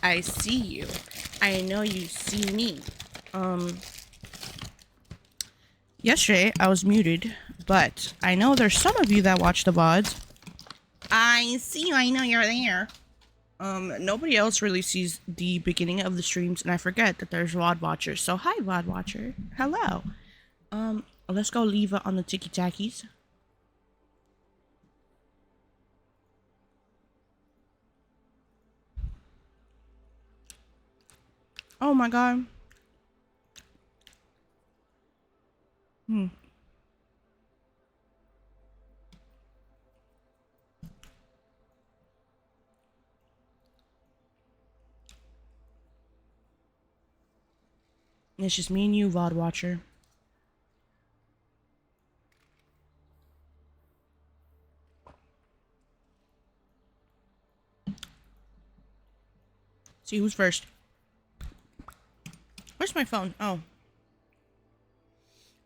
I see you. I know you see me. Yesterday I was muted, but I know there's some of you that watch the VODs. I see you. I know you're there. Nobody else really sees the beginning of the streams, and I forget that there's VOD watchers. So hi, VOD watcher. Hello. Let's go leave it on the ticky tackies. Oh my god. It's just me and you, VOD watcher. See who's first. Where's my phone? Oh.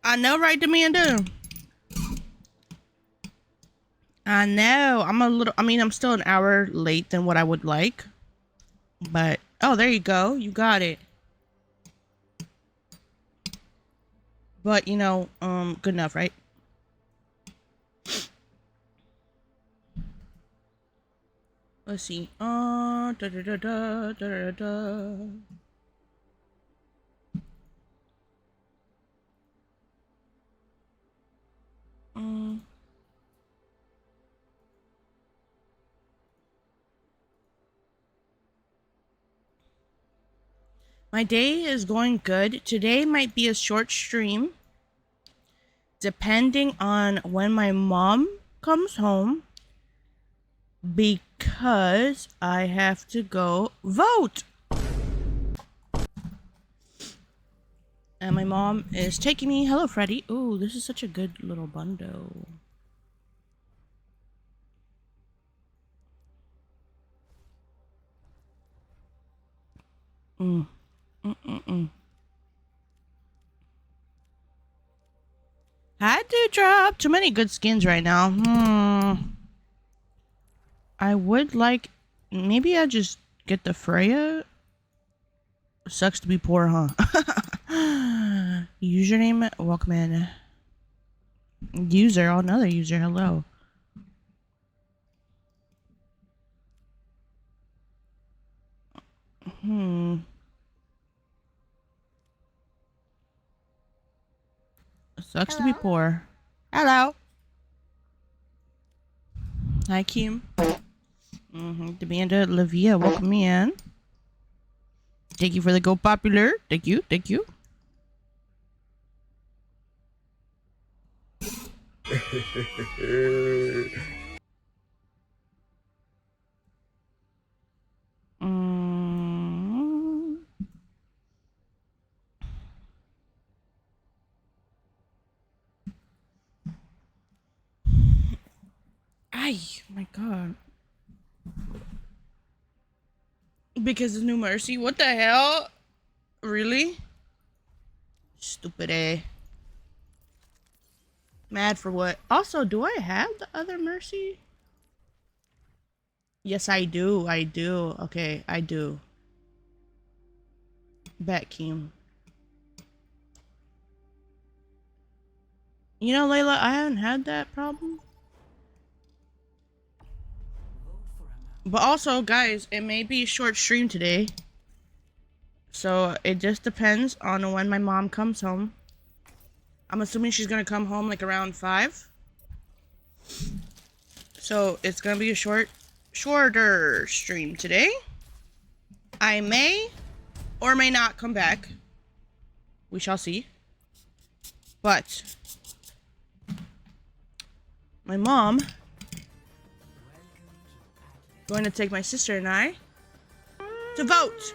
I know, right, Amanda? I know. I'm still an hour late than what I would like. But, oh, there you go. You got it. But, you know, good enough, right? Let's see. My day is going good. Today might be a short stream, depending on when my mom comes home, because I have to go vote. And my mom is taking me. Hello, Freddy. Ooh, this is such a good little bundle. Had to drop too many good skins right now. I would like, maybe I just get the Freya. Sucks to be poor, huh? Username, Walkman. User, another user, hello. Sucks to be poor. Hello. Hi, Kim. Demanda Livia, welcome in. Thank you for the go popular. Thank you, thank you. Ay, my god. Because of New Mercy? What the hell? Really? Stupid A. Mad for what? Also, do I have the other Mercy? Yes, I do. I do. Okay, I do. Bet, Keem. You know, Layla, I haven't had that problem. But also, guys, it may be a short stream today. So, it just depends on when my mom comes home. I'm assuming she's gonna come home like around 5. So, it's gonna be a shorter stream today. I may or may not come back. We shall see. But my mom going to take my sister and I to vote.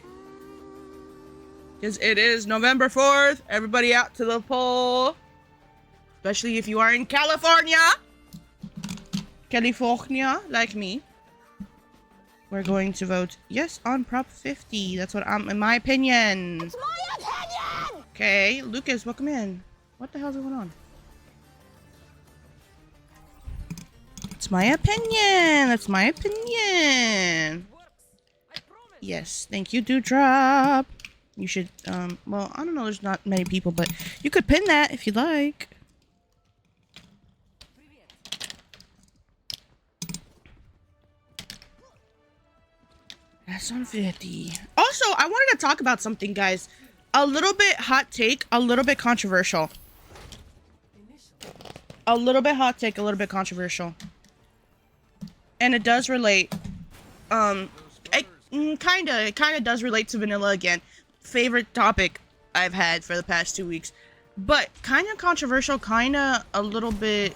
Because it is November 4th. Everybody out to the poll. Especially if you are in California. California, like me. We're going to vote yes on Prop 50. That's what I'm, in my opinion. It's my opinion! Okay, Lucas, welcome in. What the hell's going on? It's my opinion. That's my opinion. Yes, thank you, Dewdrop. You should, well, I don't know, there's not many people, but you could pin that if you'd like. That's on 50. Also, I wanted to talk about something, guys. A little bit hot take, a little bit controversial. A little bit hot take, a little bit controversial. And it does relate, it kind of does relate to vanilla again. Favorite topic I've had for the past 2 weeks. But kind of controversial, kind of a little bit...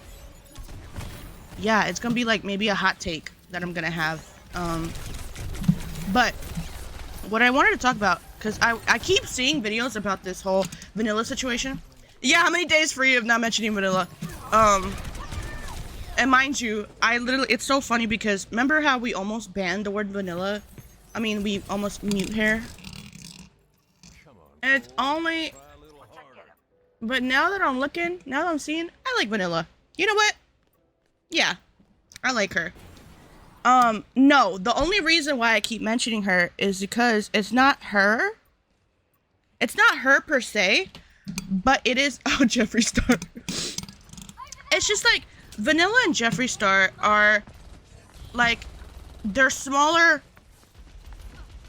Yeah, it's gonna be like maybe a hot take that I'm gonna have. But what I wanted to talk about, because I keep seeing videos about this whole vanilla situation. Yeah, how many days free of not mentioning vanilla? And mind you, it's so funny because remember how we almost banned the word vanilla? I mean, we almost mute her. And it's only... But now that I'm looking, now that I'm seeing, I like vanilla. You know what? Yeah, I like her. No, the only reason why I keep mentioning her is because it's not her. It's not her per se, but it is... Oh, Jeffree Star. It's just like, vanilla and Jeffree Star are, like, they're smaller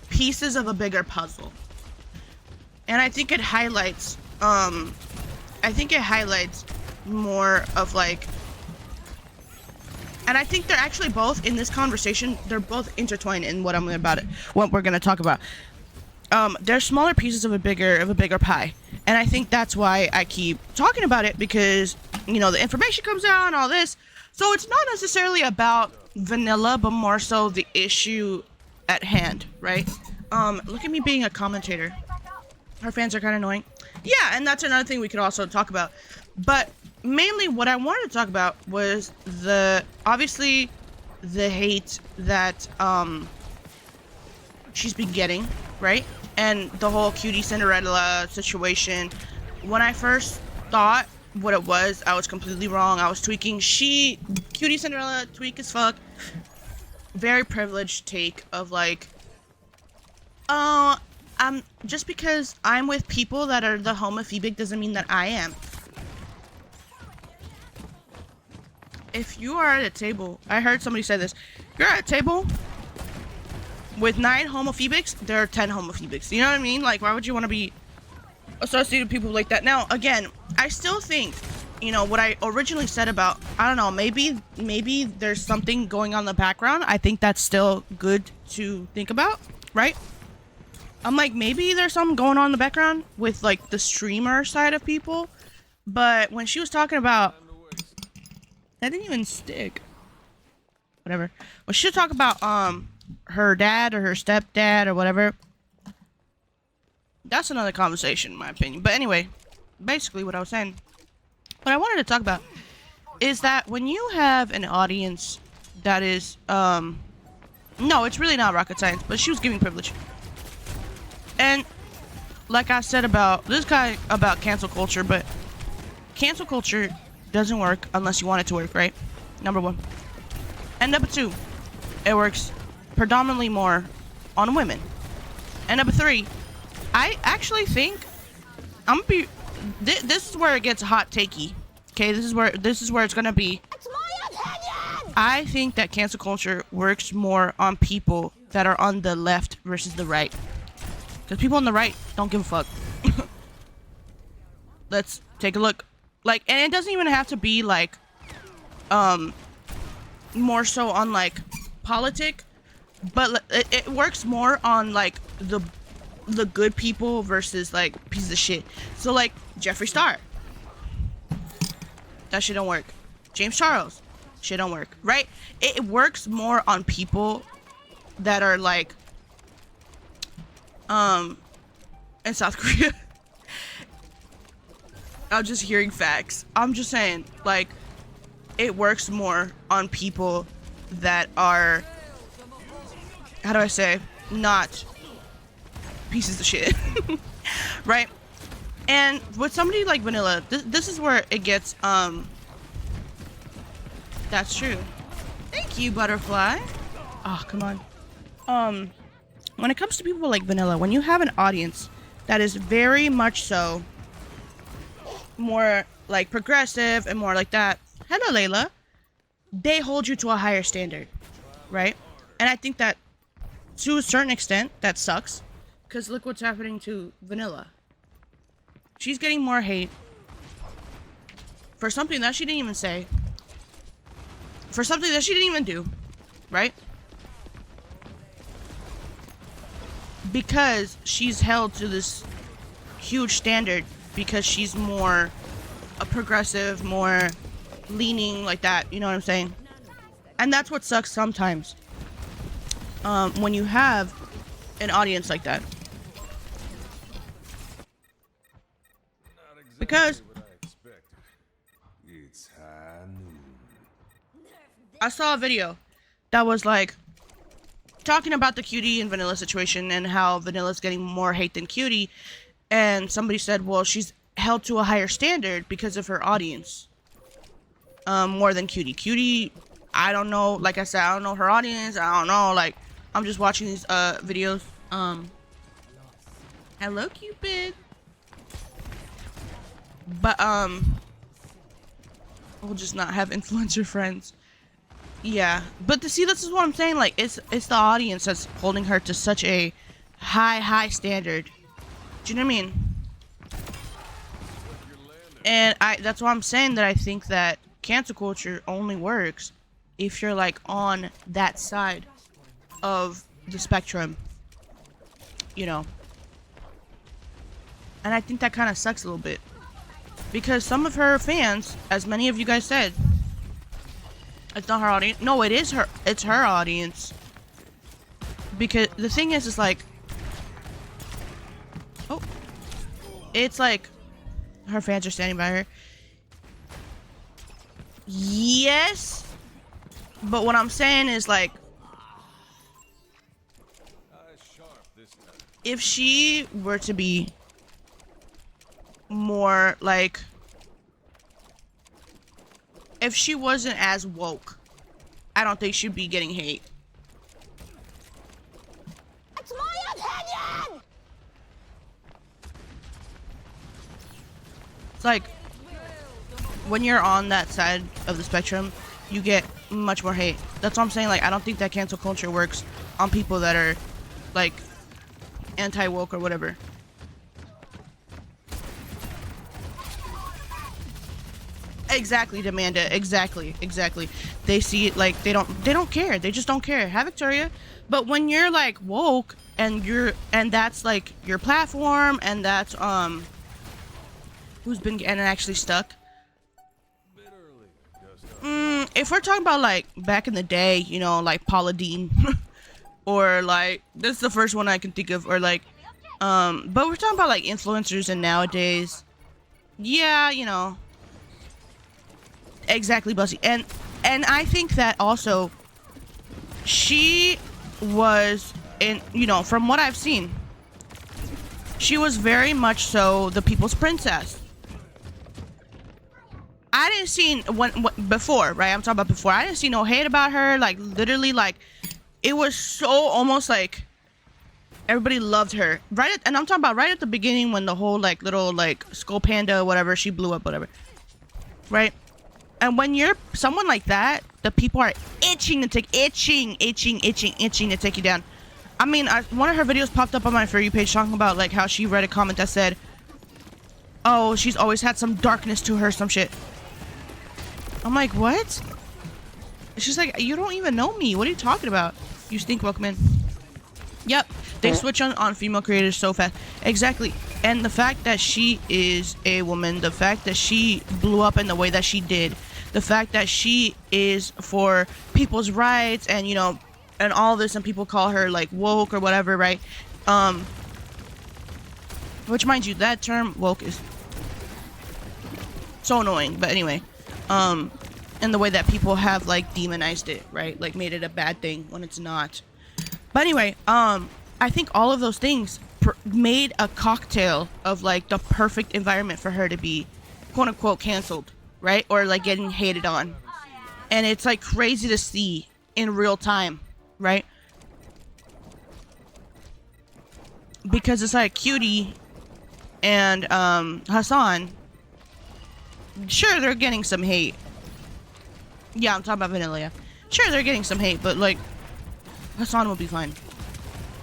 pieces of a bigger puzzle. And I think it highlights, more of, like... And I think they're actually both, in this conversation, they're both intertwined in what we're gonna talk about. They're smaller pieces of a bigger pie. And I think that's why I keep talking about it, because, you know, the information comes out and all this. So it's not necessarily about vanilla, but more so the issue at hand, right? Look at me being a commentator. Our fans are kind of annoying. Yeah, and that's another thing we could also talk about. But mainly what I wanted to talk about was obviously the hate that she's been getting, right? And the whole Cutie Cinderella situation. When I first thought what it was, I was completely wrong. I was tweaking. Cutie Cinderella, tweak as fuck. Very privileged take of like, just because I'm with people that are the homophobic doesn't mean that I am. If you are at a table, I heard somebody say this, you're at a table with 9 homophobics, there are 10 homophobics. You know what I mean? Like, why would you want to be associated with people like that? Now, again, I still think, you know, what I originally said about, I don't know, maybe there's something going on in the background. I think that's still good to think about, right? I'm like, maybe there's something going on in the background with, like, the streamer side of people. But when she was talking about... That didn't even stick. Whatever. Well, she should talk about her dad or her stepdad or whatever. That's another conversation in my opinion. But anyway, basically what I was saying, what I wanted to talk about is that when you have an audience that is no, it's really not rocket science, but she was giving privilege. And like I said about this guy about cancel culture, but cancel culture doesn't work unless you want it to work, right? Number 1. And number 2, it works predominantly more on women. And number 3, I actually think this is where it gets hot takey. Okay, this is where it's gonna be. It's my opinion! I think that cancel culture works more on people that are on the left versus the right. Because people on the right don't give a fuck. Let's take a look. Like, and it doesn't even have to be like, more so on like politic, but it works more on like the good people versus like pieces of shit. So like Jeffree Star, that shit don't work. James Charles, shit don't work, right? It works more on people that are like, in South Korea. I'm just hearing facts. I'm just saying, like, it works more on people that are, how do I say, not pieces of shit, right? And with somebody like Vanilla, this is where it gets, that's true. Thank you, Butterfly. Oh, come on. when it comes to people like Vanilla, when you have an audience that is very much so more like progressive and more like that, hello Layla, they hold you to a higher standard, right? And I think that to a certain extent that sucks, because look what's happening to Vanilla. She's getting more hate for something that she didn't even say, for something that she didn't even do, right? Because she's held to this huge standard, because she's more a progressive, more leaning like that, you know what I'm saying? And that's what sucks sometimes, when you have an audience like that. Because I saw a video that was like talking about the Cutie and Vanilla situation and how Vanilla's getting more hate than Cutie, and somebody said, well, she's held to a higher standard because of her audience, more than Cutie. Cutie, I don't know, like I said, I don't know her audience, I don't know, like, I'm just watching these videos. Hello Cupid. But we'll just not have influencer friends. Yeah, but to see, this is what I'm saying, like, it's the audience that's holding her to such a high standard. Do you know what I mean? And that's why I'm saying that I think that cancel culture only works if you're like on that side of the spectrum, you know. And I think that kind of sucks a little bit, because some of her fans, as many of you guys said, it's not her audience. No, it is her. It's her audience. Because the thing is like, oh, it's like her fans are standing by her. Yes, but what I'm saying is like, if she were to be more like, if she wasn't as woke, I don't think she'd be getting hate. It's my opinion! It's like, when you're on that side of the spectrum, you get much more hate. That's what I'm saying, like, I don't think that cancel culture works on people that are, like, anti-woke or whatever. Exactly, Demanda. Exactly. They see it like they don't care. They just don't care. Hi, Victoria. But when you're like woke and that's like your platform, and that's who's been getting actually stuck. If we're talking about like back in the day, you know, like Paula Deen, or like that's the first one I can think of, or like but we're talking about like influencers and nowadays, yeah, you know. Exactly, Bussy. And I think that also she was in, you know, from what I've seen, she was very much so the people's princess. I didn't see before, right? I'm talking about before. I didn't see no hate about her. Like literally, like it was so almost like everybody loved her. And I'm talking about right at the beginning when the whole like little like Skull Panda, whatever, she blew up, whatever. Right? And when you're someone like that, the people are itching to take to take you down. I mean, one of her videos popped up on my For You page talking about like how she read a comment that said, "Oh, she's always had some darkness to her, some shit." I'm like, what? She's like, you don't even know me. What are you talking about? You stink, welcome in. Yep, they switch on female creators so fast. Exactly. And the fact that she is a woman, the fact that she blew up in the way that she did, the fact that she is for people's rights and, you know, and all this, and people call her like woke or whatever, right? Which, mind you, that term woke is so annoying. But anyway, and the way that people have like demonized it, right? Like made it a bad thing when it's not. But anyway, I think all of those things made a cocktail of like the perfect environment for her to be quote unquote canceled, right? Or like getting hated on. And it's like crazy to see in real time, right? because it's like Cutie and Hassan. Sure, they're getting some hate. Yeah, I'm talking about Vanilla. Yeah. Sure, they're getting some hate, but like Hassan will be fine.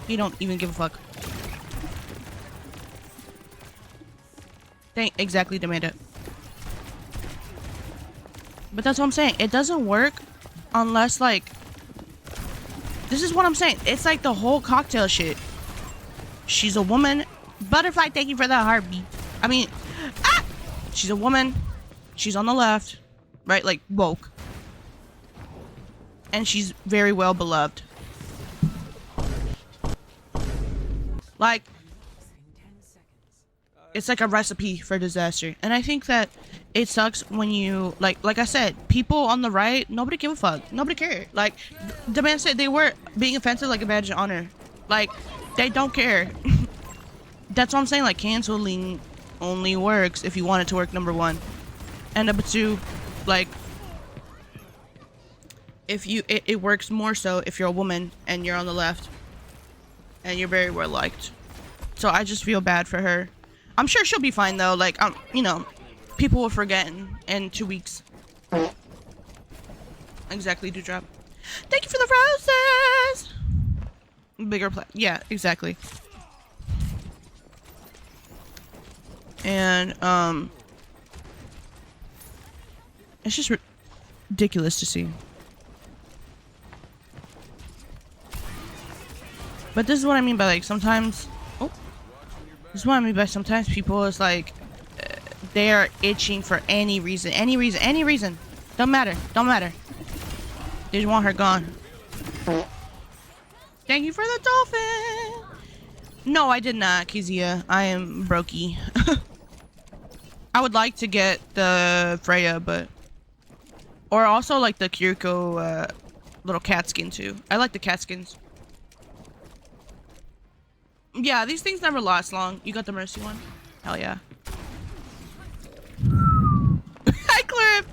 He don't even give a fuck. Exactly, Demanda. But that's what I'm saying. It doesn't work unless, like... This is what I'm saying. It's like the whole cocktail shit. She's a woman. Butterfly, thank you for the heartbeat. I mean... Ah! She's a woman. She's on the left. Right? Like, woke. And she's very well beloved. Like... It's like a recipe for disaster. And I think that it sucks when you, like I said, people on the right, nobody give a fuck. Nobody care. Like, the man said they were being offensive like a badge of honor. Like, they don't care. That's what I'm saying. Like, canceling only works if you want it to work, number one. And number two, like, if you, it works more so if you're a woman and you're on the left. And you're very well liked. So I just feel bad for her. I'm sure she'll be fine though. Like, you know, people will forget in 2 weeks. Exactly, Dewdrop. Thank you for the roses. Bigger play. Yeah, exactly. And it's just ridiculous to see. But this is what I mean by, like, sometimes. This is what I mean by sometimes people is like, they are itching for any reason. Don't matter. They just want her gone. Thank you for the dolphin. No, I did not, Kizia. I am brokey. I would like to get the Freya, but... Or also like the Kiriko little cat skin too. I like the cat skins. Yeah, these things never last long. You got the Mercy one? Hell yeah. Hi, Clip!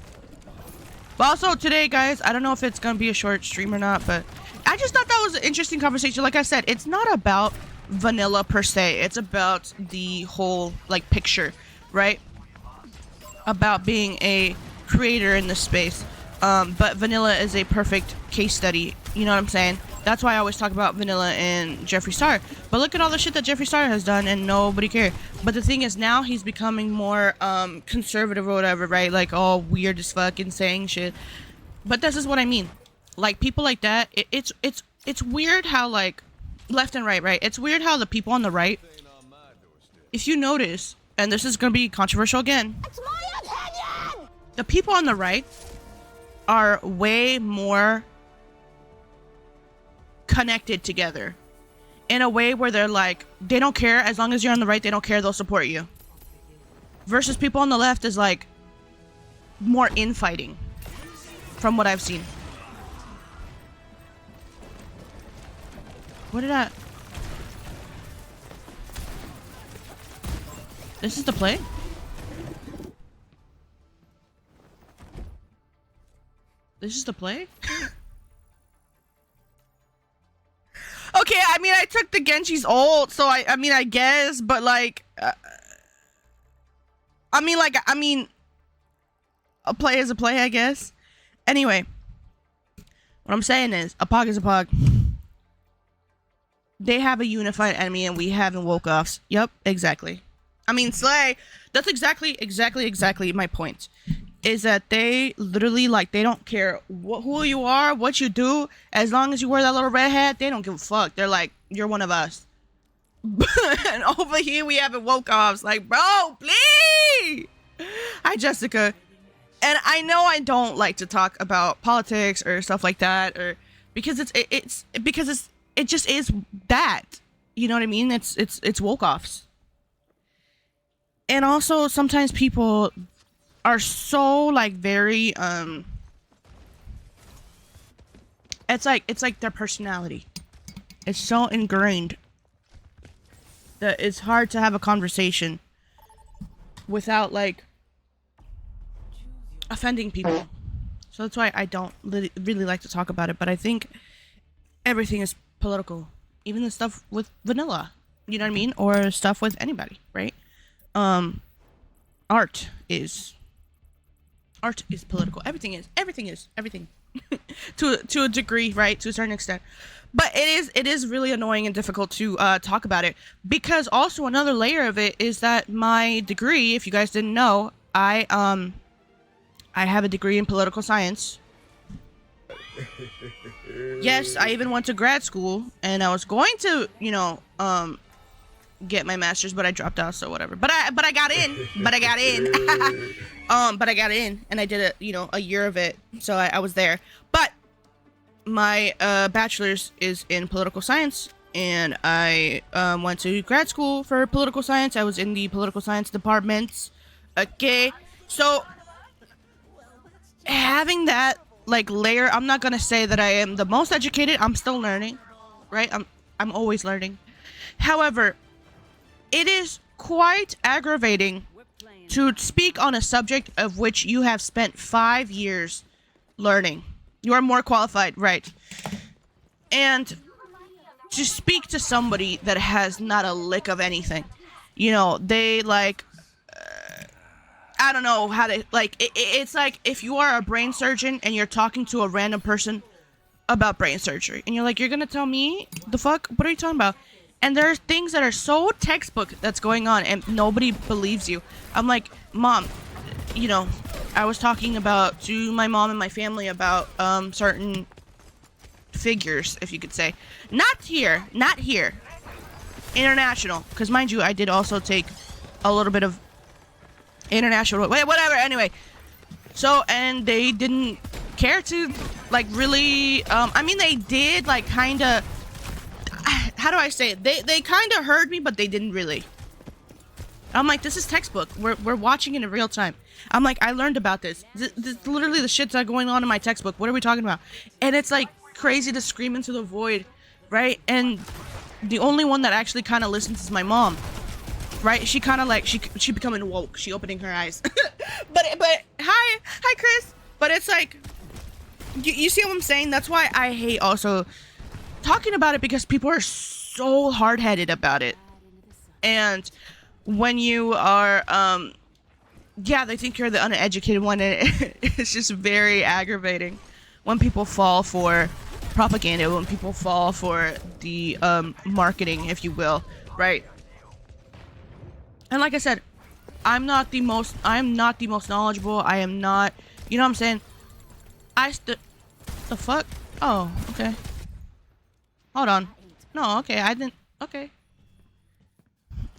But also, today, guys, I don't know if it's gonna be a short stream or not, but I just thought that was an interesting conversation. Like I said, it's not about vanilla per se. It's about the whole, like, picture, right? About being a creator in this space. But vanilla is a perfect case study. You know what I'm saying? That's why I always talk about Vanilla and Jeffree Star. But look at all the shit that Jeffree Star has done and nobody cared. But the thing is, now he's becoming more conservative or whatever, right? Like all weird as fuck and saying shit. But this is what I mean. Like people like that, it's weird how, like, left and right? It's weird how the people on the right, if you notice, and this is gonna be controversial again. It's my opinion! The people on the right are way more connected together in a way where they're like, they don't care as long as you're on the right, they don't care, they'll support you. Versus people on the left is like more infighting from what I've seen. What did I... This is the play? This is the play? Okay, I mean, I took the Genji's ult, so I mean, I guess, but like, I mean, a play is a play, I guess. Anyway, what I'm saying is, a pog is a pog. They have a unified enemy, and we haven't woke offs. Yep, exactly. I mean, Slay, that's exactly my point. Is that they literally, like, they don't care who you are, what you do, as long as you wear that little red hat, they don't give a fuck. They're like, you're one of us. And over here we have it woke offs, like, bro, please. Hi, Jessica. And I know I don't like to talk about politics or stuff like that, or because it just is that. You know what I mean? It's woke offs. And also sometimes people are so, like, very it's like their personality. It's so ingrained that it's hard to have a conversation without, like, offending people. So that's why I don't really like to talk about it. But I think everything is political, even the stuff with Vanilla. You know what I mean? Or stuff with anybody, right? Um, art is political. Everything is everything. to a degree, right? To a certain extent. But it is really annoying and difficult to talk about it, because also another layer of it is that my degree, if you guys didn't know, I have a degree in political science. Yes, I even went to grad school, and I was going to, you know, get my master's, but I dropped out, so whatever. But I got in. But I got in, and I did a year of it, so I was there. But my bachelor's is in political science, and I went to grad school for political science. I was in the political science department. Okay, so having that like layer, I'm not gonna say that I am the most educated. I'm still learning, right? I'm always learning. However, it is quite aggravating to speak on a subject of which you have spent 5 years learning. You are more qualified, right? And to speak to somebody that has not a lick of anything, you know, they like, I don't know how to, like, it's like if you are a brain surgeon and you're talking to a random person about brain surgery, and you're like, you're gonna tell me the fuck? What are you talking about? And there are things that are so textbook that's going on, and nobody believes you. I'm like, Mom, you know, I was talking about to my mom and my family about certain figures, if you could say. Not here. International. Because mind you, I did also take a little bit of international, whatever, anyway. So, and they didn't care to, like, really, I mean, they did, like, kind of, how do I say it? They kind of heard me, but they didn't really. I'm like, this is textbook. We're watching it in real time. I'm like, I learned about this. This literally the shit's that going on in my textbook. What are we talking about? And it's like crazy to scream into the void, right? And the only one that actually kind of listens is my mom, right? She kind of like, she becoming woke. She opening her eyes. but hi Chris. But it's like, you see what I'm saying? That's why I hate also talking about it, because people are so hard-headed about it. And when you are, yeah, they think you're the uneducated one, and it's just very aggravating when people fall for propaganda, when people fall for the marketing, if you will, right? And like I said, I'm not the most knowledgeable. I am not, you know what I'm saying? The fuck? Oh, okay. Hold on. No, okay, I didn't, okay.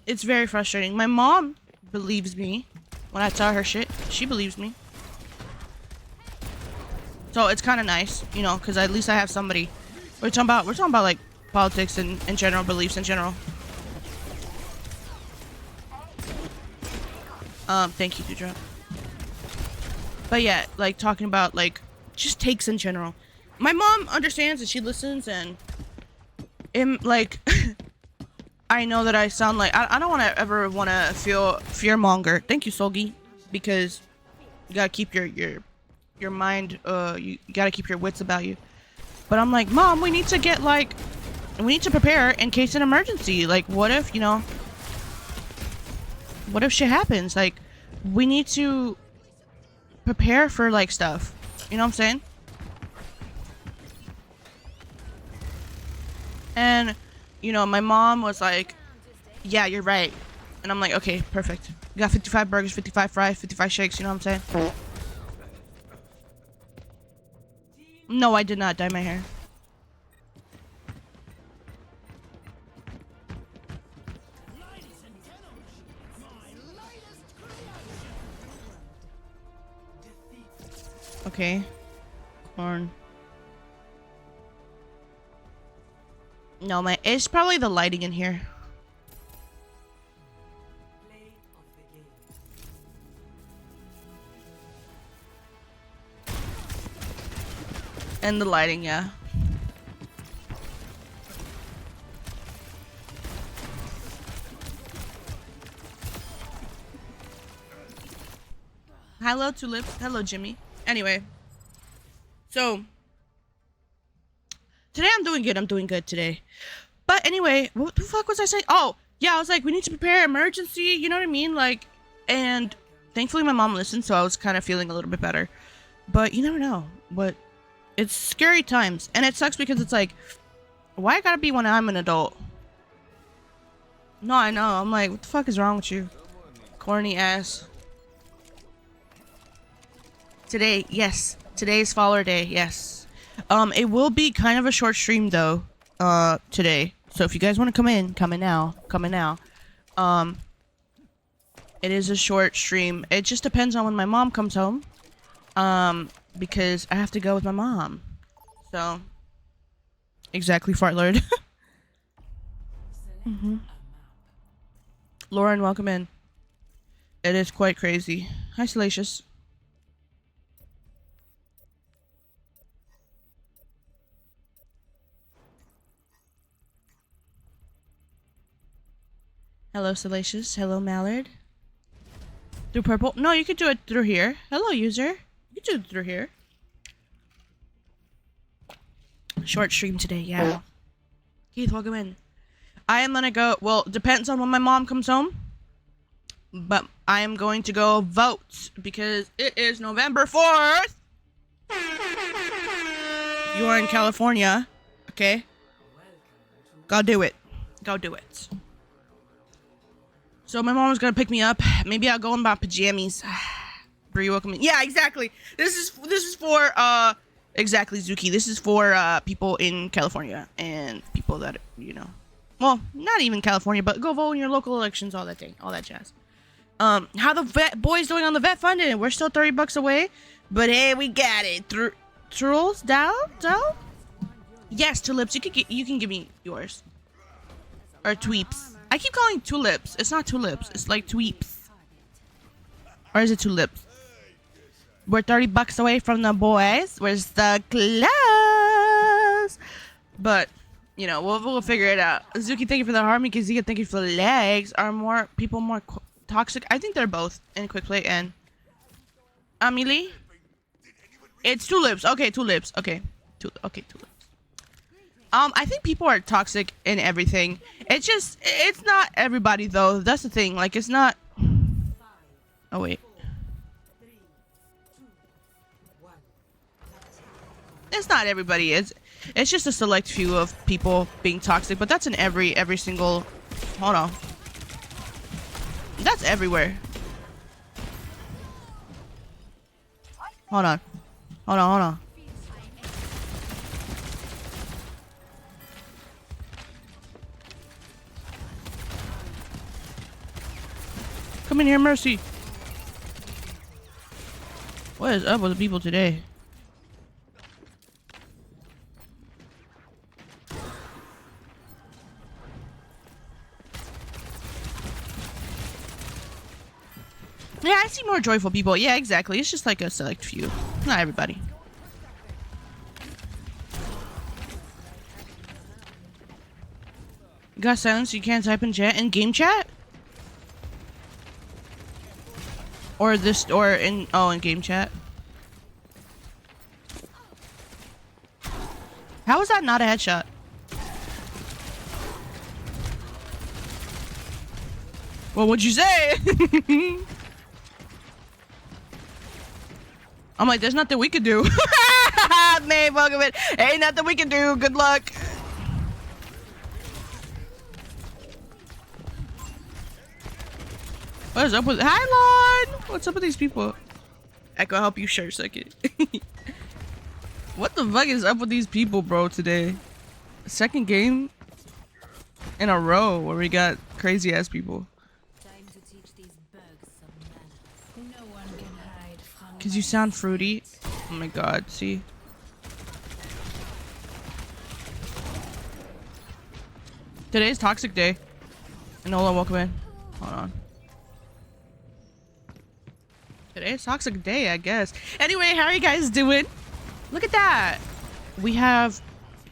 It's very frustrating. My mom believes me when I tell her shit. She believes me. So it's kind of nice, you know, because at least I have somebody. We're talking about like politics and in general, beliefs in general. Thank you, Dewdrop. But yeah, like talking about like just takes in general. My mom understands and she listens, and like I know that I sound like I don't ever want to feel fearmonger. Thank you, Solgi, because you gotta keep your mind. You gotta keep your wits about you. But I'm like, Mom, we need to prepare in case an emergency. Like, what if, you know? What if shit happens? Like, we need to prepare for like stuff. You know what I'm saying? And, you know, my mom was like, yeah, you're right. And I'm like, okay, perfect. You got 55 burgers, 55 fries, 55 shakes, you know what I'm saying? No, I did not dye my hair. Okay. Corn. No, it's probably the lighting in here. And the lighting, yeah. Hello, Tulips. Hello, Jimmy. Anyway. So, today I'm doing good. I'm doing good today. But anyway, what the fuck was I saying? Oh, yeah, I was like, we need to prepare emergency, you know what I mean? Like, and thankfully my mom listened, so I was kind of feeling a little bit better. But you never know. But it's scary times. And it sucks because it's like, why I gotta be when I'm an adult? No, I know. I'm like, what the fuck is wrong with you? Corny ass. Today, yes. Today's follower day, yes. It will be kind of a short stream though, today. So if you guys want to come in now. It is a short stream. It just depends on when my mom comes home. Because I have to go with my mom. So, exactly, fart lord. Lauren, welcome in. It is quite crazy. Hi, Salacious. Hello, Salacious. Hello, Mallard. Through purple? No, you could do it through here. Hello, user. You could do it through here. Short stream today, yeah. Keith, welcome in. I am gonna go, well, depends on when my mom comes home. But I am going to go vote because it is November 4th. You are in California, okay? Go do it. Go do it. So my mom was gonna pick me up. Maybe I'll go in my pajamas. Bree, welcome in. Yeah, exactly. This is for exactly, Zuki. This is for people in California and people that, you know, well, not even California, but go vote in your local elections, all that thing, all that jazz. How the vet boys doing on the vet funding? We're still $30 away, but hey, we got it. Trolls down. Yes, tulips. You can give me yours. Or tweeps. I keep calling tulips. It's not tulips. It's like tweeps. Or is it tulips? We're $30 away from the boys. Where's the clothes? But you know, we'll figure it out. Zuki, thank you for the harmony. Kazika, thank you for the legs. Are more people more toxic? I think they're both in quick play. And Amelie, it's tulips. Okay, tulips. Okay, tulips. I think people are toxic in everything. It's not everybody though. That's the thing. Like, it's not. Oh wait. It's not everybody. It's just a select few of people being toxic, but that's in every single. Hold on. That's everywhere. Hold on. Come in here, Mercy. What is up with the people today? Yeah, I see more joyful people. Yeah, exactly. It's just like a select few. Not everybody. You got silence, you can't type in chat in game chat? Or in game chat. How is that not a headshot? Well, what'd you say? I'm like, there's nothing we can do. Man, welcome in. Ain't nothing we can do. Good luck. What is up with? Hi, Lon. What's up with these people? Echo, help you share second. What the fuck is up with these people, bro? Today, second game in a row where we got crazy ass people. Cause you sound fruity. Oh my god, see? Today's toxic day. Enola, welcome in. Hold on. Today's toxic day, I guess. Anyway, how are you guys doing? Look at that. We have...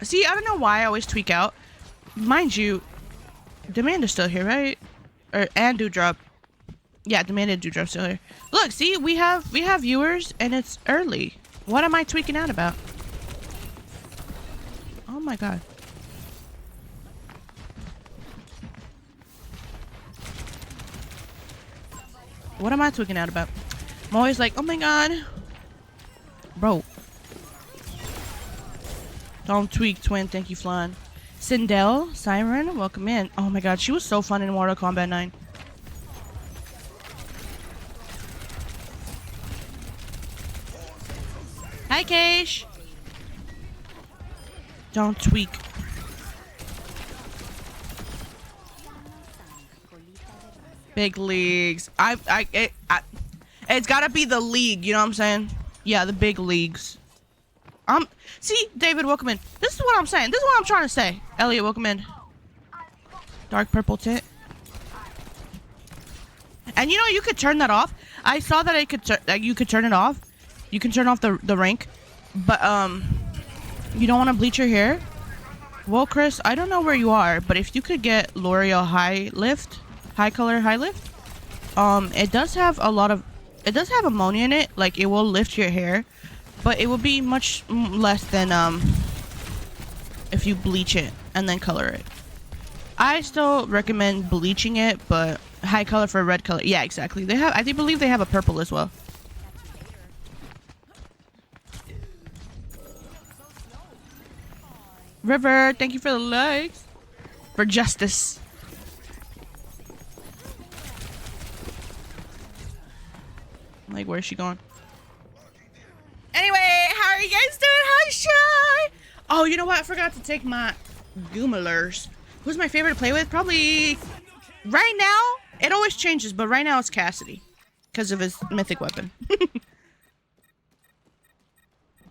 See, I don't know why I always tweak out. Mind you, Demand is still here, right? And Dewdrop. Yeah, Demand and Dewdrop still here. Look, see, we have viewers and it's early. What am I tweaking out about? Oh my god. What am I tweaking out about? I'm always like, oh my god. Bro. Don't tweak, twin. Thank you, Flan. Sindel, Siren, welcome in. Oh my god, she was so fun in Mortal Kombat 9. Hi, Keish. Don't tweak. Big leagues. It's gotta be the league, you know what I'm saying? Yeah, the big leagues. See, David, welcome in. This is what I'm saying. This is what I'm trying to say. Elliot, welcome in. Dark purple tint. And you know, you could turn that off. I saw that you could turn it off. You can turn off the rank. But, you don't want to bleach your hair? Well, Chris, I don't know where you are, but if you could get L'Oreal High Color High Lift, it does have ammonia in it. Like, it will lift your hair. But it will be much less than if you bleach it and then color it. I still recommend bleaching it, but high color for red color. Yeah, exactly. I believe they have a purple as well. River, thank you for the likes. For justice. Like, where's she going? Anyway, how are you guys doing? Hi, Shy! Oh, you know what? I forgot to take my Goomalers. Who's my favorite to play with? Probably... Right now, it always changes, but right now it's Cassidy. Because of his mythic weapon.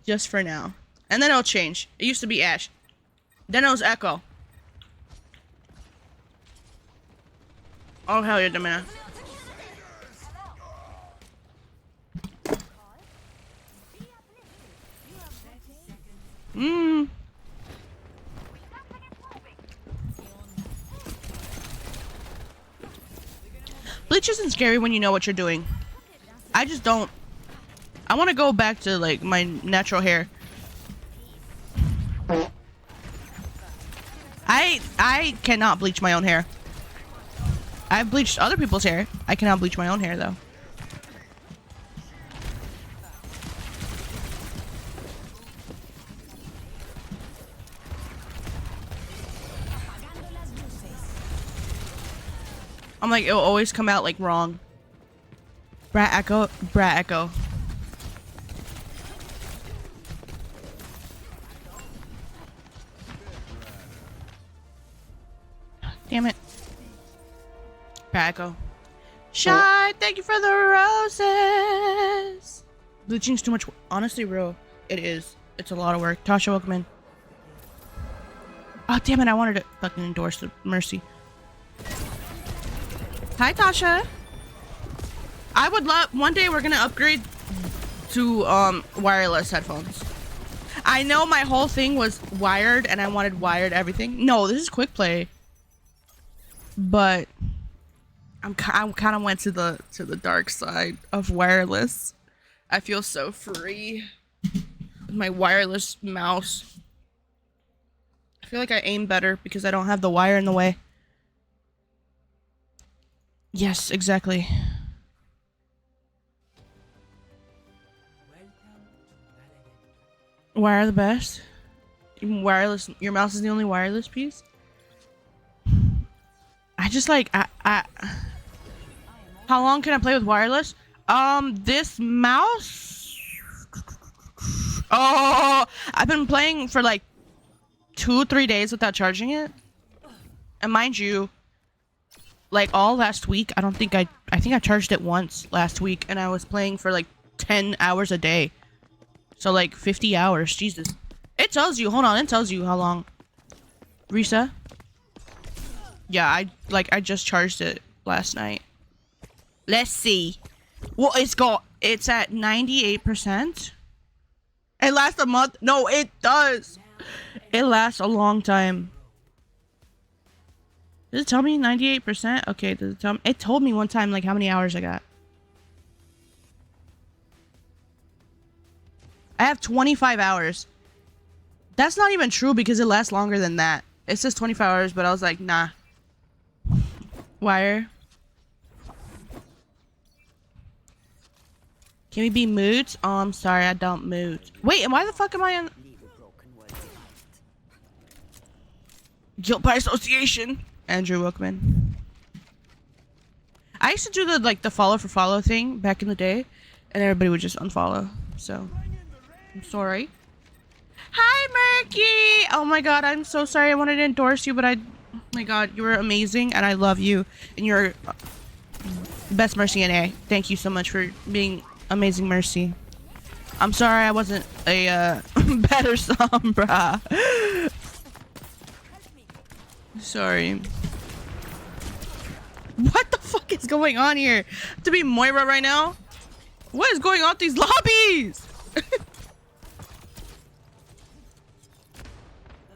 Just for now. And then it'll change. It used to be Ash. Then it was Echo. Oh, hell yeah, the man. Bleach isn't scary when you know what you're doing. I just don't. I want to go back to like my natural hair. I cannot bleach my own hair. I've bleached other people's hair. I cannot bleach my own hair though. I'm like, it'll always come out like wrong. Brat echo. Damn it. Brat echo. Shy, thank you for the roses. Bleaching's too much. Honestly, real. It is. It's a lot of work. Tasha, welcome in. Oh, damn it. I wanted to fucking endorse the Mercy. Hi, Tasha. I would love... One day we're gonna upgrade to wireless headphones. I know my whole thing was wired and I wanted wired everything. No, this is quick play. But I'm kind of went to the dark side of wireless. I feel so free with my wireless mouse. I feel like I aim better because I don't have the wire in the way. Yes, exactly. Wire the best. Wireless. Your mouse is the only wireless piece. I just like how long can I play with wireless? This mouse. Oh, I've been playing for like 2-3 days without charging it, and mind you. Like all last week, I think I charged it once last week and I was playing for like 10 hours a day. So like 50 hours, Jesus. It tells you, hold on, it tells you how long. Risa? Yeah, I just charged it last night. Let's see. Well, it's at 98%. It lasts a month. No, it does. It lasts a long time. Does it tell me 98%? Okay, does it tell me? It told me one time like how many hours I got. I have 25 hours. That's not even true because it lasts longer than that. It says 25 hours, but I was like, nah. Wire. Can we be moods? Oh, I'm sorry, I don't mood. Wait, and why the fuck am I on guilt by association? Andrew Wilkman. I used to do the follow for follow thing back in the day, and everybody would just unfollow. So I'm sorry. Hi, Murky. Oh my god, I'm so sorry. I wanted to endorse you, but oh my god, you were amazing, and I love you, and you're best Mercy NA. Thank you so much for being amazing, Mercy. I'm sorry I wasn't a better Sombra. Sorry. What the fuck is going on here? To be Moira right now? What is going on with these lobbies?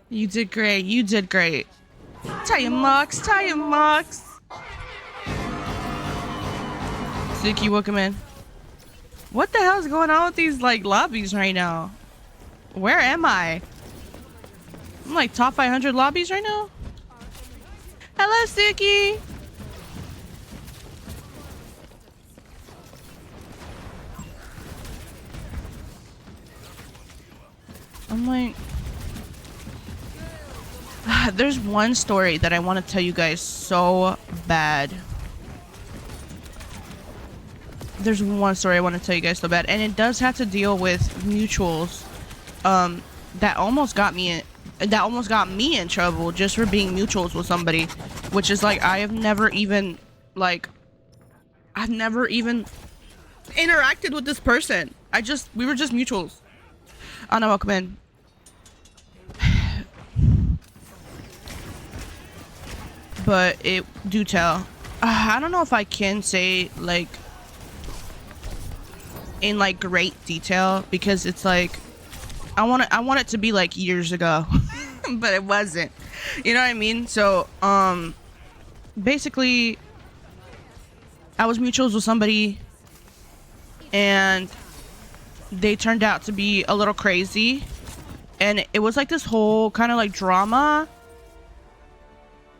You did great. You did great. Tie your marks. Tie your marks. Suki, welcome in. What the hell is going on with these lobbies right now? Where am I? I'm like top 500 lobbies right now. Hello, Suki. I'm like, there's one story that I want to tell you guys so bad. There's one story I want to tell you guys so bad, and it does have to deal with mutuals that almost got me in trouble just for being mutuals with somebody, which is like I've never even interacted with this person. We were just mutuals. Anna, welcome in. But it do tell. I don't know if I can say in great detail, because it's like I want it to be like years ago, but it wasn't. You know what I mean? So basically, I was mutuals with somebody, and they turned out to be a little crazy, and it was like this whole kind of drama,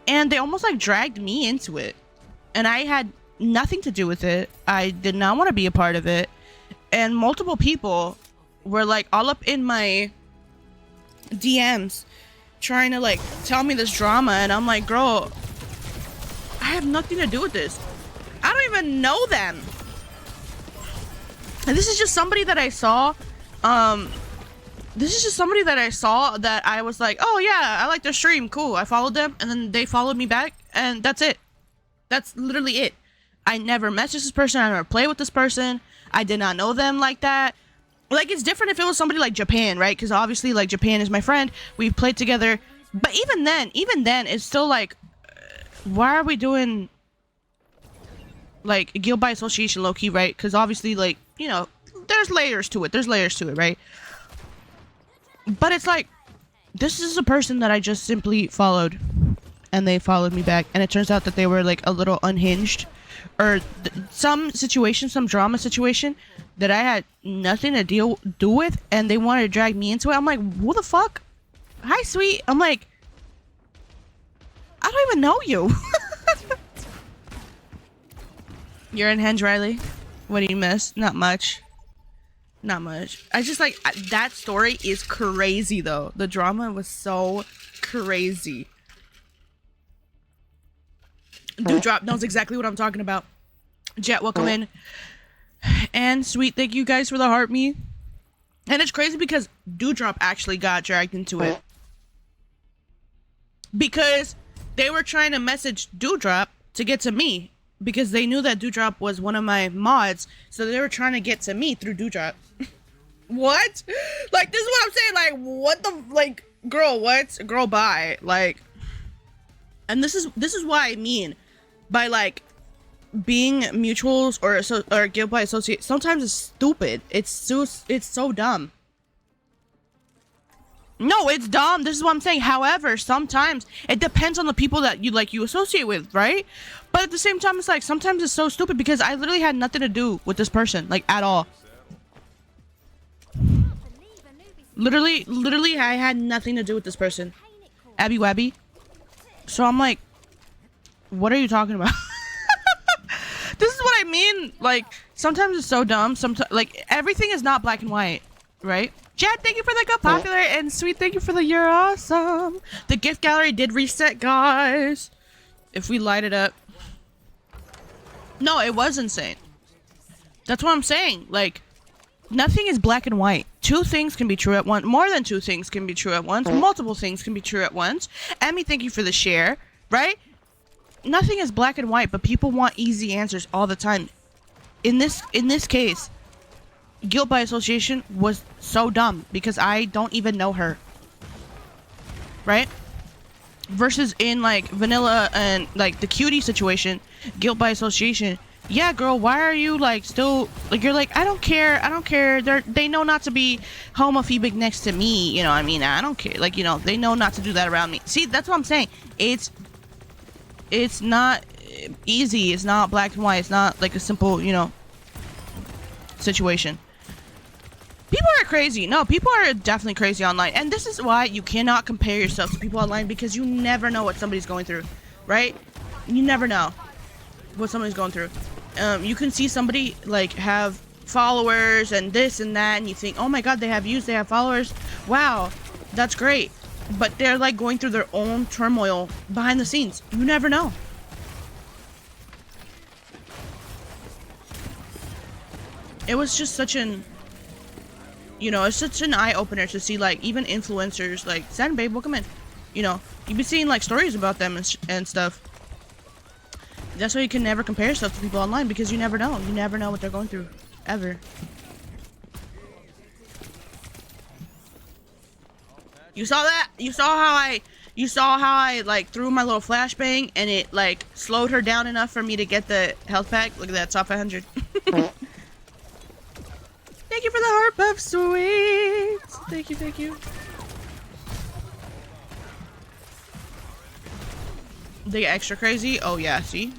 and they almost dragged me into it, and I had nothing to do with it. I did not want to be a part of it, and multiple people were all up in my DMs trying to tell me this drama, and I'm like, girl, I have nothing to do with this. I don't even know them. And this is just somebody that I saw. That I was like, oh yeah, I like their stream, cool. I followed them, and then they followed me back, and that's it. That's literally it. I never messaged this person. I never played with this person. I did not know them like that. It's different if it was somebody like Japan, right? Because obviously, Japan is my friend. We've played together. But even then, it's still why are we doing guild by association low-key, right? Because obviously, there's layers to it, right? But it's this is a person that I just simply followed, and they followed me back, and it turns out that they were a little unhinged, or some drama situation that I had nothing to do with, and they wanted to drag me into it. I'm like, who the fuck? Hi, sweet. I'm like, I don't even know you. You're unhinged, Riley. What do you miss? Not much. Not much. I just that story is crazy though. The drama was so crazy. Dewdrop knows exactly what I'm talking about. Jet, welcome in. And Sweet, thank you guys for the heart me. And it's crazy because Dewdrop actually got dragged into it. Because they were trying to message Dewdrop to get to me. Because they knew that Dewdrop was one of my mods. So they were trying to get to me through Dewdrop. What? This is what I'm saying. What the, girl, what? Girl, bye. And this is what I mean by, being mutuals or guild by associate. Sometimes it's stupid. It's so dumb. No, it's dumb. This is what I'm saying. However, sometimes it depends on the people that you associate with, right? But at the same time, it's sometimes it's so stupid because I literally had nothing to do with this person, at all. Literally, I had nothing to do with this person. Abby Wabby. So I'm like, what are you talking about? This is what what I mean. Like, sometimes it's so dumb. Sometimes, like, everything is not black and white, right? Jed, thank you for the go popular, and Sweet, thank you for the you're awesome. The gift gallery did reset, guys. If we light it up. No, it was insane. That's what I'm saying. Like, nothing is black and white. Two things can be true at once. More than two things can be true at once. Multiple things can be true at once. Emmy, thank you for the share, right? Nothing is black and white, but people want easy answers all the time. In this case, guilt by association was so dumb because I don't even know her. Right? Versus in like vanilla and like the cutie situation, guilt by association. Yeah, girl, why are you like still like you're like I don't care. They know not to be homophobic next to me. You know, I mean, I don't care. Like, you know, they know not to do that around me. See, that's what I'm saying. It's not easy. It's not black and white. It's not like a simple, you know, situation. People are crazy. No, people are definitely crazy online. And this is why you cannot compare yourself to people online, because you never know what somebody's going through, right? You never know what somebody's going through. You can see somebody like have followers and this and that, and you think, oh my god, they have views, they have followers. Wow, that's great. But they're like going through their own turmoil behind the scenes. You never know. It was just such an, you know, it's such an eye-opener to see, like, even influencers, like, Zen Babe, welcome in. You know, you've been seeing, like, stories about them and stuff. That's why you can never compare yourself to people online, because you never know. You never know what they're going through. Ever. You saw that? You saw how I, like, threw my little flashbang, and it, like, slowed her down enough for me to get the health pack? Look at that, top 500. Thank you for the heart buff, sweet. Thank you, thank you. They get extra crazy. Oh yeah, see?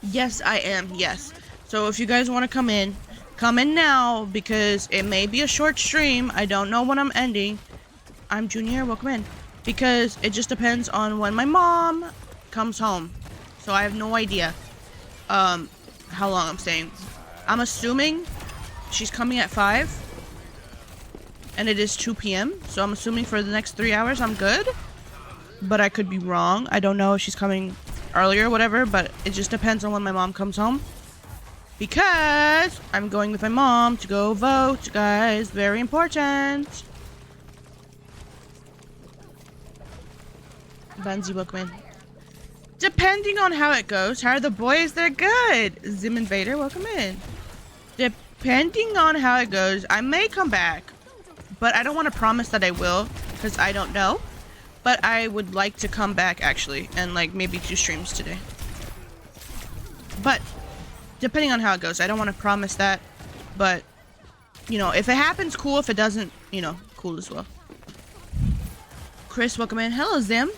Yes, I am. Yes. So if you guys want to come in now, because it may be a short stream. I don't know when I'm ending. I'm Junior. Welcome in. Because it just depends on when my mom comes home. So I have no idea. How long I'm staying. I'm assuming she's coming at 5 and it is 2 p.m. so I'm assuming for the next 3 hours I'm good, but I could be wrong. I don't know if she's coming earlier or whatever, but it just depends on when my mom comes home, because I'm going with my mom to go vote, guys. Very important. Banzi, welcome in. Depending on how it goes. How are the boys? They're good. Zim Invader, welcome in. Depending on how it goes, I may come back, but I don't want to promise that I will, because I don't know. But I would like to come back, actually, and like maybe 2 streams today. But depending on how it goes, I don't want to promise that. But, you know, if it happens, cool. If it doesn't, you know, cool as well. Chris, welcome in. Hello, Zim.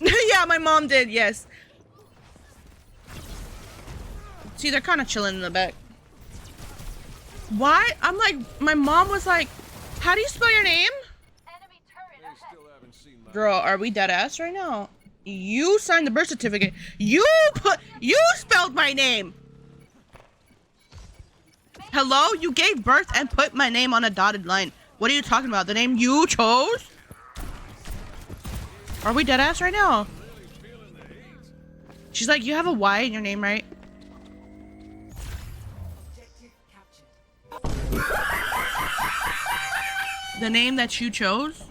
Yeah, my mom did, yes. See, they're kind of chilling in the back. Why? I'm like, my mom was like, how do you spell your name? Girl, are we dead ass right now? You signed the birth certificate. You spelled my name. Hello? You gave birth and put my name on a dotted line. What are you talking about? The name you chose? Are we dead ass right now? She's like, you have a Y in your name, right? The name that you chose?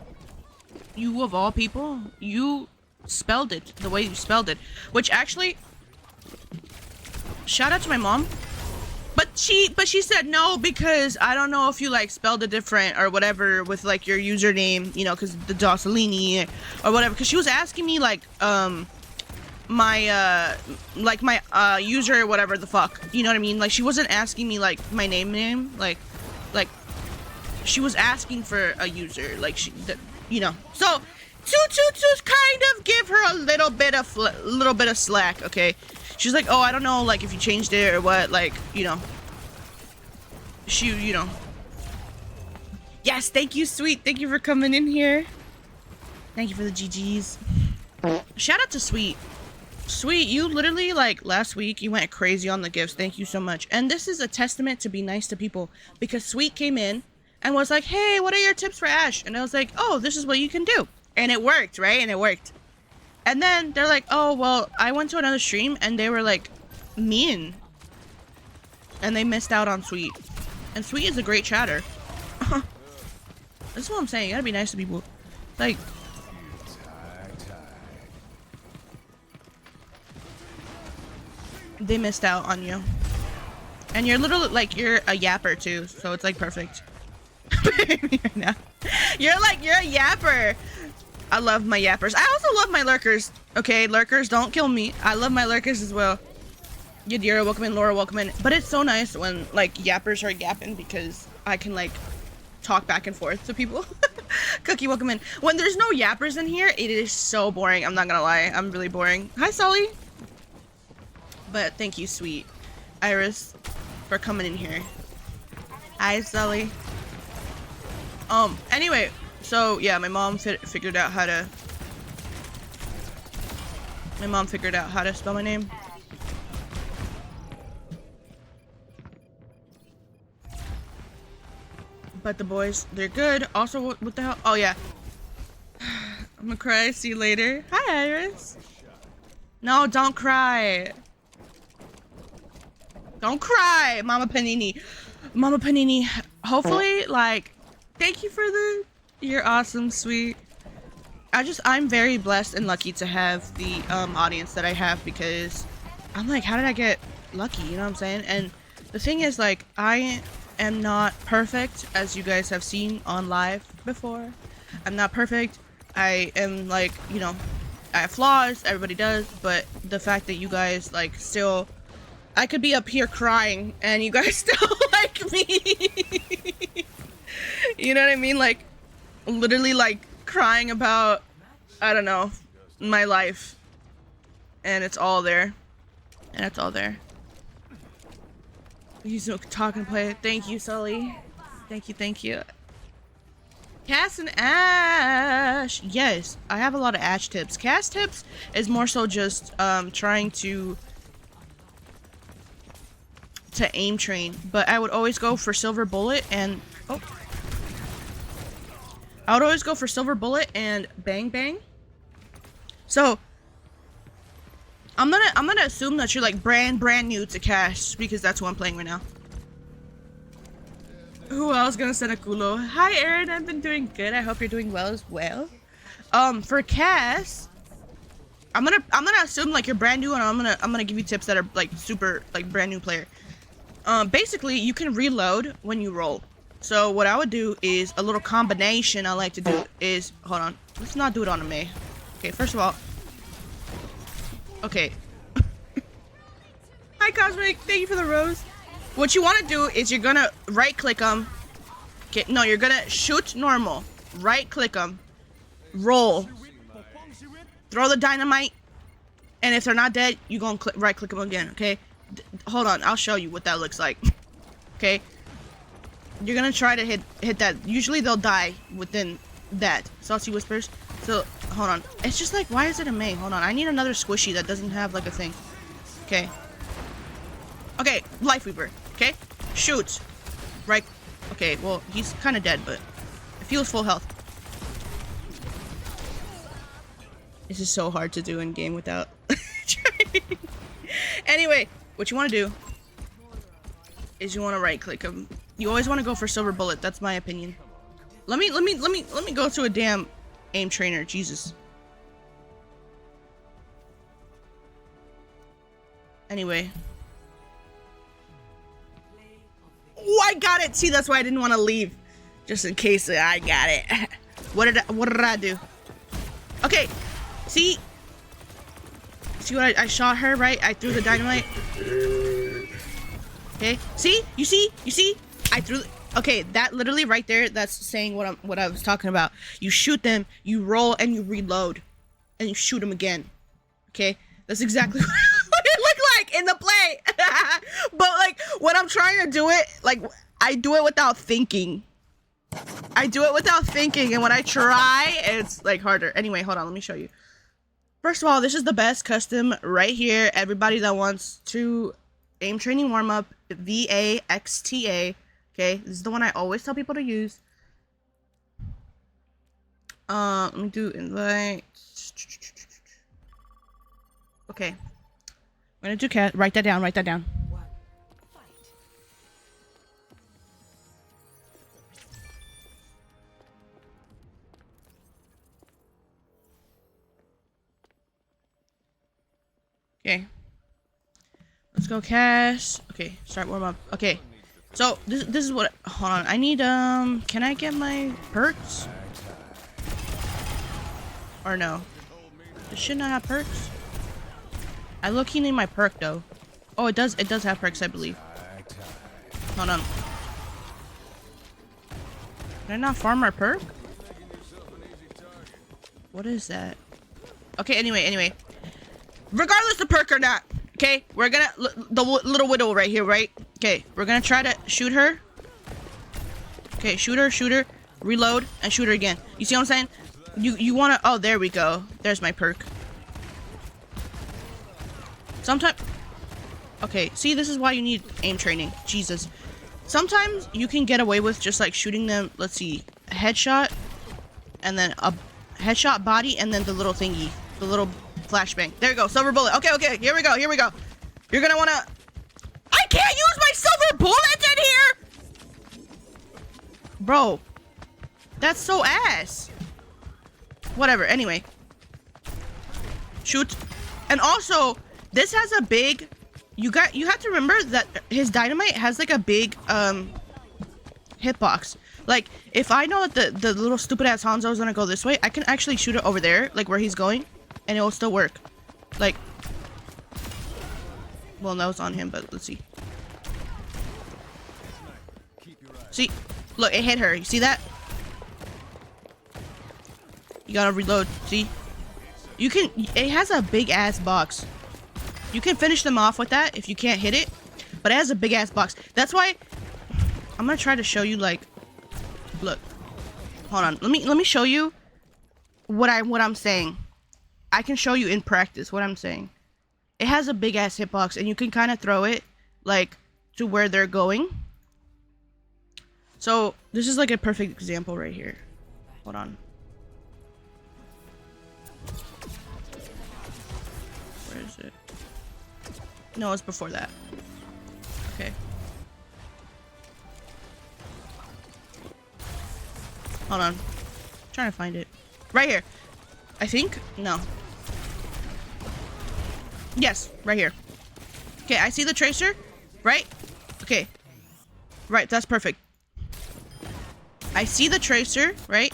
You of all people? You spelled it the way you spelled it. Which actually, shout out to my mom. But she said no, because I don't know if you like spelled it different or whatever with like your username, you know, because the Dossolini or whatever. Because she was asking me like my user or whatever the fuck, you know what I mean? Like she wasn't asking me like my name like she was asking for a user, like you know. So to kind of give her a little bit of slack, okay? She's like, oh, I don't know, like, if you changed it or what, like, you know. She, you know. Yes, thank you, Sweet. Thank you for coming in here. Thank you for the GGs. Shout out to Sweet. Sweet, you literally, like, last week, you went crazy on the gifts. Thank you so much. And this is a testament to be nice to people. Because Sweet came in and was like, hey, what are your tips for Ash? And I was like, oh, this is what you can do. And it worked, right? And it worked. And then they're like, oh, well, I went to another stream and they were, like, mean. And they missed out on Sweet. And Sweet is a great chatter. That's what I'm saying. You gotta be nice to people. Like... they missed out on you. And you're literally, like, you're a yapper, too. So it's, like, perfect. Right now. You're a yapper. I love my yappers. I also love my lurkers. Okay, lurkers, don't kill me. I love my lurkers as well. Yadira, welcome in. Laura, welcome in. But it's so nice when, like, yappers are yapping because I can, like, talk back and forth to people. Cookie, welcome in. When there's no yappers in here, it is so boring. I'm not gonna lie. I'm really boring. Hi, Sully. But thank you, Sweet Iris, for coming in here. Hi, Sully. Anyway, so yeah, my mom figured out how to. My mom figured out how to spell my name. But the boys, they're good. Also, what the hell? Oh yeah. I'm gonna cry. See you later. Hi, Iris. No, don't cry. Don't cry, Mama Panini. Mama Panini, hopefully, like, thank you for you're awesome, Sweet. I'm very blessed and lucky to have the audience that I have because I'm like, how did I get lucky? You know what I'm saying? And the thing is, like, I am not perfect, as you guys have seen on live before. I'm not perfect. I am, like, you know, I have flaws, everybody does, but the fact that you guys, like, still... I could be up here crying and you guys still like me. You know what I mean? Like, literally, like, crying about, I don't know, my life. And it's all there. And it's all there. He's talking play. Thank you, Sully. Thank you, thank you. Cass and Ash. Yes, I have a lot of Ash tips. Cass tips is more so just trying to aim train, but I would always go for silver bullet and I would always go for silver bullet and bang bang. So I'm gonna assume that you're like brand new to Cash because that's who I'm playing right now. Who else gonna send a culo? Hi Aaron, I've been doing good. I hope you're doing well as well. For Cass, I'm gonna assume like you're brand new and I'm gonna give you tips that are like super like brand new player. Basically, you can reload when you roll. So what I would do is a little combination I like to do is... Hold on. Let's not do it on a May. Okay, first of all... Okay. Hi, Cosmic. Thank you for the rose. What you want to do is you're going to right-click them. Okay, no, you're going to shoot normal. Right-click them. Roll. Throw the dynamite. And if they're not dead, you're going to right-click them again, okay? Hold on, I'll show you what that looks like. Okay, you're gonna try to hit that. Usually they'll die within that. Saucy whispers. So hold on, it's just like, why is it a May? Hold on, I need another squishy that doesn't have like a thing. Okay, Life Weaver. Okay, shoot. Right. Okay, well, he's kind of dead, but it feels full health. This is so hard to do in game without trying. Anyway, what you want to do is you want to right click them. You always want to go for silver bullet. That's my opinion. Let me go to a damn aim trainer. Jesus. Anyway. Oh, I got it. See, that's why I didn't want to leave, just in case I got it. What did I do? Okay. See what I shot her, right? I threw the dynamite. Okay. See? You see? I threw. Okay, that literally right there. That's saying what I was talking about. You shoot them, you roll, and you reload, and you shoot them again. Okay. That's exactly what it looked like in the play. But like when I'm trying to do it, like I do it without thinking. I do it without thinking, and when I try, it's like harder. Anyway, hold on, let me show you. First of all, this is the best custom right here. Everybody that wants to aim training warm up, VAXTA. Okay, this is the one I always tell people to use. Let me do invite. Okay, I'm gonna do cat. Write that down. Write that down. Okay. Let's go cast. Okay, start warm up. Okay. So this is what, hold on. I need can I get my perks? Or no? This should not have perks. I low-key need my perk though. Oh, it does have perks, I believe. Hold on. Can I not farm our perk? What is that? Okay, anyway. Regardless of perk or not, okay, we're gonna, the little widow right here, right? Okay, we're gonna try to shoot her. Okay, shoot her, reload, and shoot her again. You see what I'm saying? You wanna, oh, there we go. There's my perk. Sometimes, okay, see, this is why you need aim training. Jesus. Sometimes you can get away with just like shooting them, let's see, a headshot, and then a headshot body, and then the little thingy, the little flashbang. There you go, silver bullet. Okay, here we go. You're gonna wanna, I can't use my silver bullets in here! Bro, that's so ass. Whatever, anyway. Shoot. And also, this has a big, you have to remember that his dynamite has like a big hitbox. Like, if I know that the little stupid ass Hanzo is gonna go this way, I can actually shoot it over there, like where he's going, and it will still work. Like, well, that was on him, but let's see. See, look, it hit her. You see that? You gotta reload. See, you can. It has a big ass box. You can finish them off with that if you can't hit it, but it has a big ass box. That's why I'm gonna try to show you. Like, look, hold on. Let me show you what I'm saying. I can show you in practice what I'm saying. It has a big ass hitbox, and you can kind of throw it like to where they're going. So this is like a perfect example right here. Hold on. Where is it? No, it's before that. Okay. Hold on. I'm trying to find it. Right here. I think? No. Yes, right here. Okay, I see the tracer, right? Okay. Right, that's perfect. I see the tracer, right?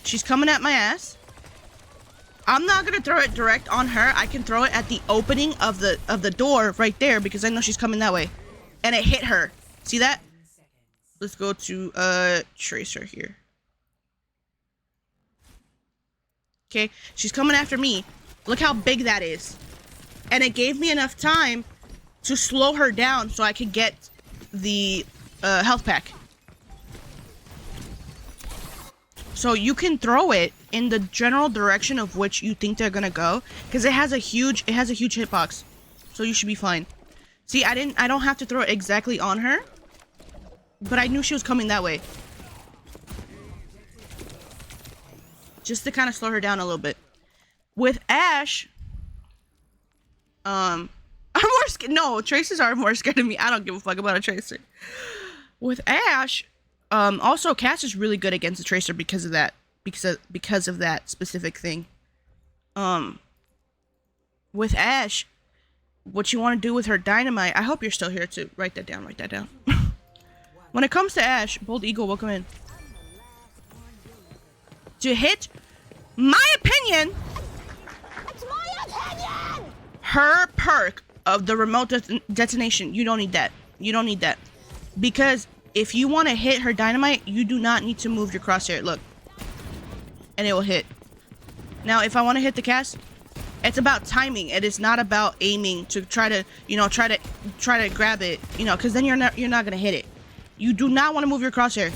She's coming at my ass. I'm not gonna throw it direct on her. I can throw it at the opening of the door right there because I know she's coming that way. And it hit her. See that? Let's go to tracer here. Okay, she's coming after me. Look how big that is. And it gave me enough time to slow her down so I could get the health pack. So you can throw it in the general direction of which you think they're gonna go, because it has a huge hitbox. So you should be fine. See, I don't have to throw it exactly on her, but I knew she was coming that way. Just to kind of slow her down a little bit. With Ash, I'm more scared. No, Tracers are more scared of me. I don't give a fuck about a Tracer. With Ash, also Cass is really good against the Tracer because of that. Because of that specific thing. With Ash, what you want to do with her dynamite, I hope you're still here to write that down. When it comes to Ash, Bold Eagle, welcome in. To hit, my opinion, it's my opinion, her perk of the remote detonation, you don't need that. You don't need that. Because if you want to hit her dynamite, you do not need to move your crosshair. Look. And it will hit. Now, if I want to hit the cast, it's about timing. It is not about aiming to try to, try to grab it, because then you're not gonna hit it. You do not want to move your crosshair.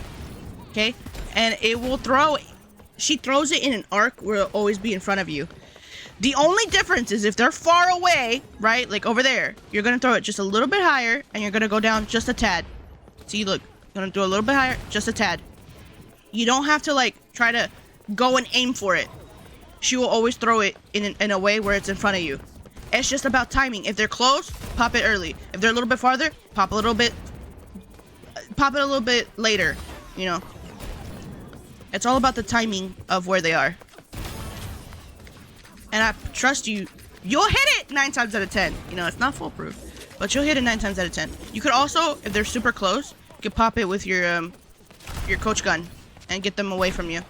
Okay? and it will throw. She throws it in an arc where it'll always be in front of you. The only difference is if they're far away, right? Like over there, you're gonna throw it just a little bit higher, and you're gonna go down just a tad. See, look, gonna do a little bit higher, just a tad. You don't have to like try to go and aim for it. She will always throw it in a way where it's in front of you. It's just about timing. If they're close, pop it early. If they're a little bit farther, pop it a little bit later, you know. It's all about the timing of where they are. And I trust you. You'll hit it 9 times out of 10. You know, it's not foolproof, but you'll hit it 9 times out of 10. You could also, if they're super close, you could pop it with your coach gun and get them away from you.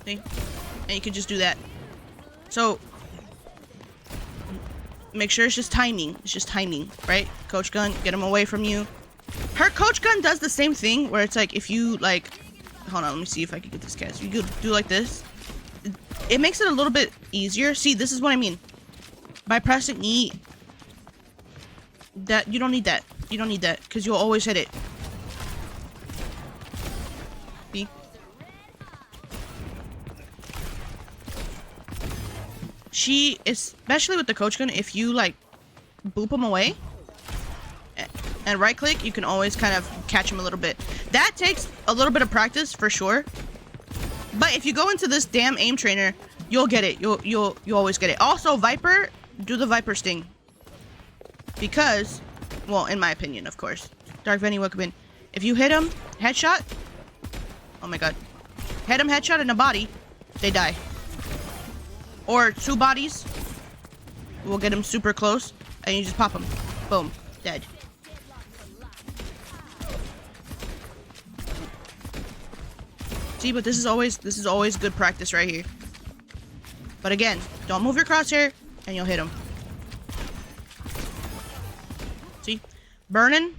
See? And you can just do that. So make sure it's just timing. It's just timing, right? Coach gun, get them away from you. Her coach gun does the same thing where it's like if you like, hold on, let me see if I can get this cast. You could do like this. It makes it a little bit easier. See, this is what I mean. By pressing E, that you don't need that. You don't need that because you'll always hit it. See? She, especially with the coach gun, if you like boop them away and right click, you can always kind of catch them a little bit. That takes a little bit of practice for sure. But if you go into this damn aim trainer, you'll get it. You'll always get it. Also, Viper, do the Viper sting. Because, well, in my opinion, of course. Dark Venny, welcome in. If you hit him, headshot. Oh my god. Hit him, headshot in the body, they die. Or 2 bodies. We'll get him super close, and you just pop him. Boom. Dead. See, but this is always good practice right here. But again, don't move your crosshair, and you'll hit him. See? Burning.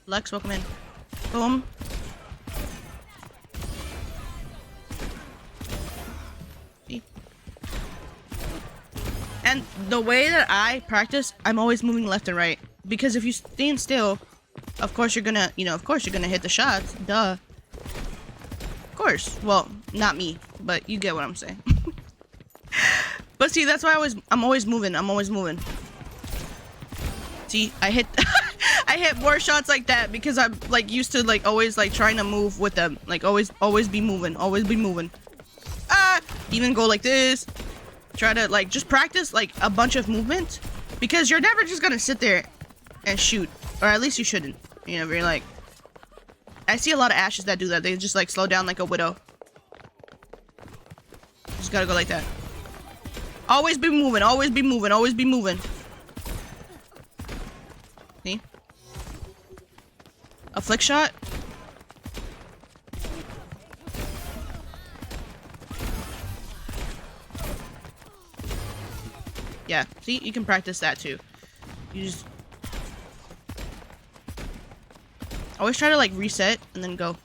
Lex, welcome in. Boom. See? And the way that I practice, I'm always moving left and right. Because if you stand still, of course you're gonna, of course you're gonna hit the shots. Duh. Of course. Well, not me, but you get what I'm saying. But see, that's why I'm always moving. I'm always moving. See, I hit I hit more shots like that because I'm like used to like always like trying to move with them. Like always be moving. Always be moving. Even go like this. Try to like just practice like a bunch of movement because you're never just gonna sit there and shoot, or at least you shouldn't. You're like, I see a lot of Ashes that do that. They just like slow down like a Widow. Just gotta go like that. Always be moving. Always be moving. Always be moving. See? A flick shot. Yeah, see, you can practice that too. You just always try to like reset and then go.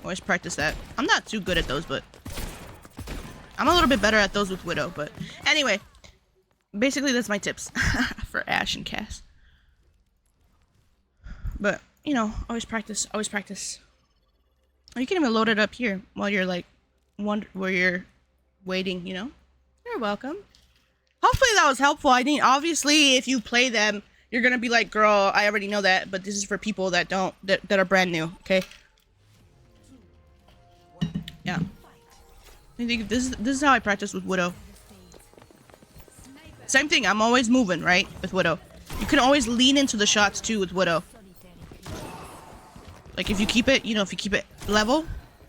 Always practice that. I'm not too good at those, but I'm a little bit better at those with Widow. But anyway, basically that's my tips for Ashe and Cass. But always practice. Always practice. Or you can even load it up here while you're like where you're waiting, You're welcome. Hopefully that was helpful. I mean, obviously, if you play them, you're gonna be like, girl, I already know that, but this is for people that don't, that are brand new, okay? Yeah. I think this is how I practice with Widow. Same thing, I'm always moving, right? With Widow. You can always lean into the shots too with Widow. Like if you keep it, if you keep it level,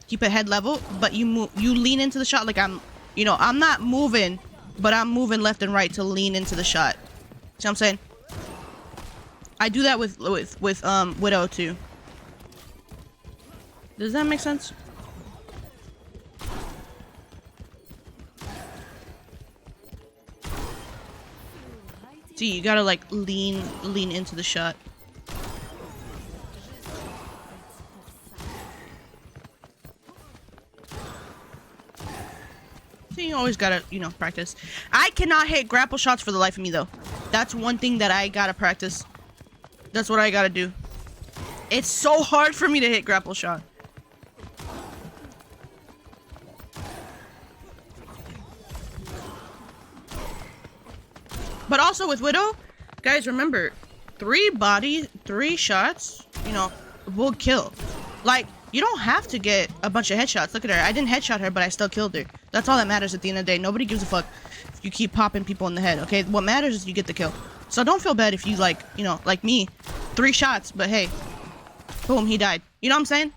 keep it head level, but you lean into the shot like I'm not moving, but I'm moving left and right to lean into the shot. See what I'm saying? I do that with Widow too. Does that make sense? See, you gotta like lean into the shot. So you always gotta, practice. I cannot hit grapple shots for the life of me, though. That's one thing that I gotta practice. That's what I gotta do. It's so hard for me to hit grapple shot. But also with Widow, guys, remember, 3 shots, you know, will kill. Like, you don't have to get a bunch of headshots. Look at her. I didn't headshot her, but I still killed her. That's all that matters at the end of the day. Nobody gives a fuck if you keep popping people in the head, okay? What matters is you get the kill. So don't feel bad if you, like, you know, like me, 3 shots, but hey, boom, he died. You know what I'm saying?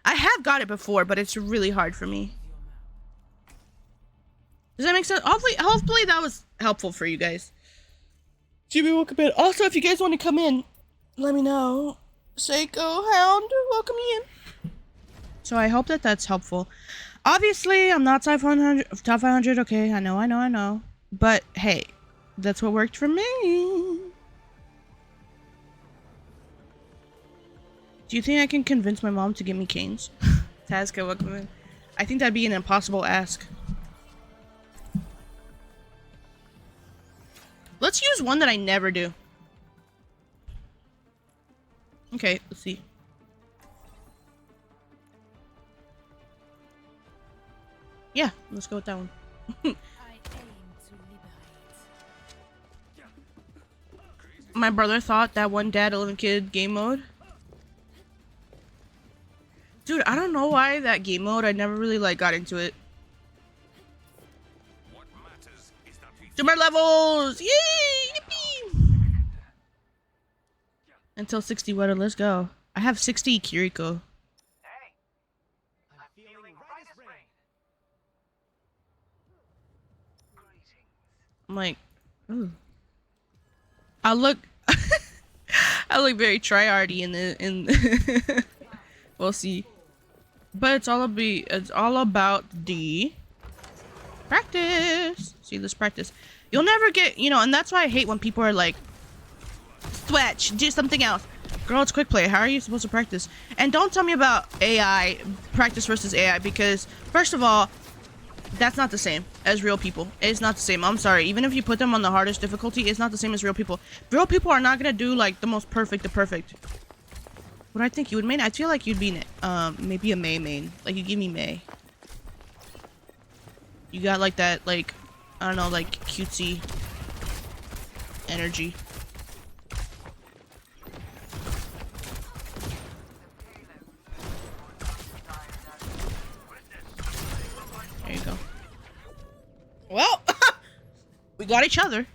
I have got it before, but it's really hard for me. Does that make sense? Hopefully that was helpful for you guys. GB, welcome in. Also, if you guys want to come in, let me know. Seiko Hound, welcome in. So I hope that that's helpful. Obviously, I'm not top 500. Okay, I know. But hey, that's what worked for me. Do you think I can convince my mom to get me canes? Tazka, welcome in. I think that'd be an impossible ask. Let's use one that I never do. Okay, let's see. Yeah, let's go with that one. My brother thought that one dad 11 kid game mode. Dude, I don't know why that game mode, I never really like got into it. Do more levels! Yay! Yippee! Until 60 weather, let's go. I have 60 Kiriko. Hey, I'm feeling right as rain. I'm like, ooh. I look I look very tryhardy in we'll see. But it's all about the practice. See, let's practice. You'll never get, you know, and that's why I hate when people are like, switch, do something else. Girl, it's quick play. How are you supposed to practice? And don't tell me about AI, practice versus AI, because first of all, that's not the same as real people. It's not the same. I'm sorry. Even if you put them on the hardest difficulty, it's not the same as real people. Real people are not gonna do like the most perfect the perfect. What I think you would main? I feel like you'd be maybe a May main. Like you give me May. You got like that, like, I don't know, like cutesy energy. There you go. Well, we got each other.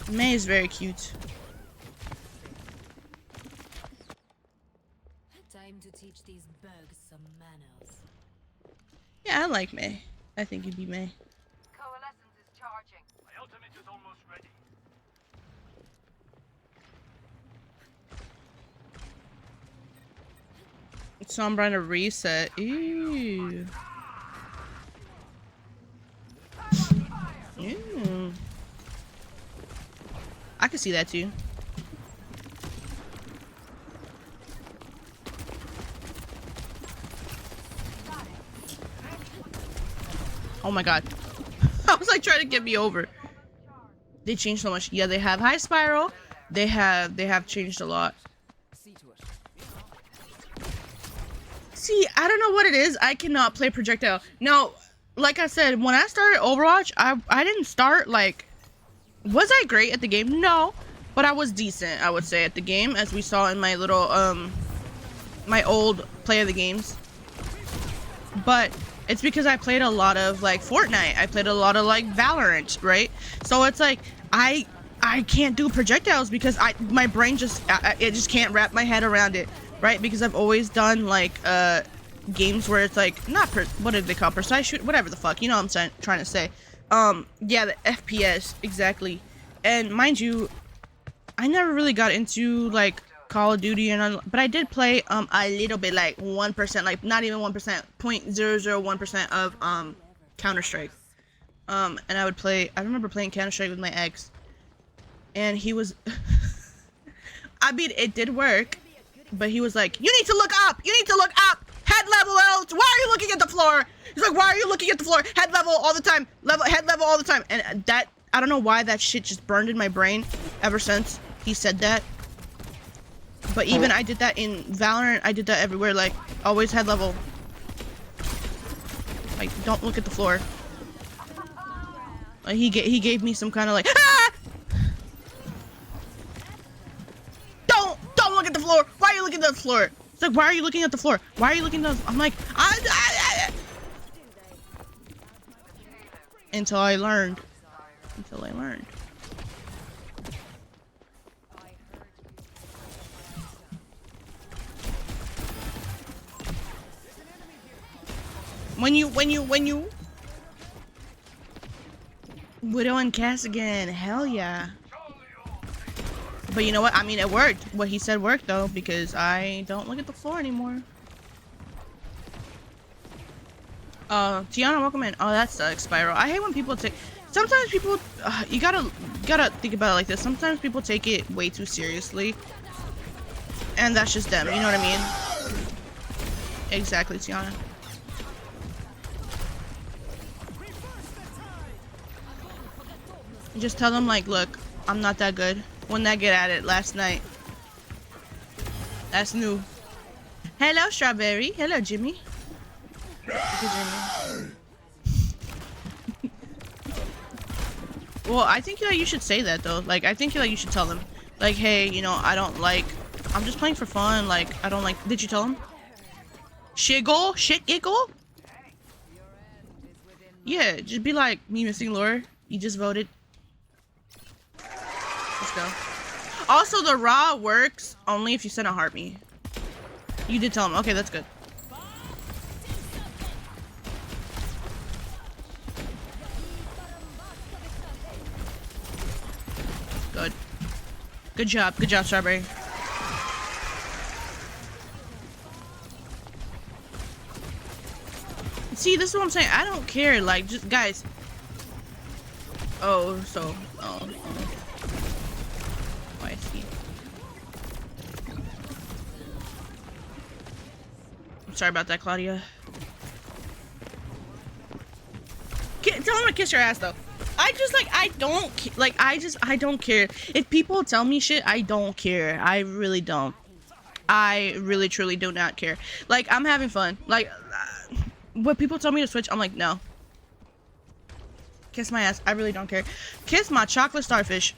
May is very cute. Time to teach these bugs some manners. Yeah, I like May. I think you'd be May. Coalescence is charging. My ultimate is almost ready. Sombra to reset. Ew. Ew. I can see that too. Oh my god. I was like trying to get me over. They changed so much. Yeah, they have. Hi, Spiral. They have changed a lot. See, I don't know what it is. I cannot play projectile. Now, like I said, when I started Overwatch, I didn't start like, was I great at the game? No, but I was decent, I would say, at the game, as we saw in my little my old play of the games. But it's because I played a lot of like Fortnite. I played a lot of like Valorant, right? So it's like I can't do projectiles because my brain just it just can't wrap my head around it. Right, because I've always done like games where it's like what did they call precise shoot, whatever the fuck, you know what I'm trying to say. Yeah, the FPS exactly. And mind you, I never really got into like Call of Duty, but I did play a little bit, like 1%, like not even 1%, 0.001% of Counter-Strike. And I remember playing Counter-Strike with my ex, and he was I mean, it did work. But he was like, you need to look up! You need to look up! Head level else! Why are you looking at the floor? He's like, why are you looking at the floor? Head level all the time. Head level all the time. And that, I don't know why that shit just burned in my brain. ever since he said that. But even I did that in Valorant. I did that everywhere. Like, always head level. Like, don't look at the floor. Like, he gave me some kind of like, ah! Don't look at the floor. Why are you looking at the floor? It's like, why are you looking at the floor? Why are you looking at the, I'm like, until I learned. Until I learned. When you Widow and Cass again, hell yeah. But you know what? I mean, it worked. What he said worked though, because I don't look at the floor anymore. Tiana, welcome in. Oh, that sucks, Spiral. I hate when people take. Sometimes people, you gotta think about it like this. Sometimes people take it way too seriously, and that's just them. You know what I mean? Exactly, Tiana. You just tell them like, look, I'm not that good. When I get at it last night. That's new. Hello, Strawberry. Hello, Jimmy. Well, I think like you should say that though. Like, I think like you should tell them, like, hey, you know, I don't like. I'm just playing for fun. Like, I don't like. Did you tell him? Shiggle, shit, giggle. Yeah, just be like me missing lore. You just voted. Let's go. Also, the raw works only if you send a heart me. You did tell him. Okay, that's good. Good. Good job. Good job, Strawberry. See, this is what I'm saying. I don't care. Like, just guys. Oh, so. Oh. I see. I'm sorry about that, Claudia. Tell him to kiss your ass, though. I just, like, I don't care. If people tell me shit, I don't care. I really don't. I really, truly do not care. Like, I'm having fun. Like, when people tell me to switch, I'm like, no. Kiss my ass. I really don't care. Kiss my chocolate starfish.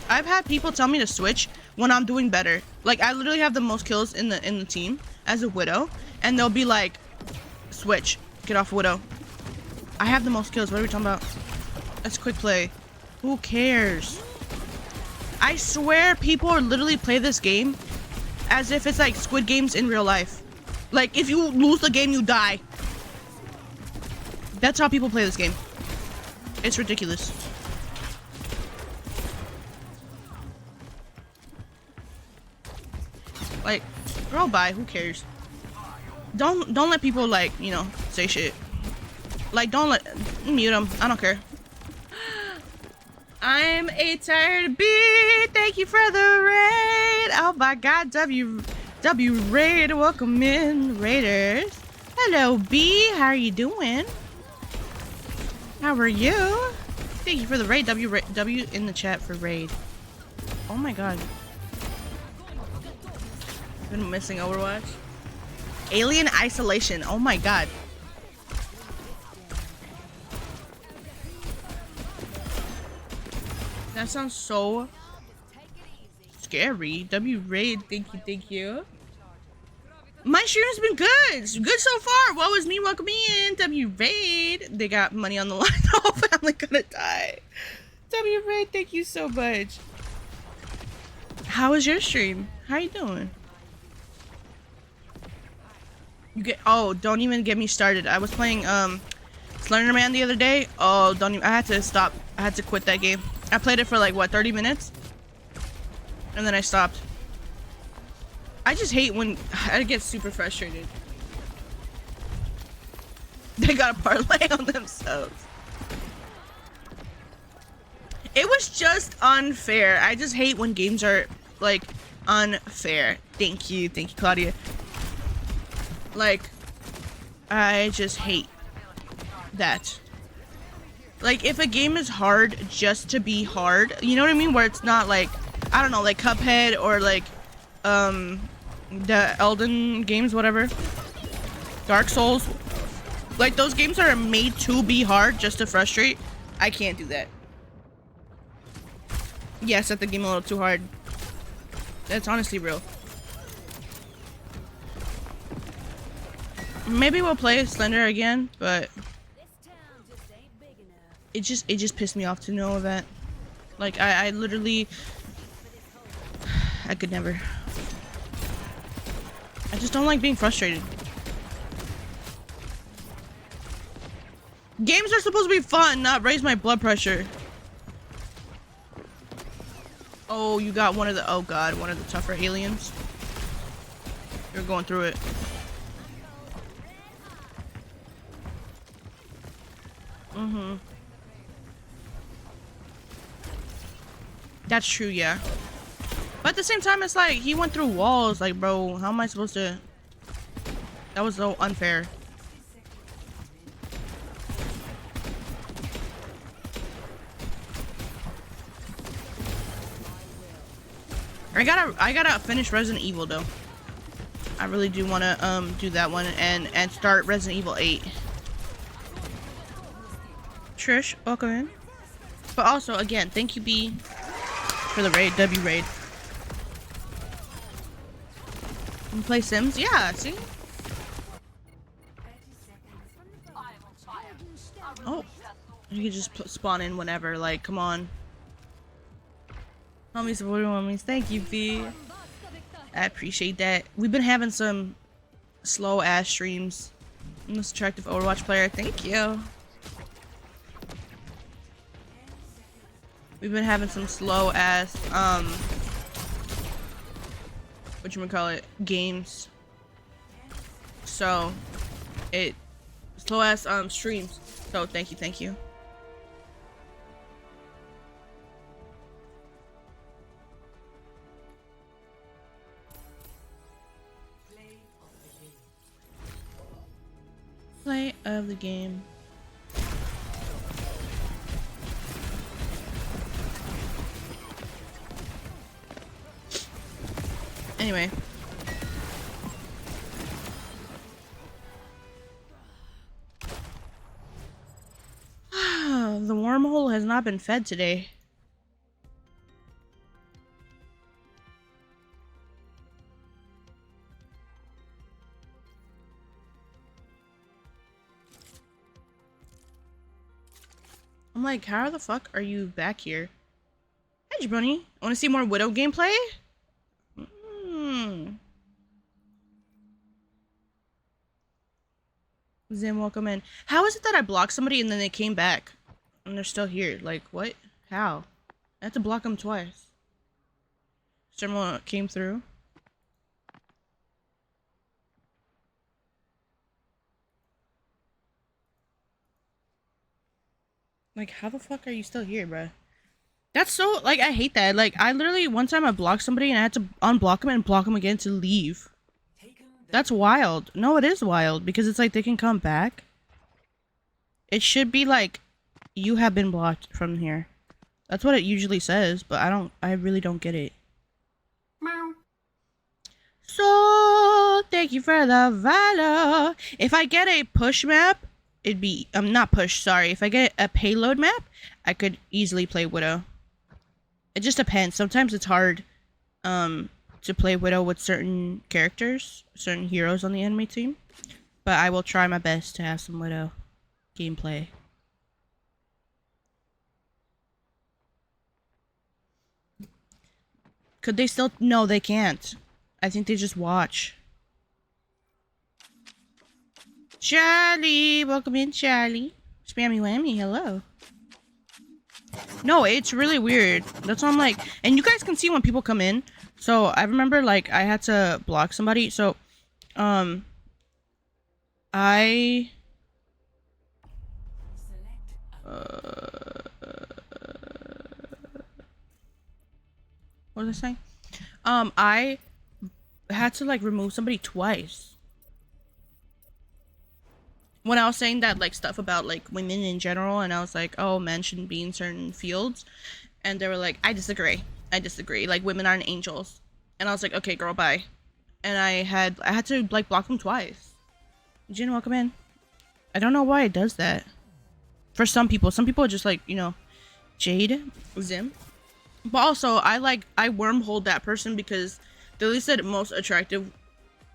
I've had people tell me to switch when I'm doing better. Like, I literally have the most kills in the team as a Widow, and they'll be like, switch. Get off Widow. I have the most kills. What are we talking about? That's quick play. Who cares? I swear people literally play this game as if it's like Squid Games in real life. Like, if you lose the game, you die. That's how people play this game. It's ridiculous. Like, girl, bye. Who cares? Don't let people, like, you know, say shit. Like, don't let... Mute them. I don't care. I'm a tired bee. Thank you for the raid. Oh my god. W raid. Welcome in, Raiders. Hello, B. How are you doing? How are you? Thank you for the raid. W in the chat for raid. Oh my god. Been missing Overwatch. Alien Isolation. Oh my god. That sounds so scary. W raid. Thank you. My stream's been good. Good so far. Woe is me. Welcome in. W raid. They got money on the line. The whole family gonna die. W raid. Thank you so much. How was your stream? How you doing? You get. Oh, don't even get me started. I was playing Slenderman the other day. Oh, don't even. I had to stop. I had to quit that game. I played it for like what, 30 minutes? And then I stopped. I just hate when I get super frustrated. They got a parlay on themselves. It was just unfair. I just hate when games are like unfair. Thank you, Claudia. Like, I just hate that. Like, if a game is hard just to be hard, you know what I mean? Where it's not like, I don't know, like Cuphead or like, the Elden games, whatever. Dark Souls. Like, those games are made to be hard just to frustrate. I can't do that. Yeah, set the game a little too hard. That's honestly real. Maybe we'll play Slender again, but it just pissed me off to know that. Like, I literally, I could never. I just don't like being frustrated. Games are supposed to be fun, not raise my blood pressure. Oh, you got one of the, oh god, one of the tougher aliens. You're going through it. Mm-hmm. That's true, yeah. But at the same time, it's like, he went through walls. Like, bro, how am I supposed to... That was so unfair. I gotta finish Resident Evil, though. I really do want to, do that one and start Resident Evil 8. Trish, welcome in. But also, again, thank you, B, for the raid, W raid. You play Sims? Yeah, see? Oh, you can just spawn in whenever, like, come on. Homies supporting homies. Thank you, B. I appreciate that. We've been having some slow ass streams. Most attractive Overwatch player. Thank you. We've been having some slow ass whatchamacallit, games. So it slow ass streams. So thank you, thank you. Play of the game. Anyway. The wormhole has not been fed today. I'm like, how the fuck are you back here? Hey, Jabroni. Want to see more Widow gameplay? Zim, welcome in. How is it that I blocked somebody and then they came back? And they're still here? Like, what? How? I had to block them twice. Someone came through. Like, how the fuck are you still here, bruh? That's so, like, I hate that. Like, I literally, one time I blocked somebody and I had to unblock them and block them again to leave. That's wild. No, it is wild because it's like they can come back. It should be like, you have been blocked from here. That's what it usually says, but I really don't get it. Meow. So, thank you for the valor. If I get a push map, it'd be, not push, sorry. If I get a payload map, I could easily play Widow. It just depends. Sometimes it's hard, to play Widow with certain characters, certain heroes on the enemy team. But I will try my best to have some Widow gameplay. Could they still? No, they can't. I think they just watch. Charlie! Welcome in, Charlie. Spammy Whammy, hello. No, it's really weird. That's why I'm like, and you guys can see when people come in. So I remember like I had to block somebody. So, what was I saying? I had to like remove somebody twice. when I was saying that like stuff about like women in general, and I was like, oh, men shouldn't be in certain fields, and they were like, I disagree. I disagree. Like women aren't angels. And I was like, okay, girl, bye. And I had to like block them twice. Jin, welcome in. I don't know why it does that. For some people are just like, you know, Jade, Zim. But also, I wormholed that person because they at least said most attractive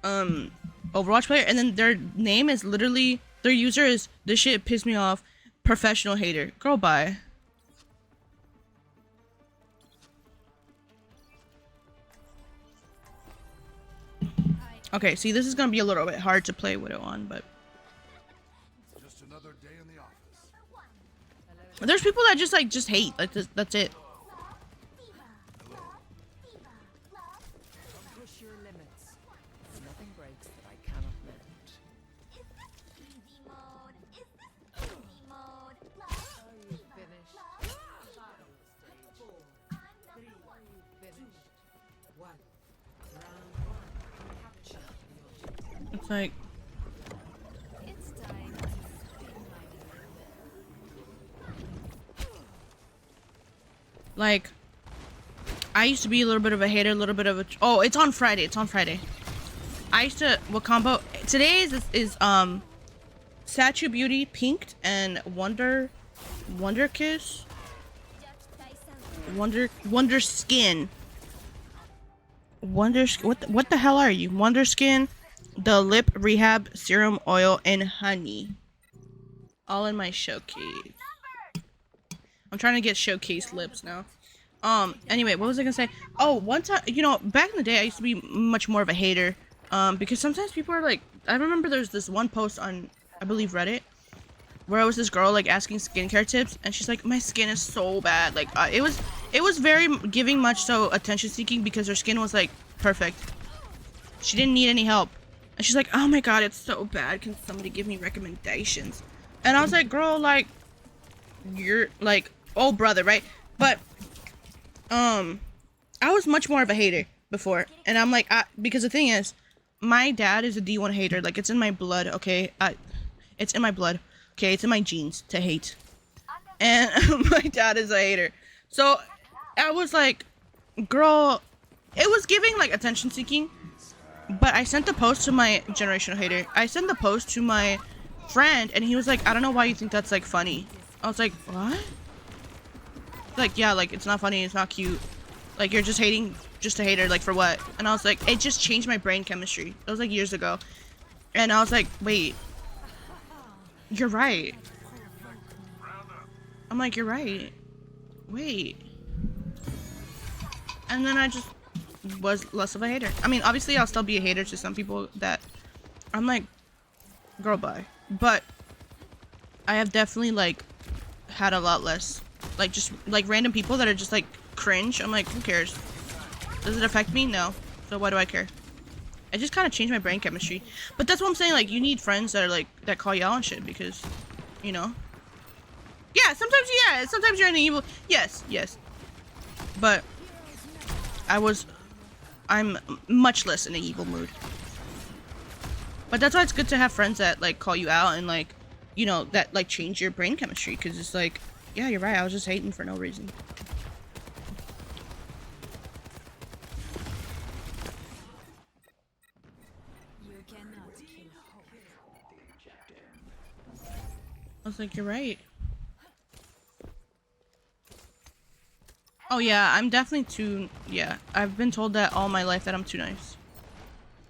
Overwatch player, and then their name is literally, their user is, this shit pissed me off, professional hater. Girl, bye. Okay, see, this is gonna be a little bit hard to play with it on, but Just another day in the office. there's people that just hate. Like that's it. Push your limits. Nothing breaks that I cannot mend. Is this easy mode? Is this easy mode? Are you finished? I'm number one. Finished. One. Round one. Capture the objective. It's like, It's time to spin my like, I used to be a little bit of a hater, a little bit of a. Oh, it's on Friday. It's on Friday. I used to, what combo? Today is Statue Beauty Pinked and Wonder Kiss, Wonder Skin. What the hell are you? Wonder Skin, the Lip Rehab Serum Oil and Honey. All in my showcase. I'm trying to get showcase lips now. Anyway, what was I gonna say? Oh, one time, you know, back in the day, I used to be much more of a hater. Because sometimes people are like, I remember there's this one post on, I believe, Reddit, where it was this girl like asking skincare tips, and she's like, my skin is so bad. Like, it was very giving much so attention seeking because her skin was like perfect. She didn't need any help, and she's like, oh my god, it's so bad. Can somebody give me recommendations? And I was like, girl, like, you're like, oh brother, right? But I was much more of a hater before, and I'm like, because the thing is, my dad is a D1 hater. Like, it's in my blood, okay? It's in my blood, okay? It's in my genes to hate. And my dad is a hater. So I was like, girl, it was giving like attention seeking. But I sent the post to my generational hater. I sent the post to my friend, and he was like, I don't know why you think that's like funny. I was like, what? Like, yeah, like, it's not funny, it's not cute. Like, you're just hating, just a hater, like, for what? And I was like, it just changed my brain chemistry. It was like years ago. And I was like, wait, you're right. I'm like, you're right. Wait. And then I just was less of a hater. I mean, obviously I'll still be a hater to some people that I'm like, girl, bye. But I have definitely like had a lot less, like, just like random people that are just like cringe. I'm like, who cares? Does it affect me? No. So why do I care? I just kind of changed my brain chemistry. But that's what I'm saying, like, you need friends that are like, that call you out on shit, because, you know. Yeah, sometimes you're in the evil. Yes. But I'm much less in an evil mood. But that's why it's good to have friends that like call you out and like, you know, that like change your brain chemistry, because it's like, yeah, you're right, I was just hating for no reason. You cannot kill hope. I was like, you're right. Oh yeah, I'm definitely too, yeah, I've been told that all my life that I'm too nice.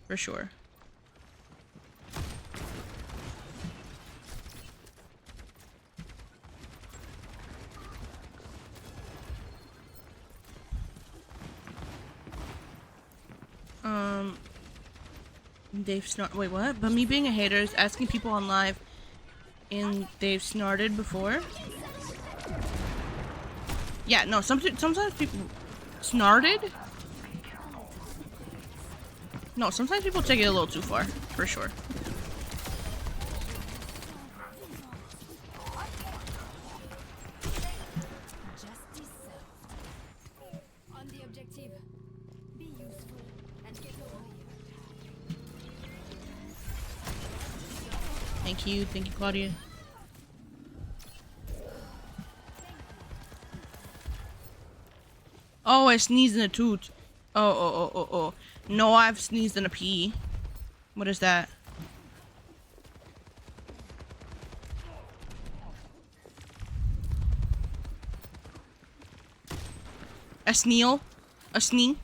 For sure. Dave snort. Wait, what? But me being a hater is asking people on live, and they've snorted before. Yeah, no. Sometimes people snorted. No, sometimes people take it a little too far, for sure. Justice served. On the objective. Be useful and get over here. Thank you, Claudia. Oh, I sneezed in a toot. Oh. No, I've sneezed in a pee. What is that? A sneal? A snee?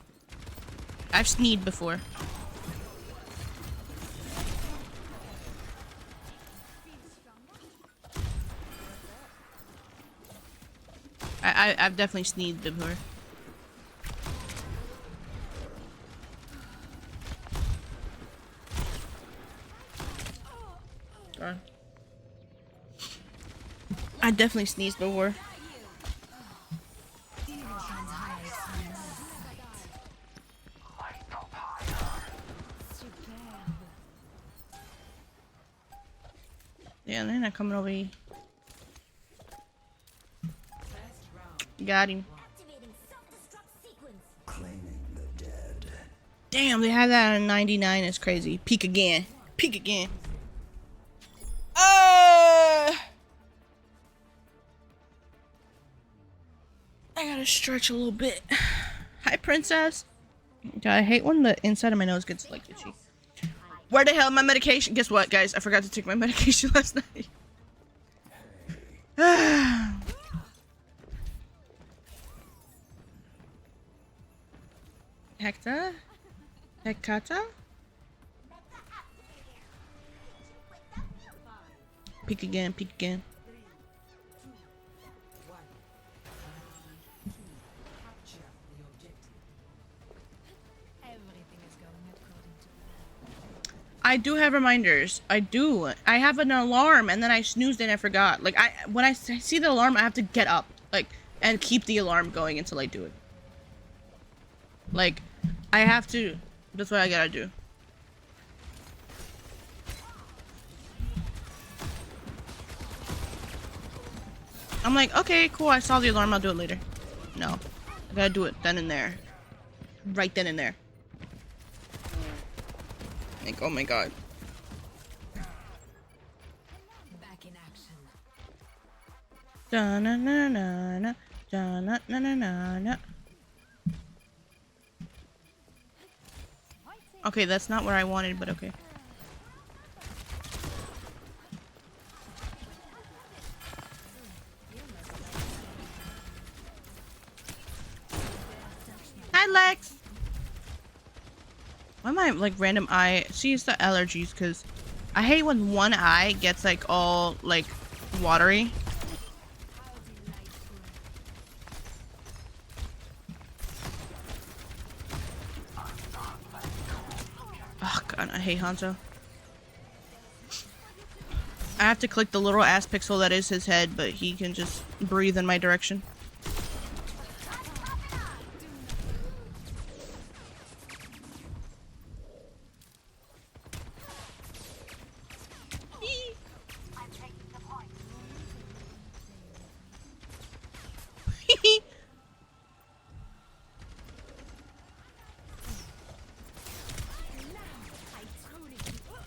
I've sneezed before. I've definitely sneezed before. Darn. I definitely sneezed before. Yeah, they're not coming over here. Got him. Activating self-destruct sequence. Claiming the dead. Damn, they had that at 99. It's crazy. Peek again. Peek again. I gotta stretch a little bit. Hi, princess. God, I hate when the inside of my nose gets like itchy. Where the hell my medication? Guess what, guys? I forgot to take my medication last night. Hector? Hecata? Peek again, peek again. Everything is going according to plan. I do have reminders. I do. I have an alarm, and then I snoozed and I forgot. Like, when I see the alarm, I have to get up, like, and keep the alarm going until I do it. Like, I have to. That's what I gotta do. I'm like, okay, cool. I saw the alarm. I'll do it later. No, I gotta do it then and there. Right then and there. Like, oh my god. Back in action. Da na na na na da na na na na na. Okay, that's not where I wanted, but okay. Hi, Lex. Why am I like random eye? See, it's the allergies, because I hate when one eye gets like all like watery. Oh god, I hate Hanzo. I have to click the little ass pixel that is his head, but he can just breathe in my direction. I'm taking the point.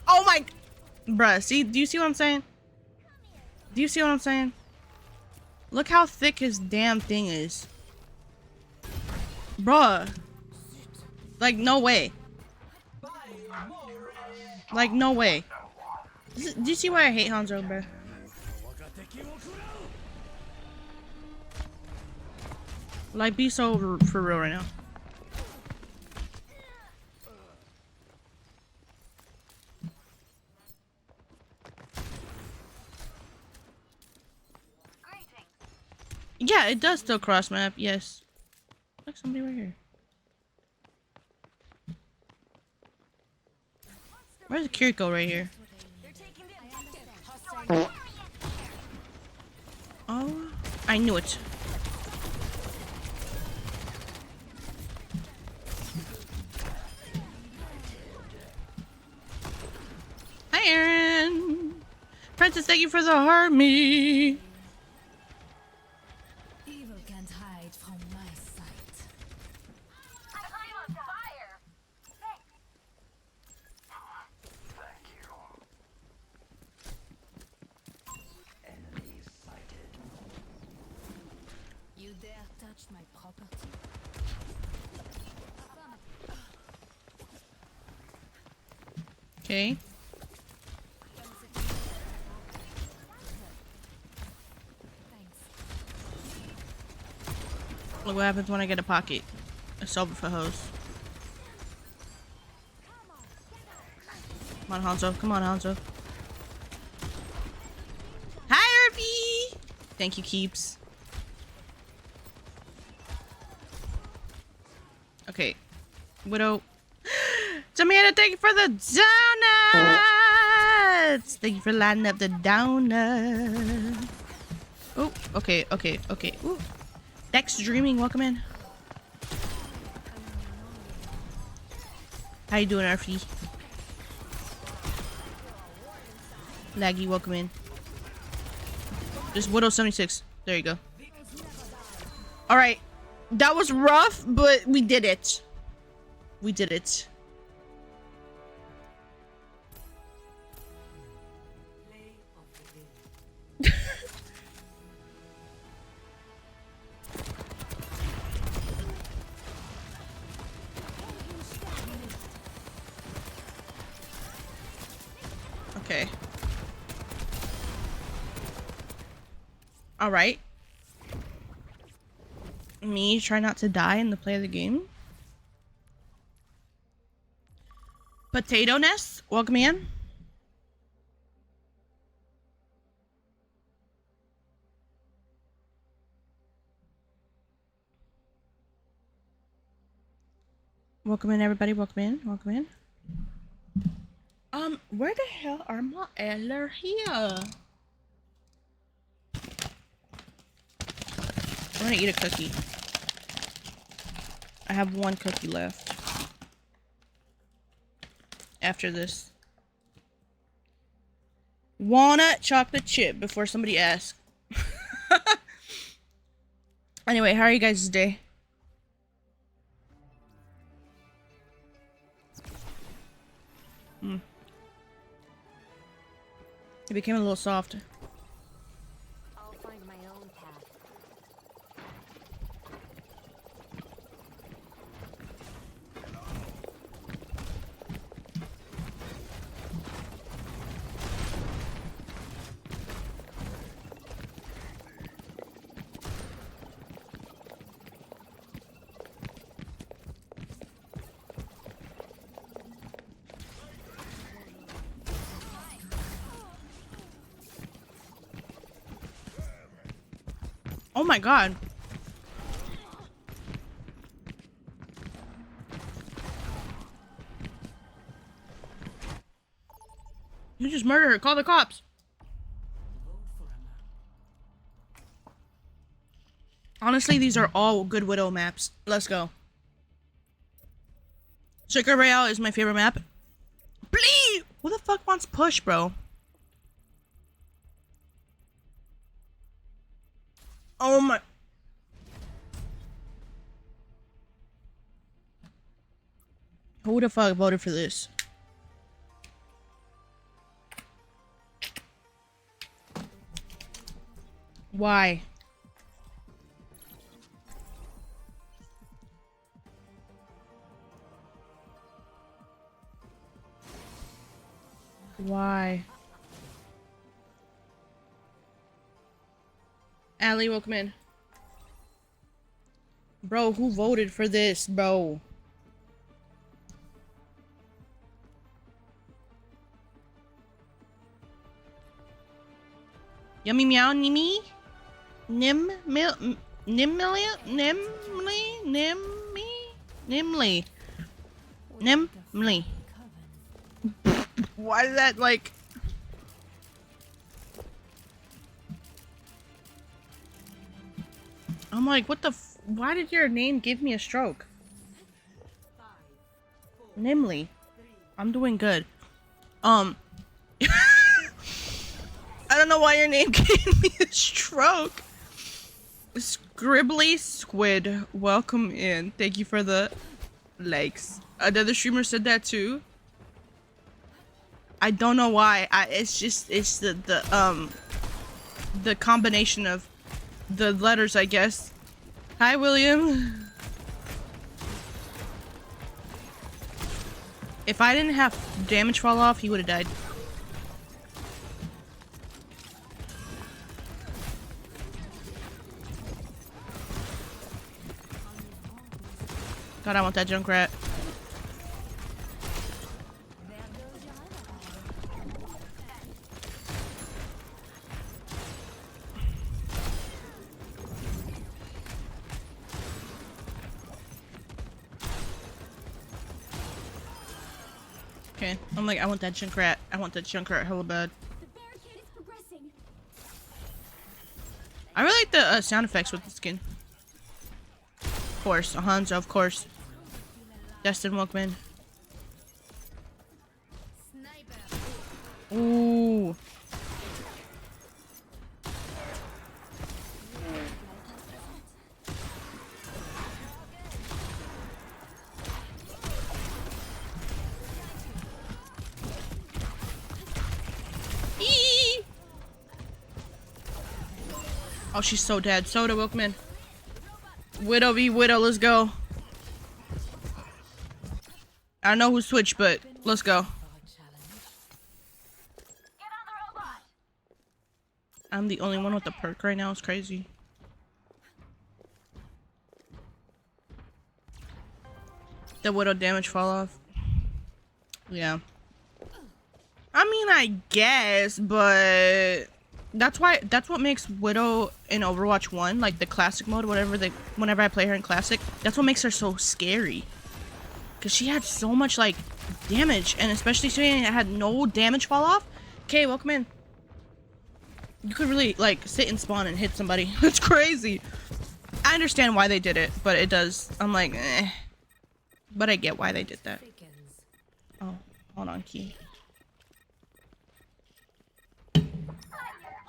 Oh my... Bruh, see? Do you see what I'm saying? Do you see what I'm saying? Look how thick his damn thing is. Bruh. Like, no way. Like, no way. Do you see why I hate Hanzo, bruh? Like, be so for real right now. Yeah, it does still cross map, yes. Like somebody right here. Where's Kiriko right here? Oh, I knew it. Hi, Aaron. Princess, thank you for the army. Evil can't hide from my sight. I'm on fire. Thanks. Thank you. Okay. Look what happens when I get a pocket. A silver for hose. Come on, Hanzo. Come on, Hanzo. Hi, Irby! Thank you, Keeps. Okay. Widow. Tamina, thank you for the donuts! Thank you for lining up the donuts. Oh, okay. Ooh. Dex Dreaming, welcome in. How you doing, Arfie? Laggy, welcome in. Just Widow 76. There you go. Alright. That was rough, but we did it. We did it. Okay. Alright. Me try not to die in the play of the game. Potato Nest, welcome in. Welcome in, everybody. Welcome in. Welcome in. Where the hell are my Eller here? I'm gonna eat a cookie. I have one cookie left. After this. Walnut chocolate chip before somebody asks. Anyway, how are you guys today? It became a little soft. I'll find my own path. Oh my god. You just murdered her. Call the cops. Honestly, these are all good Widow maps. Let's go. Sugar Royale is my favorite map. Please! Who the fuck wants push, bro? Oh my... Who the fuck voted for this? Why? Why? Allie, welcome in. Bro, who voted for this, bro? Yummy meow, Nimi? Nimly? Why is that like... I'm like, what the f... Why did your name give me a stroke? Nimly. I'm doing good. I don't know why your name gave me a stroke. Scribbly Squid, welcome in. Thank you for the likes. Another streamer said that too. I don't know why. It's the combination of the letters, I guess. Hi, William. If I didn't have damage fall off, he would have died. God, I want that Junkrat. Okay, I'm like, I want that Junkrat. I want that Junkrat hella bad. The barricade is progressing. I really like the sound effects with the skin. Of course, Hanzo, of course. Destin Walkman. Ooh. Eee. Oh, she's so dead. Soda Wilkman. Widow v Widow, let's go. I don't know who switched, but let's go. Get on the robot. I'm the only one with the perk right now. It's crazy. The Widow damage fall off. Yeah. I mean, I guess, but that's what makes Widow in Overwatch 1, like the classic mode, whenever I play her in classic, that's what makes her so scary. Cause she had so much like damage, and especially she had no damage fall off. Okay, welcome in. You could really like sit and spawn and hit somebody. It's crazy. I understand why they did it, but it does. I'm like, eh. But I get why they did that. Oh, hold on, Key.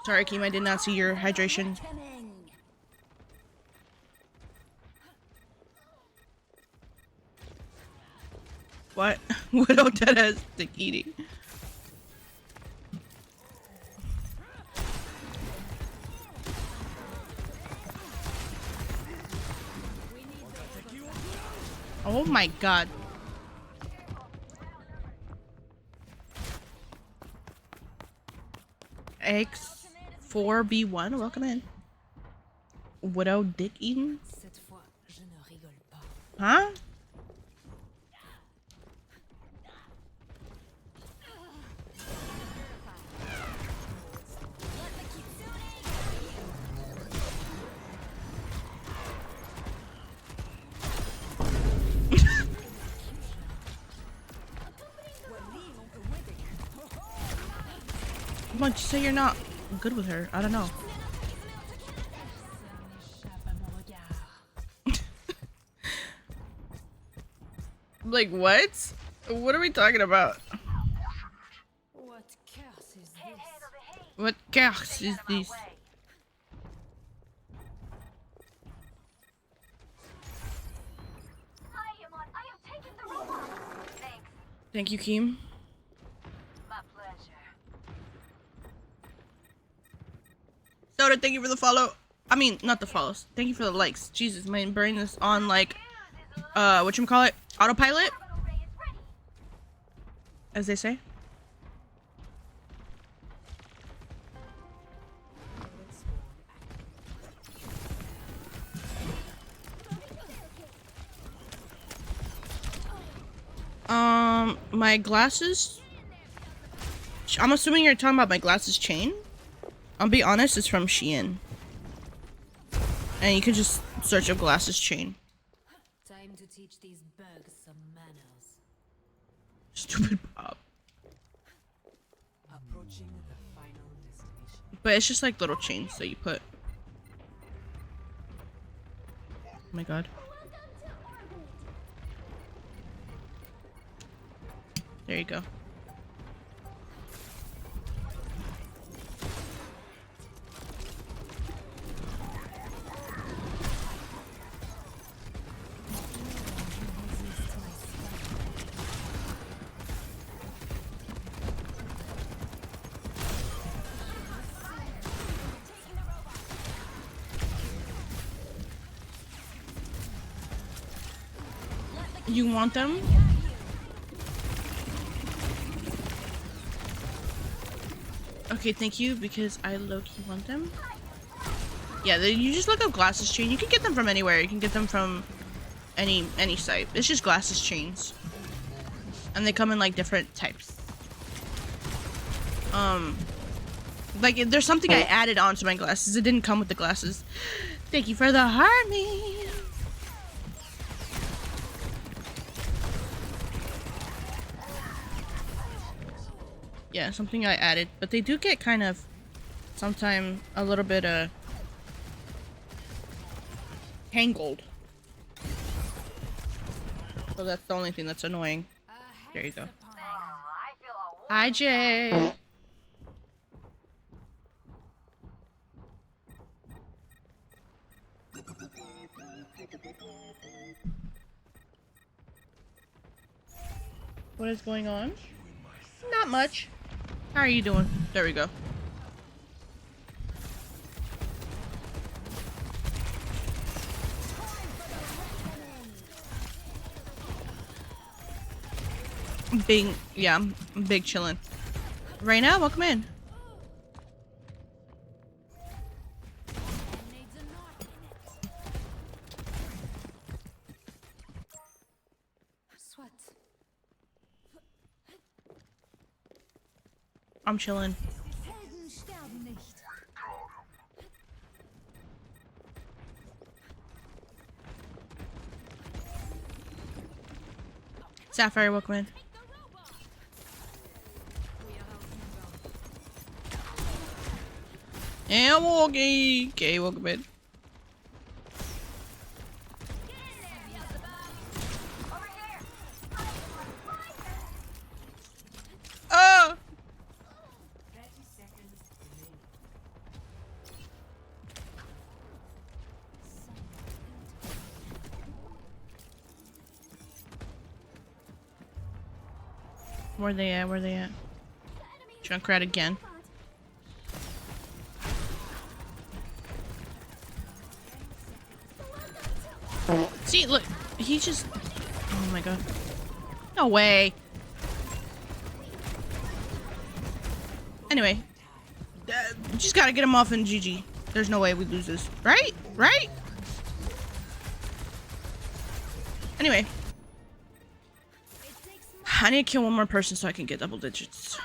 Sorry, Keem, I did not see your hydration. What? Widow dead as stick eating. Oh my god. X4B1, welcome in. Widow dick eating? Cette fois, je ne rigole pas. Huh? Why don't you say you're not good with her? I don't know. Like what? What are we talking about? What curse is Can't this? handle the heat. What curse is Out of my this? way. I am taking the robot. Thanks. Thank you, Keem. My pleasure. Soda, thank you for the follow. I mean, not the follows. Thank you for the likes. Jesus, my brain is on like, whatchamacallit? Autopilot, Orbital ray is ready. as they say. My glasses. I'm assuming you're talking about my glasses chain. I'll be honest, it's from Shein. And you can just search up glasses chain. Time to teach these bugs some manners. Stupid Bob. Approaching the final destination. But it's just like little chains that you put. Oh my god. There you go. You want them? Okay, thank you, because I low-key want them. Yeah, you just look up glasses chain. You can get them from anywhere. You can get them from any site. It's just glasses chains. And they come in like different types. Like there's something I added onto my glasses. It didn't come with the glasses. Thank you for the harmony. Yeah, something I added, but they do get kind of sometimes a little bit tangled. So that's the only thing that's annoying. There you go. Hi, Jay. What is going on? Not much. How are you doing? There we go. Big chillin'. Right now, welcome in. I'm chillin'. Sapphire, welcome in. And Woggy. Okay, welcome in. Oh! Where they at? Where they at? Junkrat again. See, look, he just... Oh my god. No way. Anyway. Just gotta get him off in GG. There's no way we lose this. Right? Right? Anyway. I need to kill one more person so I can get double digits.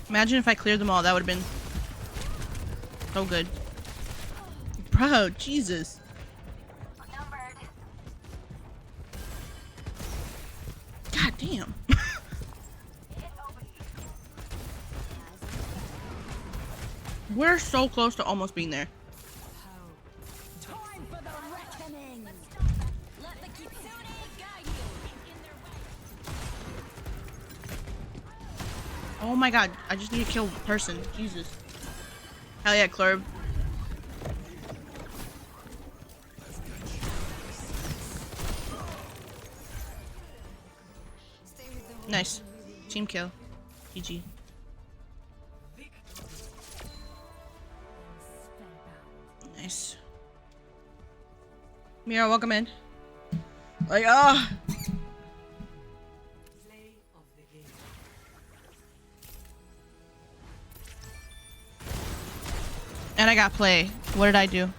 Imagine if I cleared them all. That would have been so good. Bro, Jesus. God damn. We're so close to almost being there. Oh my god, I just need to kill the person. Jesus. Hell yeah, Clorb. Nice. Team kill. GG. Nice. Mira, welcome in. Like, ah! And I got play. What did I do?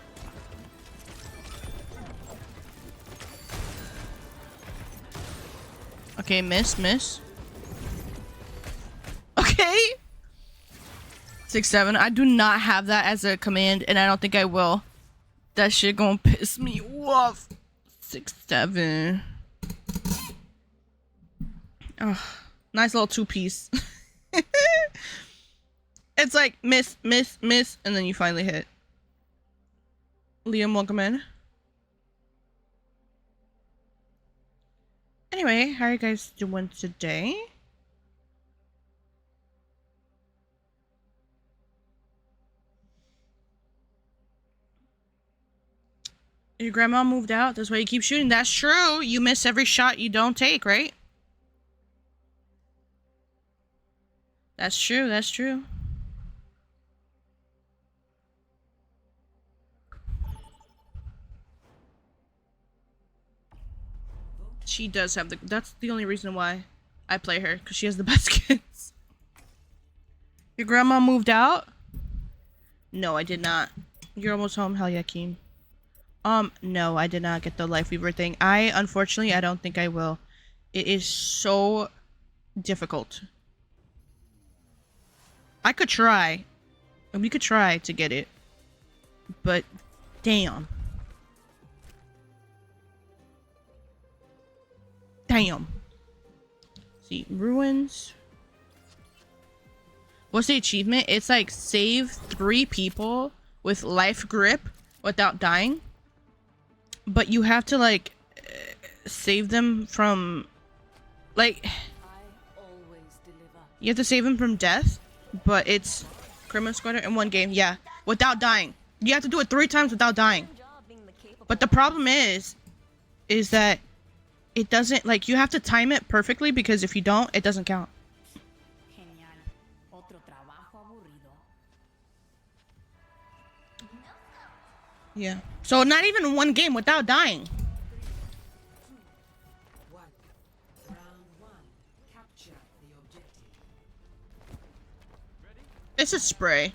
Okay, miss. Okay. 6-7. I do not have that as a command, and I don't think I will. That shit gonna piss me off. 6-7. Oh, nice little two-piece. It's like miss, and then you finally hit. Liam, welcome in. Anyway, how are you guys doing today? Your grandma moved out. That's why you keep shooting. That's true. You miss every shot you don't take, right? That's true. That's true. She does have the. That's the only reason why I play her, because she has the best kids. Your grandma moved out? No, I did not. You're almost home, hell yeah, Keem. No, I did not get the Life Weaver thing. Unfortunately, I don't think I will. It is so difficult. I could try. And we could try to get it. But, damn. Damn. See, ruins. What's the achievement? It's like save 3 people with life grip without dying. But you have to like save them from like you have to save them from death, but it's criminal squatter in one game, yeah, without dying. You have to do it 3 times without dying. But the problem is that it doesn't, like, you have to time it perfectly, because if you don't, it doesn't count. Yeah. So not even 1 game without dying. It's a spray.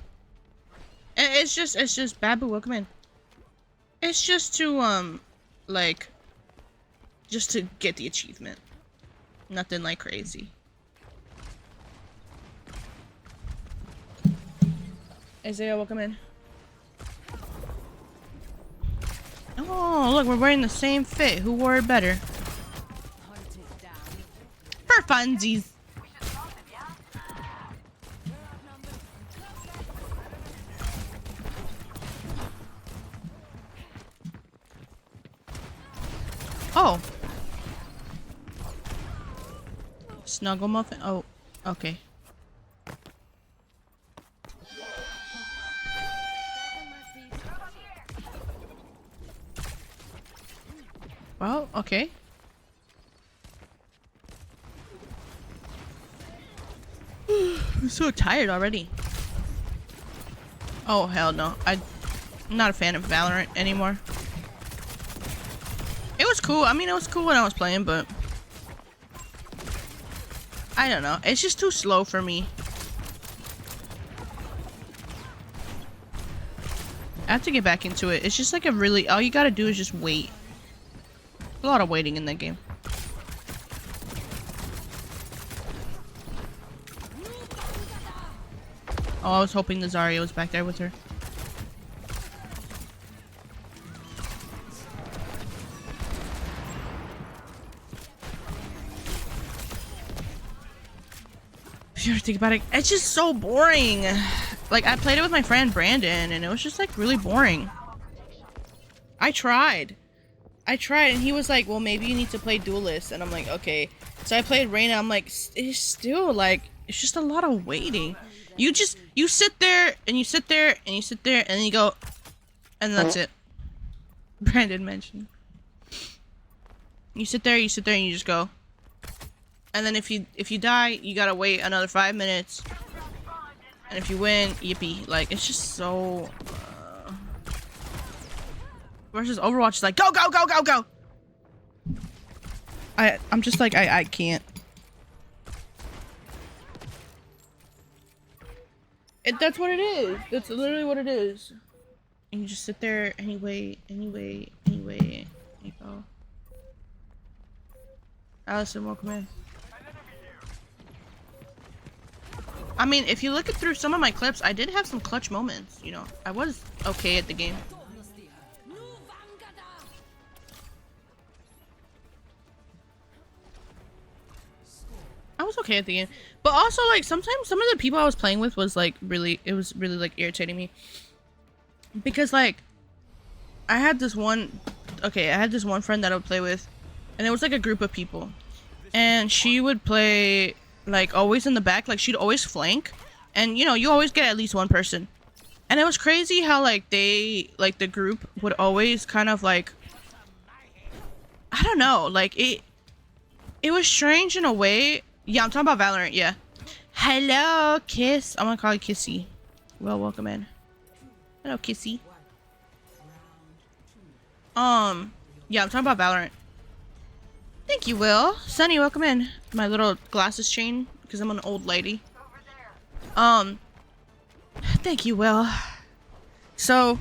And it's just Babu, welcome in. It's just to like just to get the achievement. Nothing like crazy. Isaiah, welcome in. Oh, look, we're wearing the same fit. Who wore it better? For funsies. Oh. Snuggle muffin. Oh, okay. Well, okay. I'm so tired already. Oh, hell no. I'm not a fan of Valorant anymore. It was cool. I mean, it was cool when I was playing, but I don't know. It's just too slow for me. I have to get back into it. It's just like a really... All you gotta do is just wait. A lot of waiting in that game. Oh, I was hoping the Zarya was back there with her. If you ever think about it, it's just so boring. Like, I played it with my friend Brandon, and it was just like really boring. I tried, and he was like, well, maybe you need to play Duelist, and I'm like, okay. So I played Reyna. I'm like, it's still like, it's just a lot of waiting. You sit there, and you sit there, and you sit there, and then you go, and that's it. Brandon mentioned. You sit there, and you just go. And then if you die, you gotta wait another 5 minutes. And if you win, yippee. Like, it's just so... Versus Overwatch is like, go, go, go, go, go! I'm just like, I can't. That's what it is. That's literally what it is. And you just sit there, and you wait, and you wait, and you wait, and you go. Allison, welcome in. I mean, if you look at through some of my clips, I did have some clutch moments, you know. I was okay at the game. I was okay at the game. But also, like, sometimes some of the people I was playing with was, like, really, it was really, like, irritating me. Because, like, I had this one friend that I would play with, and it was, like, a group of people. And she would play, like, always in the back, like, she'd always flank. And, you know, you always get at least one person. And it was crazy how, like, the group would always kind of, like, I don't know, like, it was strange in a way. Yeah, I'm talking about Valorant, yeah. Hello, Kiss. I'm gonna call you Kissy. Well, welcome in. Hello, Kissy. Yeah, I'm talking about Valorant. Thank you, Will. Sunny, welcome in. My little glasses chain, because I'm an old lady. Thank you, Will. So,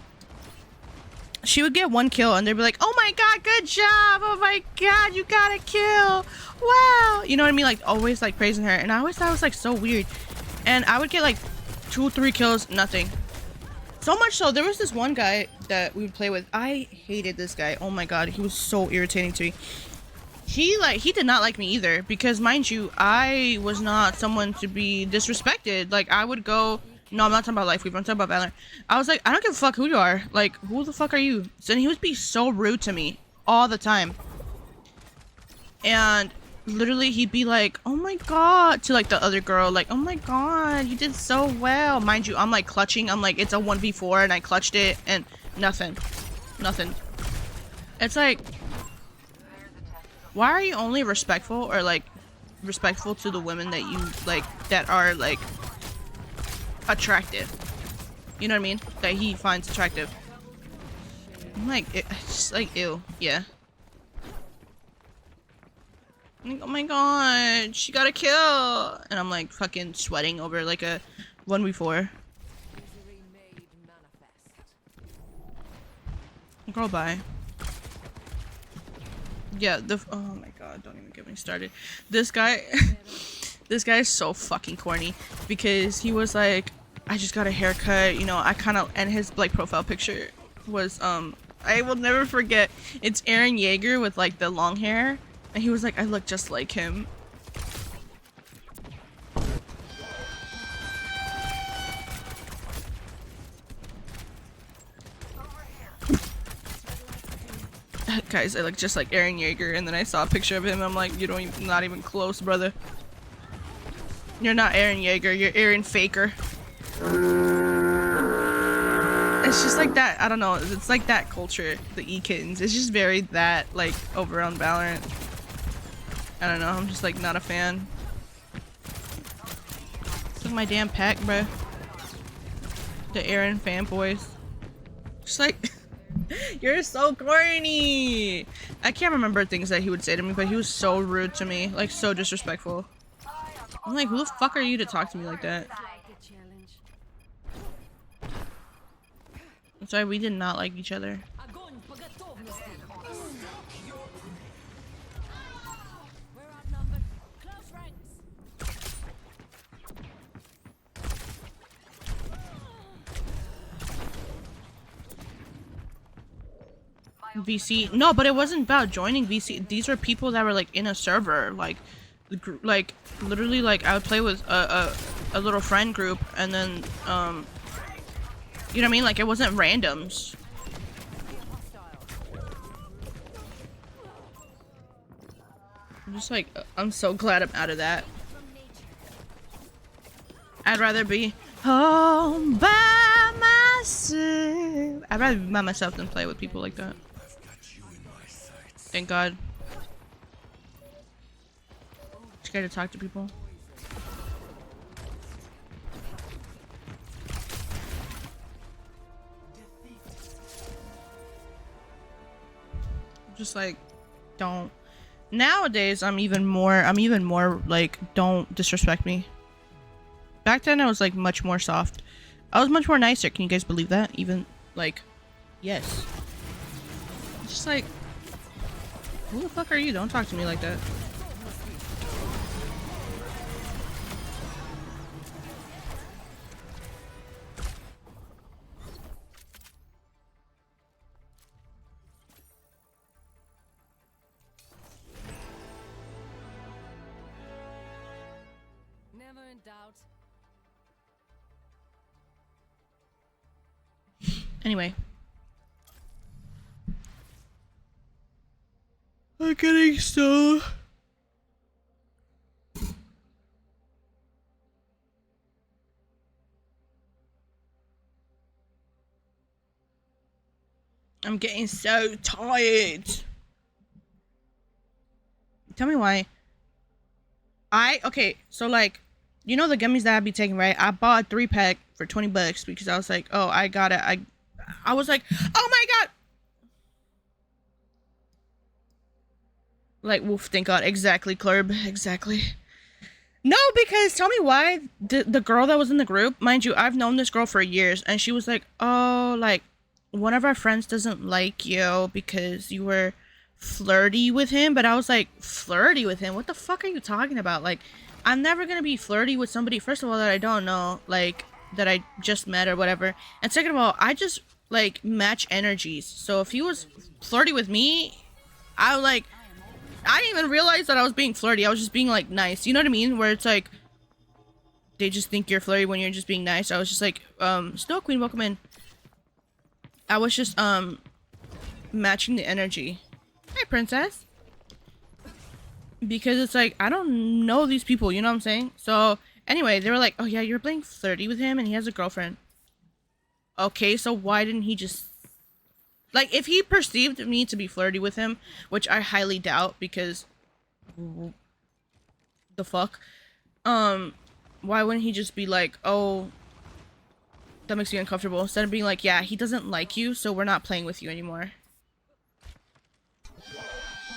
she would get 1 kill, and they'd be like, oh my god, good job! Oh my god, you got a kill! Wow! You know what I mean? Like, always, like, praising her. And I always thought it was, like, so weird. And I would get, like, 2 or 3 kills, nothing. So much so, there was this one guy that we would play with. I hated this guy. Oh my god, he was so irritating to me. He did not like me either, because mind you, I was not someone to be disrespected. Like, I would go, no, I'm not talking about Life Weaver, I'm talking about Valorant. I was like, I don't give a fuck who you are. Like, who the fuck are you? And he would be so rude to me all the time. And literally he'd be like, oh my god, to like the other girl, like, oh my god, you did so well. Mind you, I'm like clutching, I'm like, it's a 1v4 and I clutched it and nothing. It's like, why are you only respectful, or like respectful to the women that you like, that are like attractive? You know what I mean? That he finds attractive. I'm like, it's just like, ew. Yeah. Like, oh my god, she got a kill, and I'm like fucking sweating over like a 1v4. Girl, bye. Yeah, oh my god, don't even get me started. This guy this guy is so fucking corny, because he was like, I just got a haircut, you know, I kind of, and his like profile picture was I will never forget, it's Aaron Yeager with like the long hair, and he was like, I look just like him. Guys, I look just like Aaron Yeager, and then I saw a picture of him, and I'm like, you don't even, not even close, brother. You're not Aaron Yeager, you're Aaron Faker. It's just like that, I don't know, it's like that culture, the E-kittens. It's just very that, like, over on Valorant. I don't know, I'm just like not a fan. Look at my damn pack, bro. The Aaron fanboys. Just like, you're so corny! I can't remember things that he would say to me, but he was so rude to me, like so disrespectful. I'm like, who the fuck are you to talk to me like that? That's why we did not like each other. VC, no, but it wasn't about joining VC. These were people that were like in a server, like literally, like I would play with a little friend group, and then you know what I mean, like it wasn't randoms. I'm just like, I'm so glad I'm out of that. I'd rather be home by myself. I'd rather be by myself than play with people like that. Thank God. Scared to talk to people. Just like, don't. Nowadays, I'm even more like, don't disrespect me. Back then, I was like much more soft. I was much more nicer. Can you guys believe that? Even like, yes. Just like, who the fuck are you? Don't talk to me like that. Never in doubt. Anyway. I'm getting so... I'm getting so tired. Tell me why. Okay, so like, you know the gummies that I'd be taking, right? I bought a 3-pack for 20 bucks because I was like, oh, I got it. I was like, oh my God. Like, woof, thank God. Exactly, Club. Exactly. No, because tell me why the girl that was in the group, mind you, I've known this girl for years, and she was like, oh, like, one of our friends doesn't like you because you were flirty with him. But I was like, flirty with him? What the fuck are you talking about? Like, I'm never gonna be flirty with somebody, first of all, that I don't know, like, that I just met or whatever. And second of all, I just, like, match energies. So if he was flirty with me, I didn't even realize that I was being flirty. I was just being, like, nice. You know what I mean? Where it's like, they just think you're flirty when you're just being nice. I was just like, Snow Queen, welcome in. I was just, matching the energy. Hey, princess. Because it's like, I don't know these people, you know what I'm saying? So, anyway, they were like, oh yeah, you're playing flirty with him and he has a girlfriend. Okay, so why didn't he just... Like, if he perceived me to be flirty with him, which I highly doubt because... The fuck? Why wouldn't he just be like, oh... That makes me uncomfortable. Instead of being like, yeah, he doesn't like you, so we're not playing with you anymore.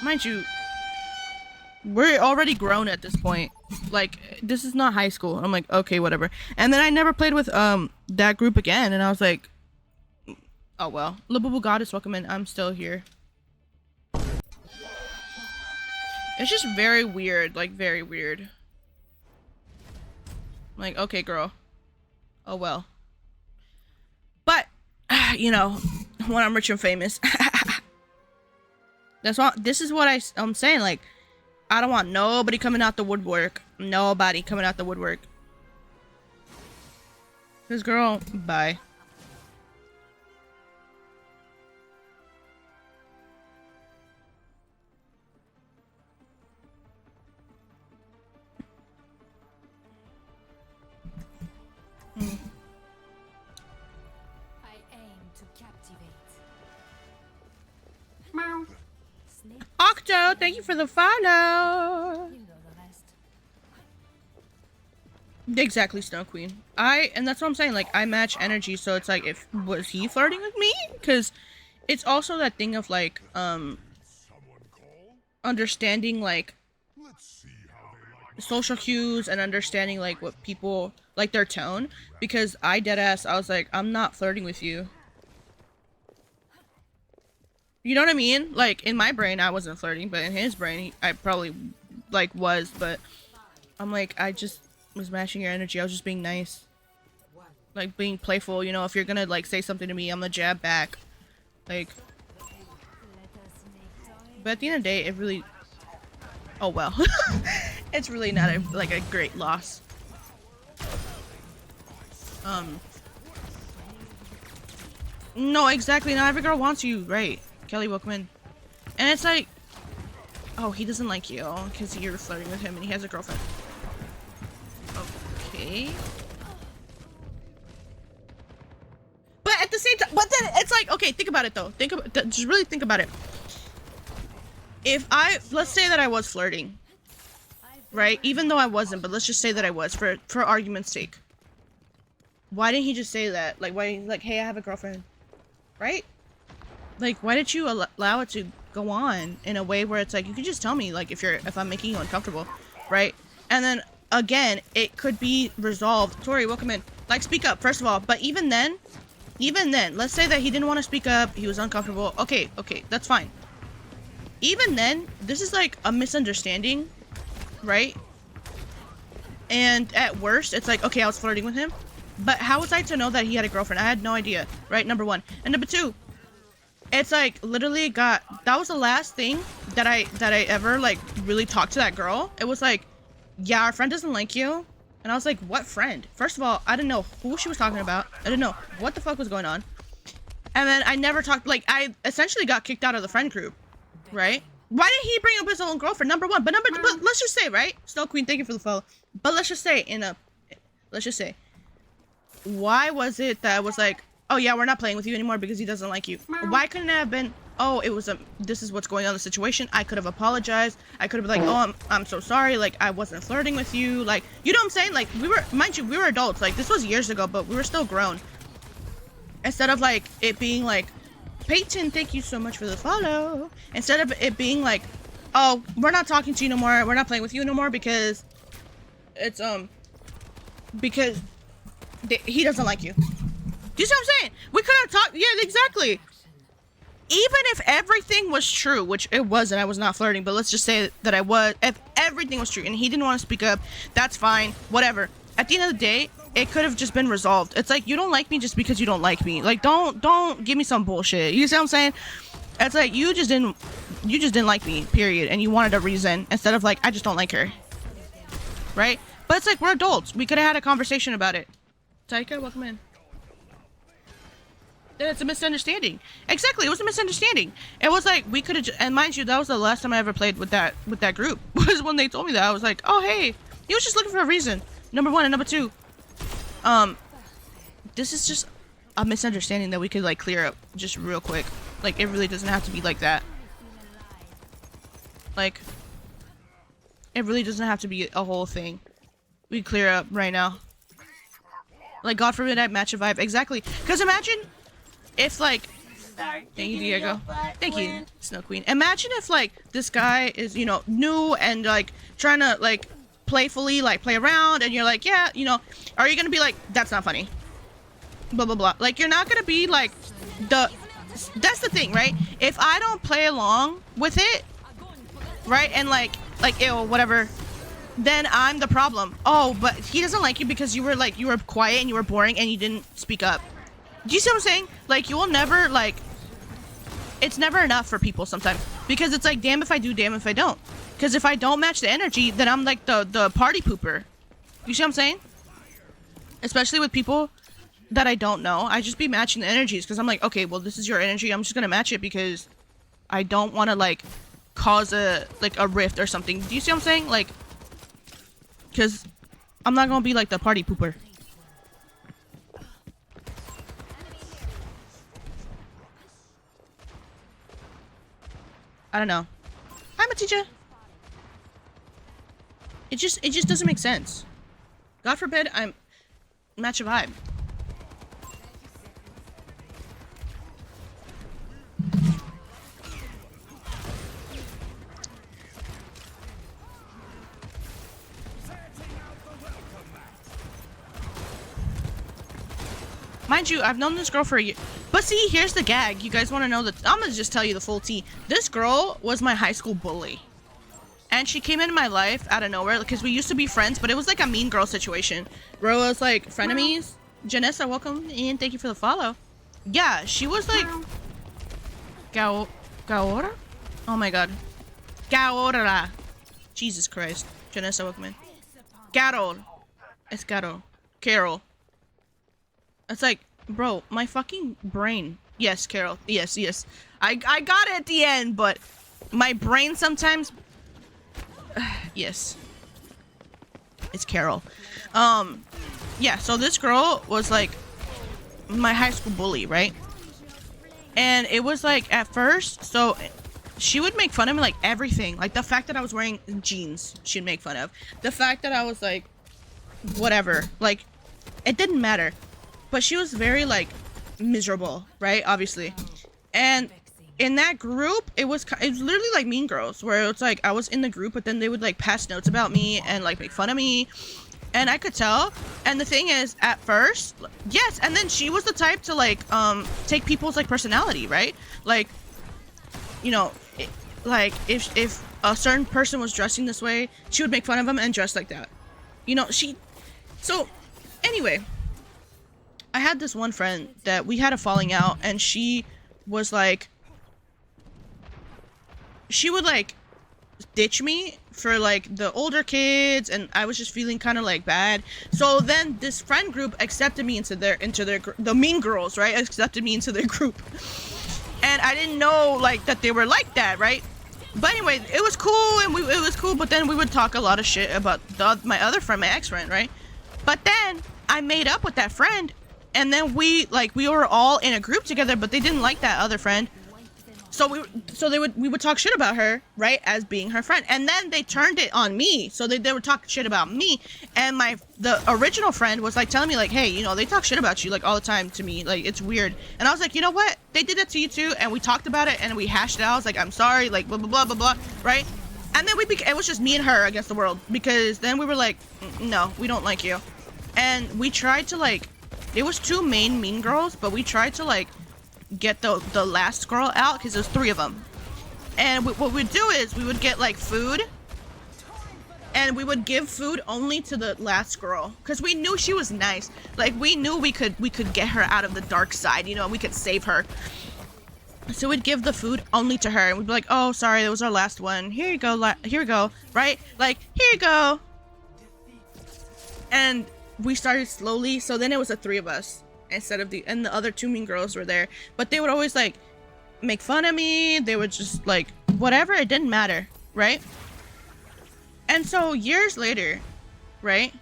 Mind you, we're already grown at this point. Like, this is not high school. I'm like, okay, whatever. And then I never played with that group again, and I was like, oh well. Livable Goddess, welcome in. I'm still here. It's just very weird, like, very weird. Like, okay, girl. Oh well. But, you know, when I'm rich and famous. That's what, this is what I'm saying, like, I don't want nobody coming out the woodwork. Nobody coming out the woodwork. This girl, bye. I aim to captivate. Meow. Snake, Octo, thank you for the follow. you know the rest. Exactly, Snow Queen. And that's what I'm saying, like, I match energy, so it's like, if, was he flirting with me? Because it's also that thing of, like, Someone call? understanding, like, Let's see how they like social cues and understanding, like, what people, like, their tone. Because I deadass, I was like, I'm not flirting with you. You know what I mean? Like, in my brain, I wasn't flirting, but in his brain, I probably, like, was, but I'm like, I just was matching your energy. I was just being nice. Like, being playful, you know, if you're gonna, like, say something to me, I'm gonna jab back. Like, Let us make time. but at the end of the day, it really... Oh, well. It's really not, like, a great loss. No, exactly. Not every girl wants you, right? Kelly, welcome in. And it's like... Oh, he doesn't like you because you're flirting with him and he has a girlfriend. Okay. But at the same time, but then it's like, okay, think about it though. Just really think about it. If let's say that I was flirting, right? Even though I wasn't, but let's just say that I was for argument's sake. Why didn't he just say that? Like, why, like, hey, I have a girlfriend, right? Like, why did you allow it to go on in a way where it's like, you could just tell me, like, if I'm making you uncomfortable, right? And then again, it could be resolved. Tori, welcome in. Like, speak up, first of all. But even then, let's say that he didn't want to speak up, he was uncomfortable. Okay, that's fine. Even then, this is like a misunderstanding, right? And at worst, it's like, okay, I was flirting with him. But how was I to know that he had a girlfriend? I had no idea, right? Number one. And number two, it's like literally that was the last thing that I ever like really talked to that girl. It was like, yeah, our friend doesn't like you. And I was like, what friend? First of all, I didn't know who she was talking about. I didn't know what the fuck was going on. And then I never talked, like, I essentially got kicked out of the friend group, right? Why did he bring up his own girlfriend? Number one. But let's just say, right? Snow Queen, thank you for the follow. But let's just say, why was it that I was like, oh yeah, we're not playing with you anymore because he doesn't like you? Why couldn't it have been, oh, it was this is what's going on in the situation. I could have apologized. I could have been like, oh, I'm so sorry. Like, I wasn't flirting with you. Like, you know what I'm saying? Like, mind you, we were adults. Like, this was years ago, but we were still grown. Instead of like it being like, Peyton, thank you so much for the follow. Instead of it being like, oh, we're not talking to you no more. We're not playing with you no more because it's because he doesn't like you. Do you see what I'm saying? We could have talked. Yeah, exactly. Even if everything was true, which it wasn't, I was not flirting, but let's just say that I was. If everything was true and he didn't want to speak up, that's fine. Whatever. At the end of the day, it could have just been resolved. It's like, you don't like me just because you don't like me. Like, don't give me some bullshit. You see what I'm saying? It's like, you just didn't like me, period. And you wanted a reason instead of like, I just don't like her. Right? But it's like, we're adults. We could have had a conversation about it. Taika, welcome in. It's a misunderstanding. Exactly, it was a misunderstanding. It was like, we could have, and mind you, that was the last time I ever played with that group. Was when they told me that. I was like, oh hey, he was just looking for a reason. Number one, and number two, this is just a misunderstanding that we could like clear up just real quick. Like, it really doesn't have to be like that. Like, it really doesn't have to be a whole thing. We clear up right now. Like, God forbid I match a vibe. Exactly. Because imagine if like, thank you, Diego. Thank you, Snow Queen. Imagine if like this guy is, you know, new and like trying to like playfully like play around, and you're like, yeah, you know, are you gonna be like, that's not funny, blah blah blah. Like, you're not gonna be like that's the thing, right? If I don't play along with it, right, and like ew, whatever, then I'm the problem. Oh, but he doesn't like you because you were quiet and you were boring and you didn't speak up. Do you see what I'm saying? Like, you will never, like, it's never enough for people sometimes. Because it's like, damn if I do, damn if I don't. Because if I don't match the energy, then I'm like the party pooper. You see what I'm saying? Especially with people that I don't know. I just be matching the energies because I'm like, okay, well, this is your energy. I'm just going to match it because I don't want to, like, cause a rift or something. Do you see what I'm saying? Like, because I'm not going to be like the party pooper. I don't know. Hi, Matija. It just doesn't make sense. God forbid I'm match a vibe. Mind you, I've known this girl for a year. But see, here's the gag. You guys want to know that? I'm going to just tell you the full tea. This girl was my high school bully. And she came into my life out of nowhere because we used to be friends, but it was like a mean girl situation. Where it was like frenemies. Janessa, welcome and thank you for the follow. Yeah, she was like... Gaora? Oh my god. Gaora. Jesus Christ. Janessa, welcome in. Carol. It's Carol. Carol. It's like, bro, my fucking brain. Yes, Carol. Yes, yes. I got it at the end, but my brain sometimes... yes. It's Carol. Yeah, so this girl was like my high school bully, right? And it was like, at first, so she would make fun of me, like, everything. Like, the fact that I was wearing jeans, she'd make fun of. The fact that I was like, whatever. Like, it didn't matter. But she was very, like, miserable, right? Obviously. And in that group, it was literally like Mean Girls, where it's like I was in the group, but then they would, like, pass notes about me and, like, make fun of me. And I could tell. And the thing is, at first, yes, and then she was the type to, like, take people's, like, personality, right? Like, you know, like, if a certain person was dressing this way, she would make fun of them and dress like that. You know, so, anyway... I had this one friend that we had a falling out, and she was like, she would like ditch me for like the older kids, and I was just feeling kind of like bad. So then this friend group accepted me into their the Mean Girls, right? Accepted me into their group, and I didn't know like that they were like that, right? But anyway, it was cool, and it was cool. But then we would talk a lot of shit about my other friend, my ex-friend, right? But then I made up with that friend. And then we were all in a group together, but they didn't like that other friend. So we would talk shit about her, right, as being her friend. And then they turned it on me. So they would talk shit about me. And the original friend was like telling me like, hey, you know, they talk shit about you like all the time to me. Like, it's weird. And I was like, you know what? They did that to you too. And we talked about it and we hashed it out. I was like, I'm sorry, like blah, blah, blah, blah, blah, right? And then it was just me and her against the world, because then we were like, no, we don't like you. And we tried to like, there was 2 main mean girls, but we tried to like get the last girl out, because there's 3 of them. And what we'd do is we would get like food, and we would give food only to the last girl, because we knew she was nice. Like, we knew we could get her out of the dark side, you know, we could save her. So we'd give the food only to her, and we'd be like, oh, sorry, that was our last one. Here you go, here we go, right? Like, here you go. And we started slowly, so then it was the 3 of us instead of and the other 2 mean girls were there. But they would always like make fun of me. They would just like, whatever, it didn't matter, right? And so years later, right?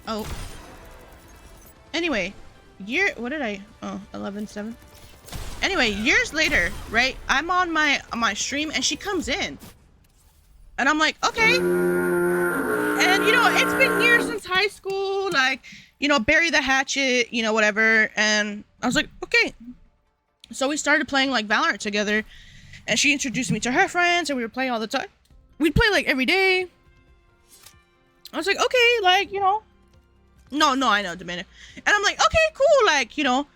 Oh. Anyway, what did I, oh, 11/7. Anyway, years later, right? I'm on my stream and she comes in. And I'm like, okay. And you know, it's been years since high school, like, you know, bury the hatchet, you know, whatever. And I was like, okay. So we started playing like Valorant together, and she introduced me to her friends, and we were playing all the time. We'd play like every day. I was like, okay, like, you know, no, I know, Dominic. And I'm like, okay, cool, like, you know,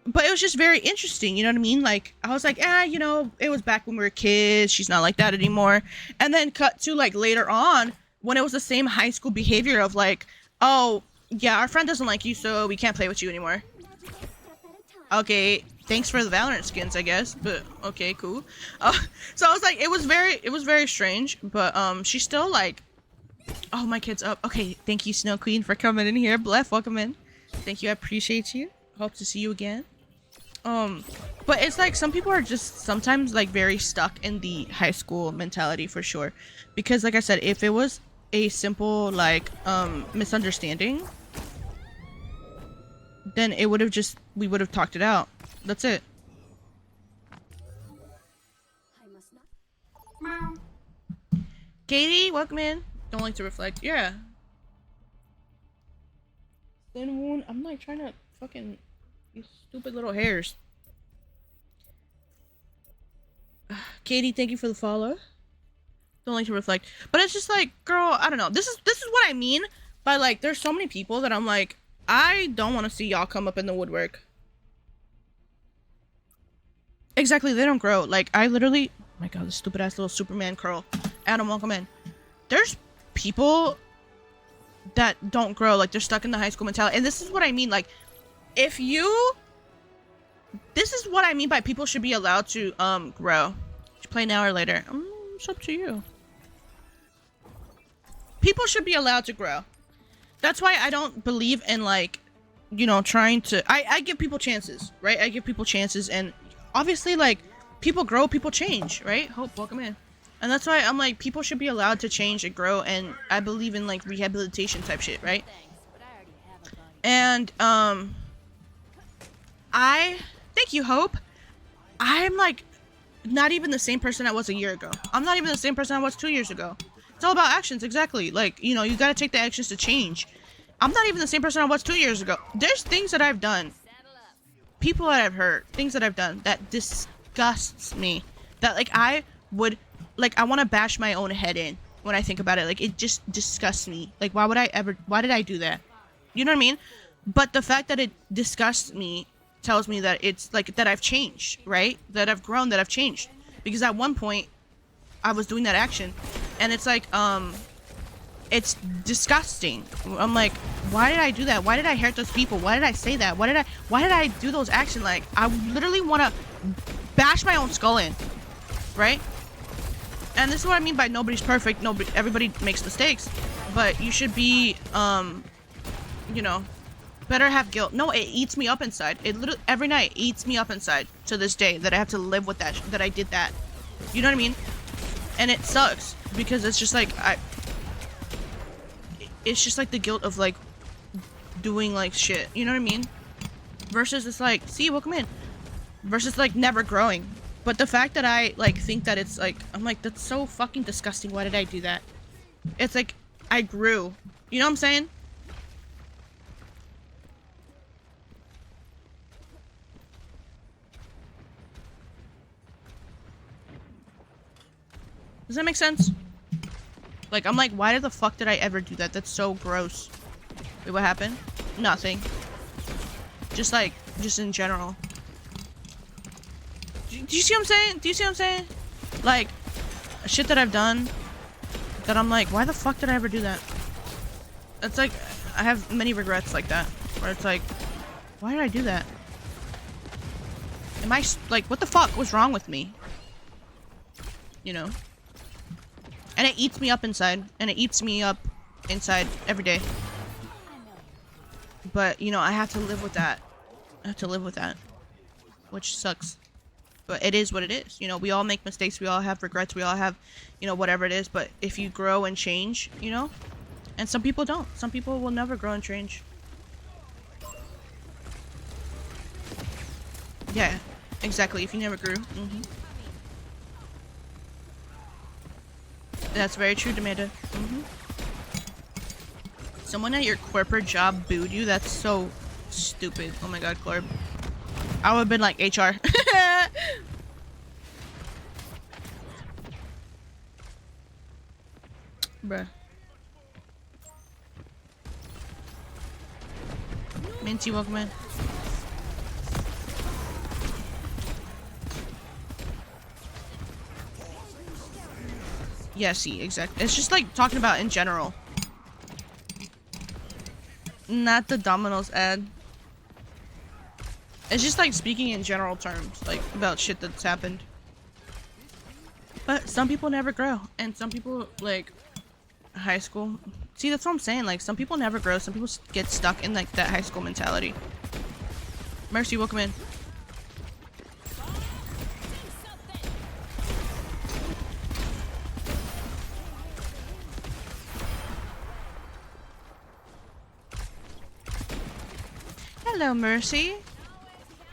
but it was just very interesting, you know what I mean? Like, I was like, you know, it was back when we were kids, she's not like that anymore. And then cut to like later on, when it was the same high school behavior of like, oh, yeah, our friend doesn't like you, so we can't play with you anymore. Okay, thanks for the Valorant skins, I guess, but okay, cool. So I was like, it was very strange, but she's still like, oh, my kid's up. Okay, thank you, Snow Queen, for coming in here. Blef, welcome in. Thank you, I appreciate you. Hope to see you again. But it's like some people are just sometimes like very stuck in the high school mentality for sure. Because like I said, if it was a simple like misunderstanding, then it would have just, we would have talked it out. That's it. Katie, welcome in. Don't like to reflect. Yeah. Thin wound. I'm like trying to fucking, you stupid little hairs. Katie, thank you for the follow. Don't like to reflect. But it's just like, girl, I don't know. This is what I mean by like, there's so many people that I'm like, I don't want to see y'all come up in the woodwork. Exactly, they don't grow. Like, I literally, oh my god, this stupid ass little Superman curl. Adam, welcome in. There's people that don't grow, like they're stuck in the high school mentality. And this is what I mean, like, this is what I mean by people should be allowed to grow. Should play now or later. It's up to you. People should be allowed to grow. That's why I don't believe in like, you know, trying to, I give people chances, right? I give people chances, and obviously like people grow, people change, right? Hope, welcome in. And that's why I'm like, people should be allowed to change and grow, and I believe in like rehabilitation type shit, right? And thank you, Hope. I'm like not even the same person I was a year ago. I'm not even the same person I was 2 years ago. It's all about actions, exactly. Like, you know, you gotta take the actions to change. I'm not even the same person I was 2 years ago. There's things that I've done, people that I've hurt, things that I've done that disgusts me. That like I would, like, I want to bash my own head in when I think about it. Like, it just disgusts me. Like, why did I do that? You know what I mean? But the fact that it disgusts me tells me that it's like that I've changed, right? That I've grown, that I've changed. Because at one point I was doing that action, and it's like it's disgusting. I'm like, why did I do that? Why did I hurt those people? Why did I say that? Why did I do those actions? Like, I literally want to bash my own skull in, right? And this is what I mean by nobody's perfect. Everybody makes mistakes, but you should be you know, better have guilt. No, it eats me up inside. It literally every night eats me up inside to this day that I have to live with that, that I did that. You know what I mean? And it sucks because it's just like it's just like the guilt of like doing like shit. You know what I mean? Versus it's like, see, welcome in. Versus like never growing. But the fact that I like think that it's like, I'm like, that's so fucking disgusting. Why did I do that? It's like I grew. You know what I'm saying? Does that make sense? Like, I'm like, why the fuck did I ever do that? That's so gross. Wait, what happened? Nothing. Just like, just in general. Do you see what I'm saying? Do you see what I'm saying? Like, shit that I've done that I'm like, why the fuck did I ever do that? It's like, I have many regrets like that. Where it's like, why did I do that? Am I, like, what the fuck? What's wrong with me? You know? And it eats me up inside. And it eats me up inside every day. But, you know, I have to live with that. I have to live with that. Which sucks. But it is what it is. You know, we all make mistakes. We all have regrets. We all have, you know, whatever it is. But if you grow and change, you know? And some people don't. Some people will never grow and change. Yeah, exactly. If you never grew. That's very true, Demanda. Someone at your corporate job booed you? That's so stupid. Oh my god, Clarb. I would have been like, HR. Bruh. Minty, welcome in. Yeah, see, exactly. It's just like talking about in general. Not the Domino's ad. It's just like speaking in general terms, like about shit that's happened. But some people never grow, and some people like high school. See, that's what I'm saying. Like some people never grow. Some people get stuck in like that high school mentality. Mercy, welcome in. Hello, Mercy.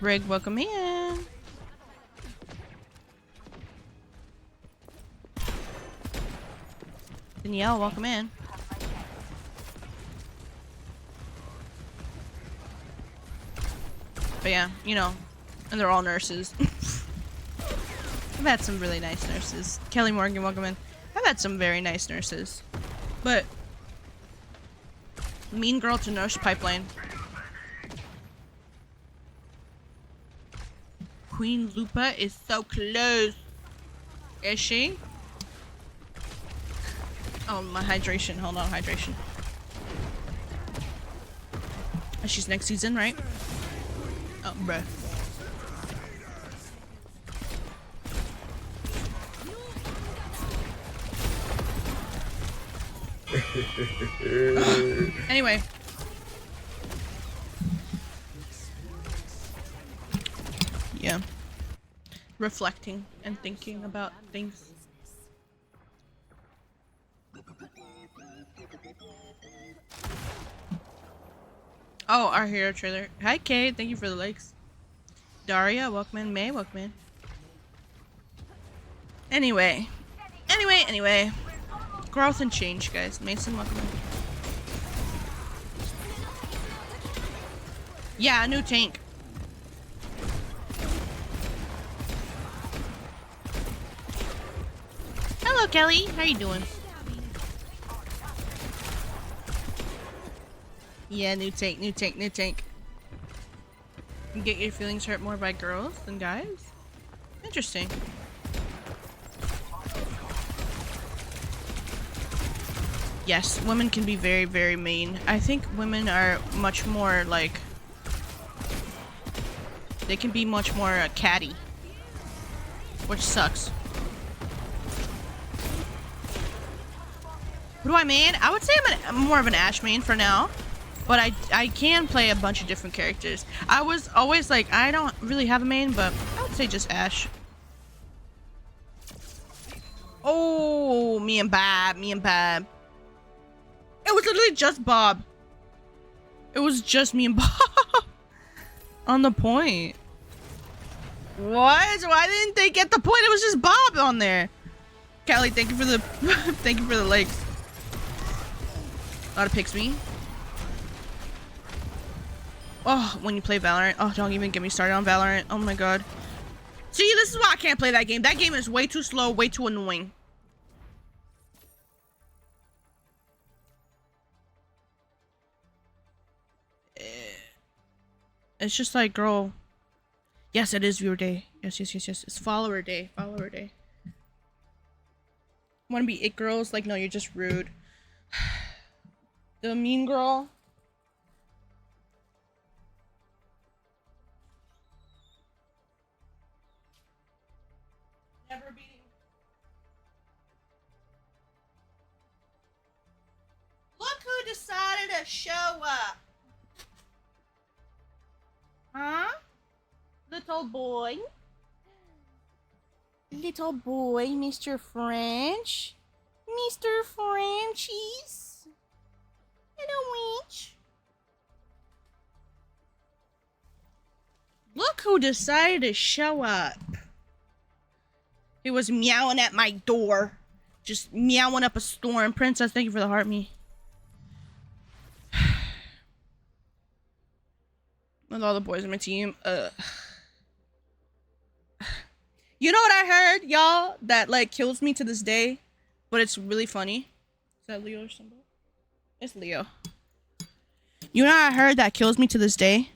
Rig, welcome in. Danielle, welcome in. But yeah, you know, and they're all nurses. I've had some really nice nurses. Kelly Morgan, welcome in. I've had some very nice nurses. But mean girl to nurse pipeline. Queen Lupa is so close. Is she? Oh, my hydration. Hold on, hydration. She's next season, right? Oh, bruh. Anyway. Yeah. Reflecting and thinking about things. Oh, our hero trailer. Hi, Kate. Thank you for the likes. Daria, welcome in. May, welcome in. Anyway. Growth and change, guys. Mason, welcome in. Yeah, a new tank. Hello, Kelly. How you doing? Yeah, new tank. You get your feelings hurt more by girls than guys? Interesting. Yes, women can be very, very mean. I think women are much more like... They can be much more catty. Which sucks. What do I mean? I would say I'm more of an Ash main for now. But I can play a bunch of different characters. I was always like, I don't really have a main, but I would say just Ash. Oh, me and Bob. It was literally just Bob. It was just me and Bob. On the point. What? Why didn't they get the point? It was just Bob on there. Callie, thank you for the thank you for the likes. A lot of picks me. Oh, when you play Valorant. Oh, don't even get me started on Valorant. Oh my god. See, this is why I can't play that game. That game is way too slow, way too annoying. It's just like, girl. Yes, it is viewer day. Yes. It's follower day. Want to be it girls? Like, no, you're just rude. The mean girl. Never beating. Look who decided to show up. Huh? Little boy. Little boy, Mr. French. Mr. Frenchies. Hello, Winch. Look who decided to show up. He was meowing at my door. Just meowing up a storm. Princess, thank you for the heart me. With all the boys on my team. You know what I heard, y'all? That like kills me to this day. But it's really funny. Is that Leo or something? It's Leo. You know what I heard that kills me to this day?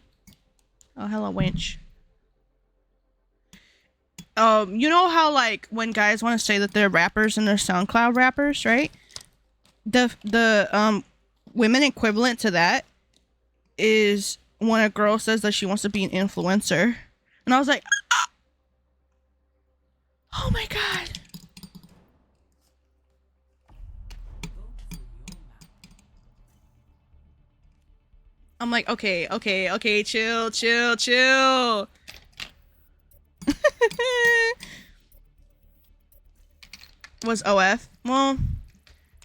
Oh, hello, wench. You know how like when guys want to say that they're rappers and they're SoundCloud rappers, right? The women equivalent to that is when a girl says that she wants to be an influencer. And I was like, ah! Oh my god. I'm like, okay, chill. Was OF? Well,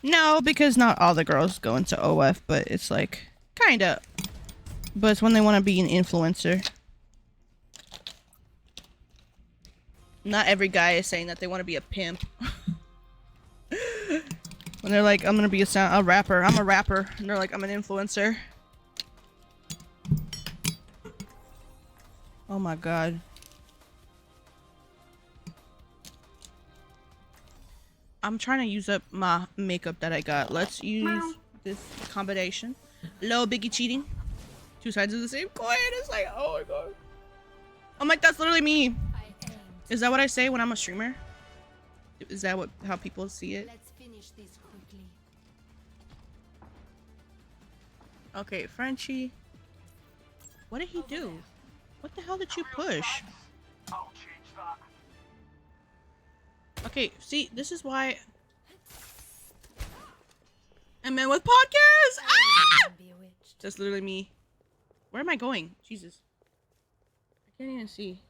no, because not all the girls go into OF, but it's like, kinda. But it's when they want to be an influencer. Not every guy is saying that they want to be a pimp. When they're like, I'm gonna be a rapper. I'm a rapper. And they're like, I'm an influencer. Oh my god. I'm trying to use up my makeup that I got. Let's use this combination. Low Biggie cheating. Two sides of the same coin. It's like, oh my god. I'm like, that's literally me. Is that what I say when I'm a streamer? Is that how people see it? Let's finish this quickly. Okay, Frenchie. What did he do? What the hell did you push? I'll change that. Okay, see, this is why. And men with podcasts. Ah! Bewitched. That's literally me. Where am I going? Jesus. I can't even see.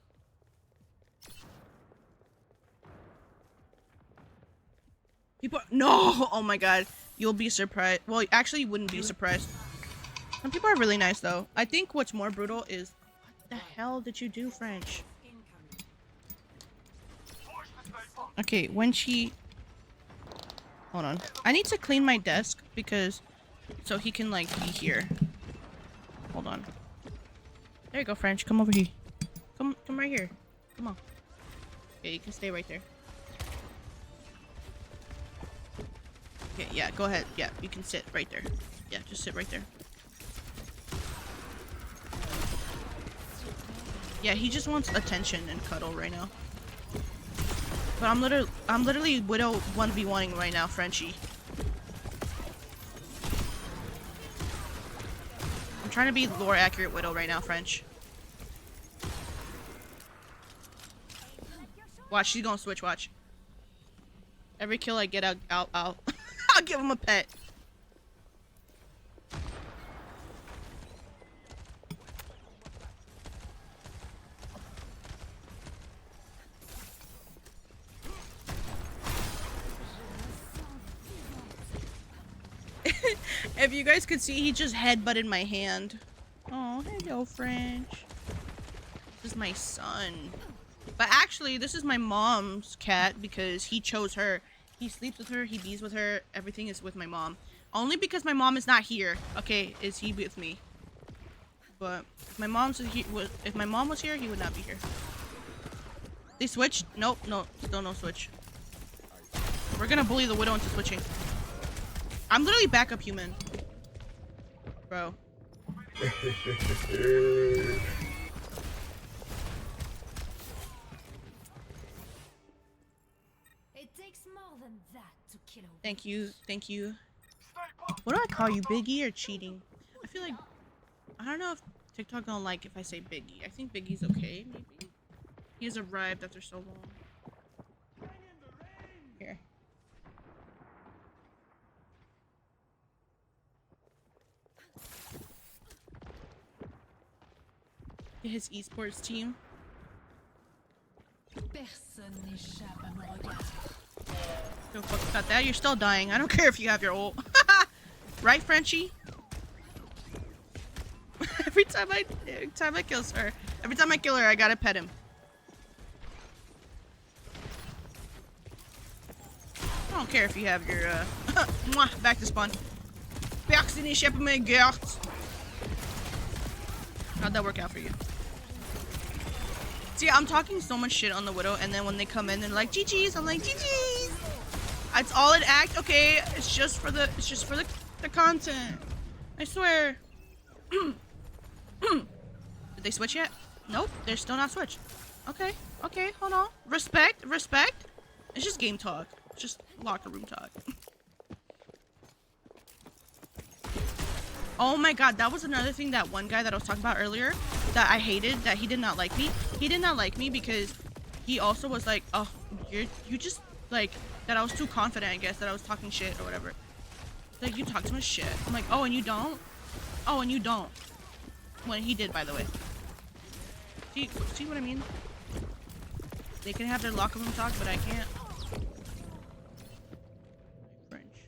People. No! Oh my god. You'll be surprised. Well, actually, you wouldn't be surprised. Some people are really nice, though. I think what's more brutal is. What the hell did you do, French? Okay, when she... Hold on. I need to clean my desk because... So he can, like, be here. Hold on. There you go, French. Come over here. Come right here. Come on. Okay, you can stay right there. Okay, yeah, go ahead. Yeah, you can sit right there. Yeah, just sit right there. Yeah, he just wants attention and cuddle right now. But I'm literally Widow 1v1ing right now, Frenchie. I'm trying to be lore accurate Widow right now, French. Watch, she's gonna switch, watch. Every kill I get, I'll I'll give him a pet. If you guys could see, he just headbutted my hand. Oh, hello, French. This is my son. But actually, this is my mom's cat because he chose her. He sleeps with her, he bees with her, everything is with my mom. Only because my mom is not here, okay, is he with me. But if my mom was here, he would not be here. They switched? Nope, no, still no switch. We're gonna bully the Widow into switching. I'm literally backup human. Bro. It takes more than that to kill a Thank you, thank you. Stay put. What do I call you, Biggie or cheating? I feel like I don't know if TikTok don't like if I say Biggie. I think Biggie's okay, maybe. He has arrived after so long. Here. His esports team. Personne n'échappe à mon regard. Don't fuck about that. You're still dying. I don't care if you have your ult. Right, Frenchie? every time I kill her, every time I kill her, I gotta pet him. I don't care if you have your mwah, back to spawn. Personne n'échappe à mon regard. How'd that work out for you? See, I'm talking so much shit on the Widow, and then when they come in, they're like, GG's. I'm like, GG's. It's all an act, okay? It's just for the content. I swear. Did they switch yet? Nope, they're still not switched. Okay, okay, hold on. Respect, respect. It's just game talk. It's just locker room talk. Oh my god, that was another thing, that one guy that I was talking about earlier that I hated, that he did not like me. He did not like me because he also was like, oh, you just, like, that I was too confident, I guess, that I was talking shit or whatever. Like, you talk too much shit. I'm like, oh, and you don't? Oh, and you don't. When he did, by the way. See what I mean? They can have their locker room talk, but I can't. French.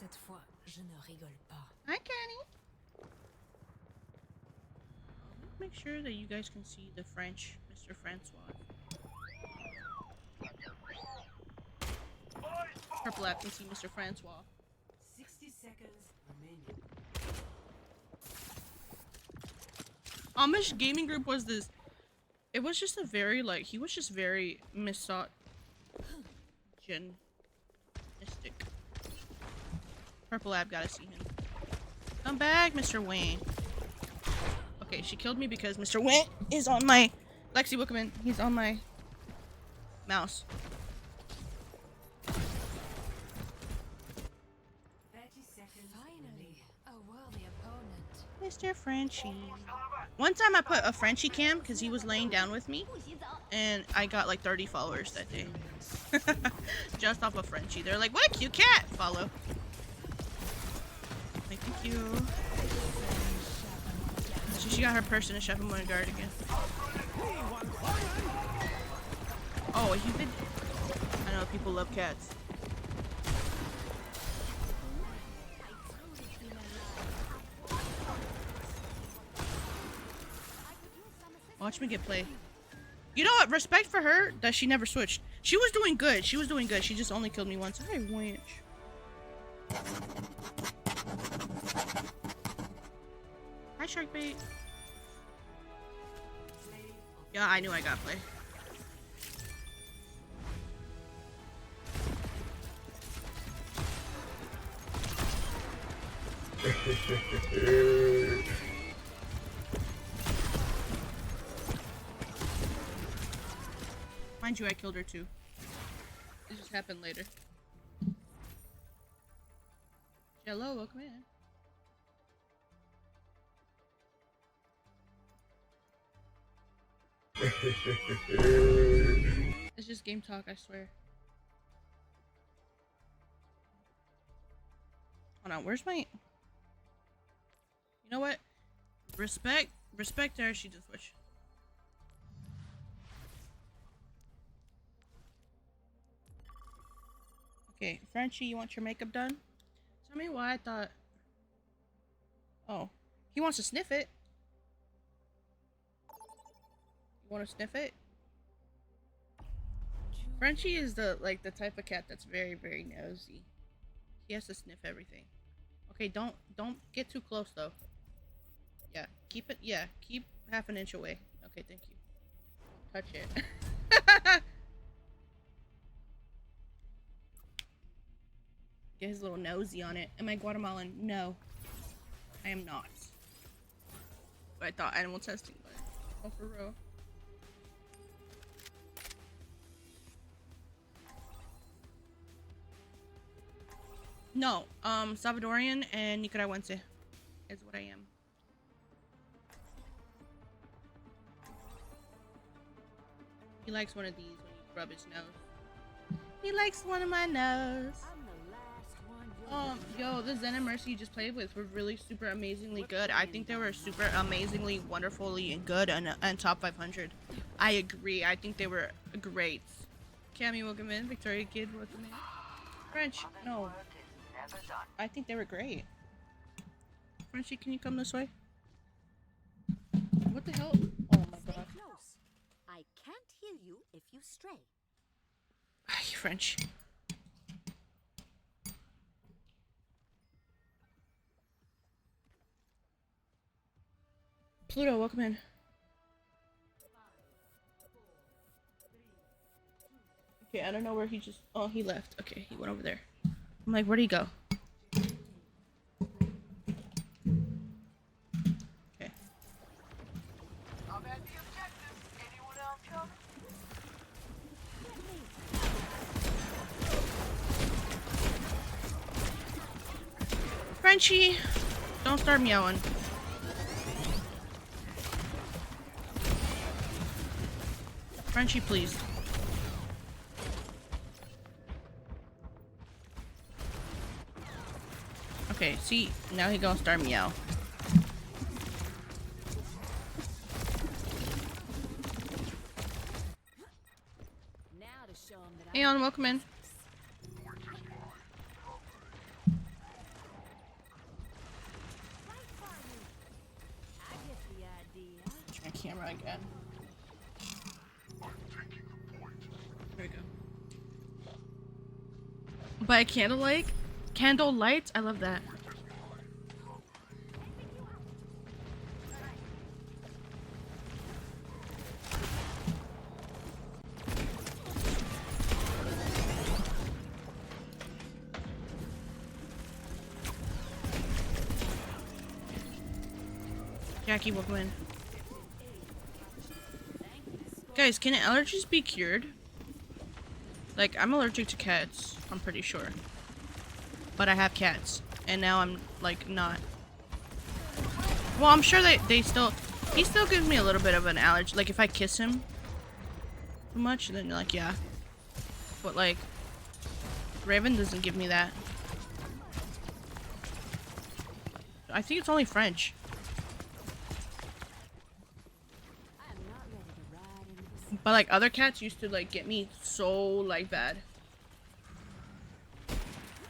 Cette fois, je ne rigole pas. Hi, Kenny. Make sure that you guys can see the French, Mr. Francois. Purple app can see Mr. Francois. 60 seconds remaining. Amish gaming group was this. It was just a very, like, he was just very misogynistic. Purple app, gotta see him. Come back, Mr. Wayne. Okay, she killed me because Mr. Wayne is on my Lexi Wickerman. He's on my mouse. 30 seconds. Finally, a worthy opponent. Mr. Frenchie. One time I put a Frenchie cam because he was laying down with me, and I got like 30 followers that day. Just off of Frenchie. They're like, what a cute cat! Follow. Like, thank you. So she got her person to Chef and guard again. Oh, you could. I know people love cats. Watch me get play. You know what? Respect for her that she never switched. She was doing good. She was doing good. She just only killed me once. Hi, wench. Hi, shark bait. Yeah, I knew I got play. Mind you, I killed her too. This just happened later. Hello, welcome in. It's just game talk, I swear. Hold on, where's my... You know what? Respect her, she just switched. Okay, Frenchie, you want your makeup done? Tell me why I thought... Oh, he wants to sniff it. You want to sniff it? Frenchie is the type of cat that's very, very nosy. He has to sniff everything. Okay, don't get too close though. Yeah, keep it. Yeah, keep half an inch away. Okay, thank you. Touch it. Get his little nosy on it. Am I Guatemalan? No. I am not. But I thought animal testing, but oh, for real. No, Salvadorian and Nicaraguense is what I am. He likes one of these when you rub his nose. He likes one of my nose. Yo, the Zen and Mercy you just played with were really super amazingly good. I think they were super amazingly, wonderfully good and top 500. I agree. I think they were great. Cammy, welcome in. Victoria Kid, welcome in. French, no. I think they were great. Frenchie, can you come this way? What the hell? Oh my Stay god. close. I can't hear you if you stray. Ay, French. Pluto, welcome in. Okay, I don't know where he just... Oh, he left. Okay, he went over there. I'm like, where'd he go? Okay. I'm at the objective. Anyone else coming? Frenchie! Don't start meowing. Frenchie, please. Okay, see, now he gonna start meow. Now to show 'em that Hey, on, welcome in. I get the idea. Try camera again. There we go. By candlelight? Candlelight? I love that. Jackie, welcome in. Guys, can allergies be cured? Like, I'm allergic to cats, I'm pretty sure. But I have cats, and now I'm, like, not. Well, I'm sure they still... He still gives me a little bit of an allergy. Like, if I kiss him too much, then, like, yeah. But, like, Raven doesn't give me that. I think it's only French. But like other cats used to like get me so like bad.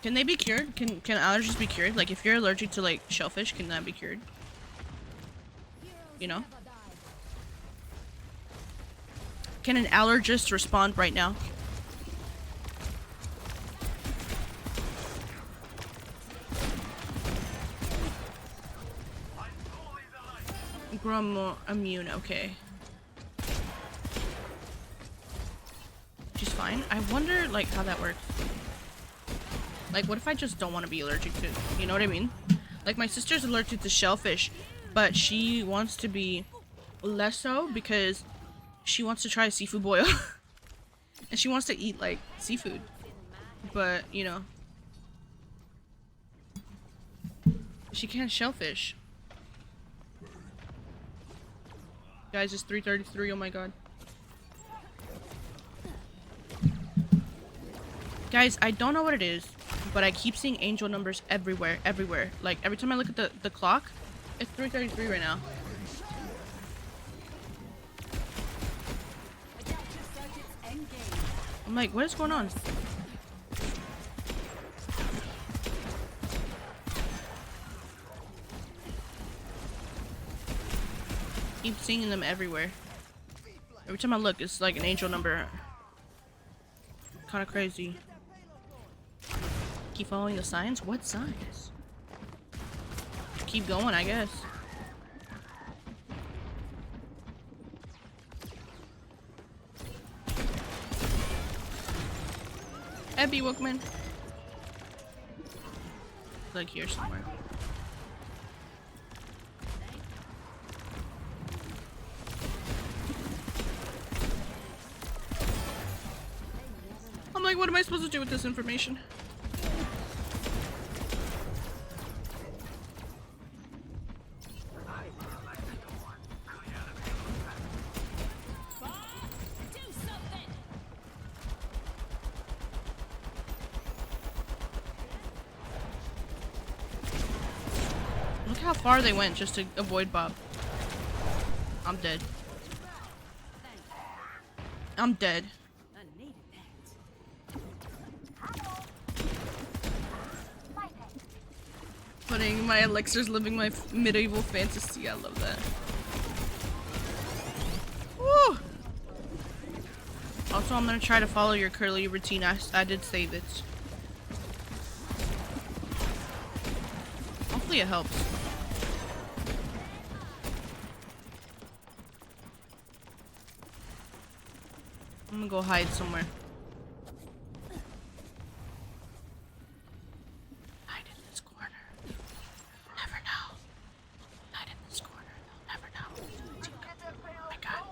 Can they be cured? Can allergies be cured? Like if you're allergic to like shellfish, can that be cured? You know? Can an allergist respond right now? Grow immune, okay. She's fine. I wonder like how that works. Like what if I just don't want to be allergic to, you know what I mean? Like my sister's allergic to shellfish, but she wants to be less so because she wants to try seafood boil. And she wants to eat like seafood. But, you know, she can't shellfish. Guys, it's 3:33. Oh my god. Guys, I don't know what it is, but I keep seeing angel numbers everywhere, everywhere. Like, every time I look at the clock, it's 3:33 right now. I'm like, what is going on? Keep seeing them everywhere. Every time I look, it's like an angel number. Kind of crazy. Keep following the signs? What signs? Keep going, I guess. Abby Wookman. Like here somewhere. I'm like, what am I supposed to do with this information? Look how far they went just to avoid Bob. I'm dead. I'm dead. I needed that. Putting my elixirs, living my medieval fantasy. I love that. Woo! Also, I'm gonna try to follow your curly routine. I did save it. Hopefully it helps. I'm gonna go hide somewhere. Hide in this corner. Never know. Hide in this corner. They'll never know. Oh my god.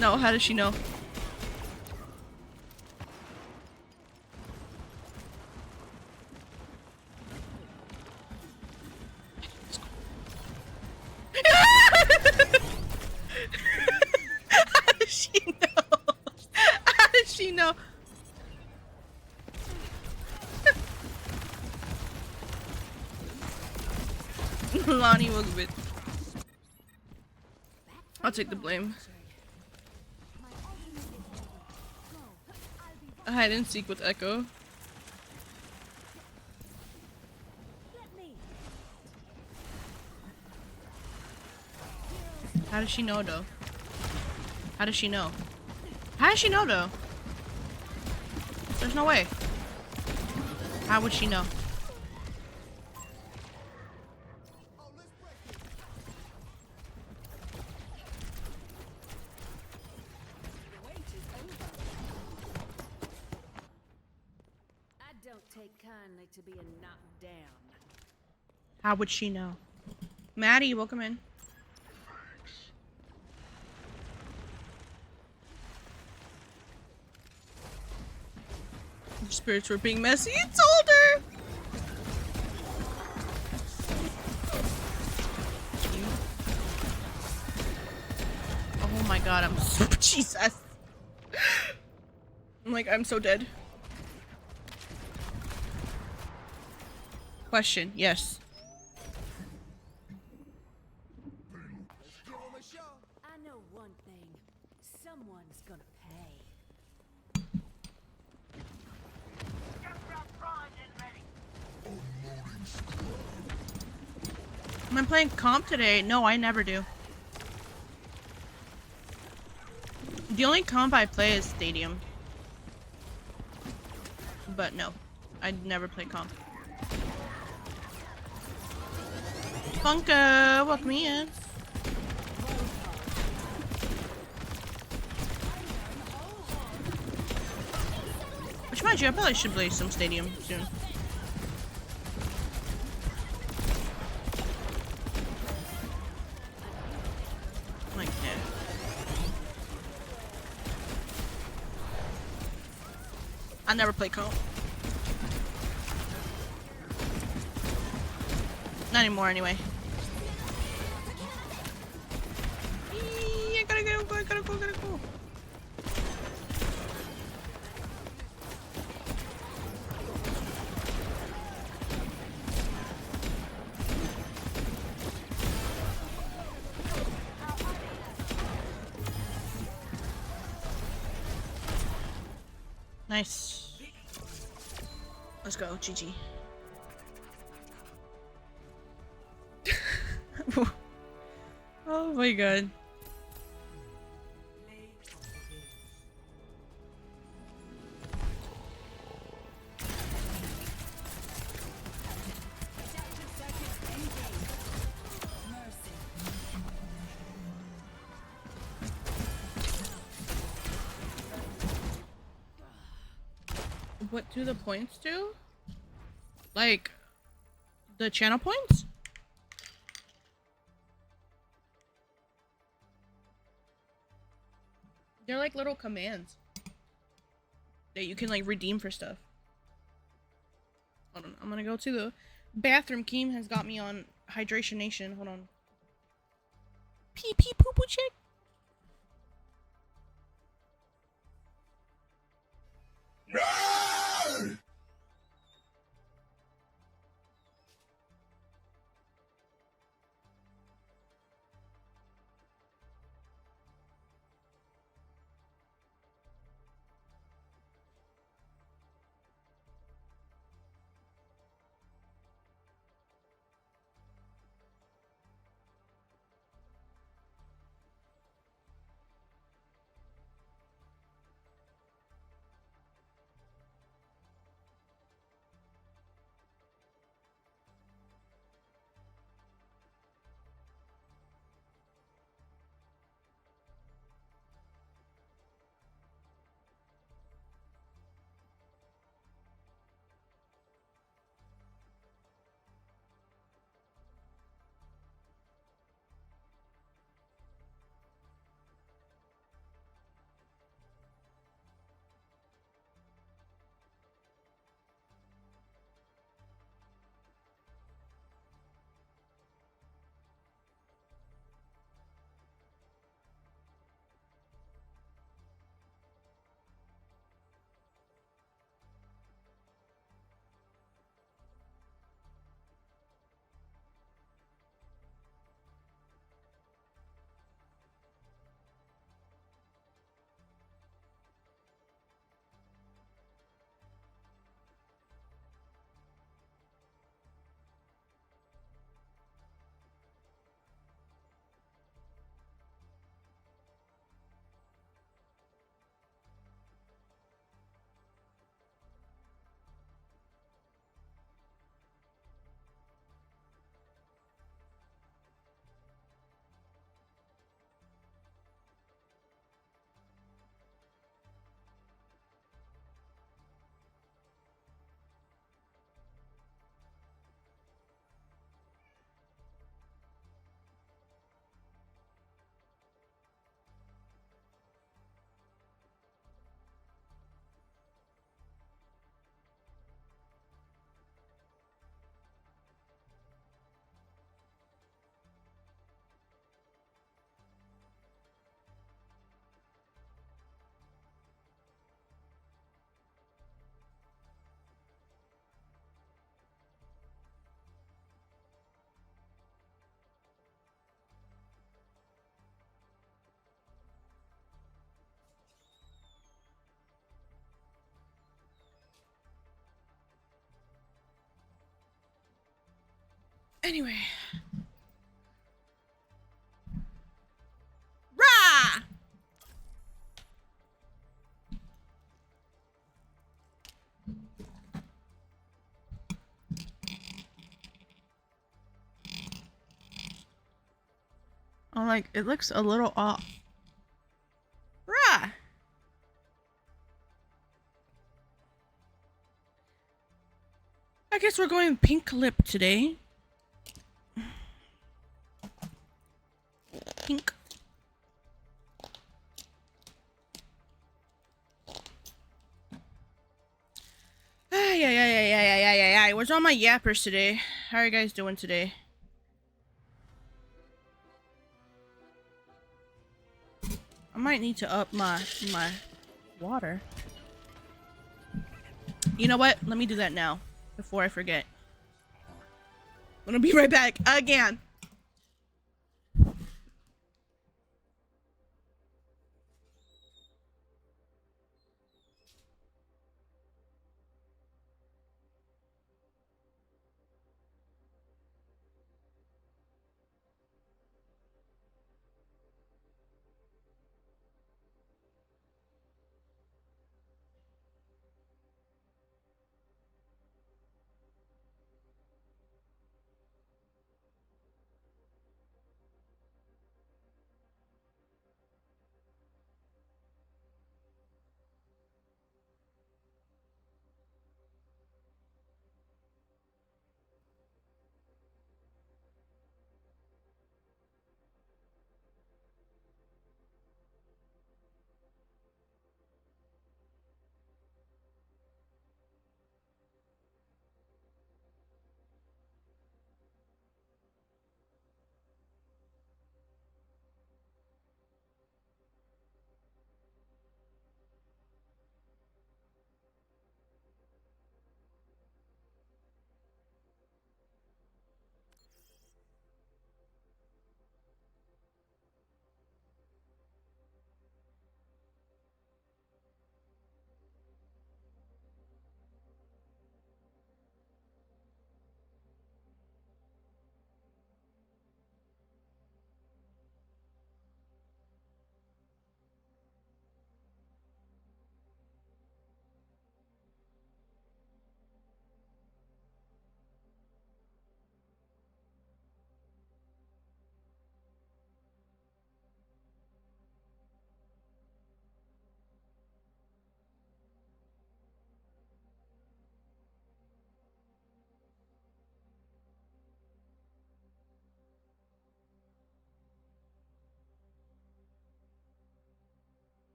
No, how does she know? How does she know? How does she know? Lonnie was with. I'll take the blame. Hide and seek with Echo. How does she know though? How does she know? How does she know though? There's no way. How would she know? I don't take kindly to being knocked down. How would she know? Maddie, welcome in. Your spirits were being messy. I told her. Oh my god, I'm so Jesus. I'm like, I'm so dead. Question, yes. I know one thing. Someone's gonna pay. Am I playing comp today? No, I never do. The only comp I play is Stadium. But no, I never play comp. Funka, welcome in. Which mind you, I probably should play some Stadium soon. Like that. I never play comp. Not anymore, anyway. I gotta go, I gotta go, I gotta go. Nice. Let's go, GG. Oh my god. What do the points do? Like the channel points? They're like little commands that you can like redeem for stuff. Hold on, I'm gonna go to the bathroom. Keem has got me on Hydration Nation. Hold on. Pee pee poo poo chick. Anyway. Rah! I'm like, it looks a little off. Rah! I guess we're going pink lip today. Pink. Yeah. Where's all my yappers today? How are you guys doing today? I might need to up my water. You know what? Let me do that now before I forget. I'm gonna be right back again.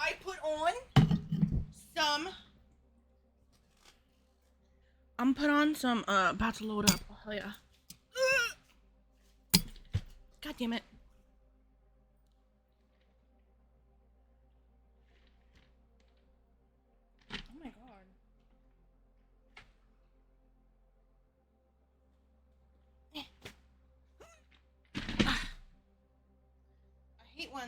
I put on some. I'm put on some. About to load up. Oh yeah. God damn it. Oh my god. I hate when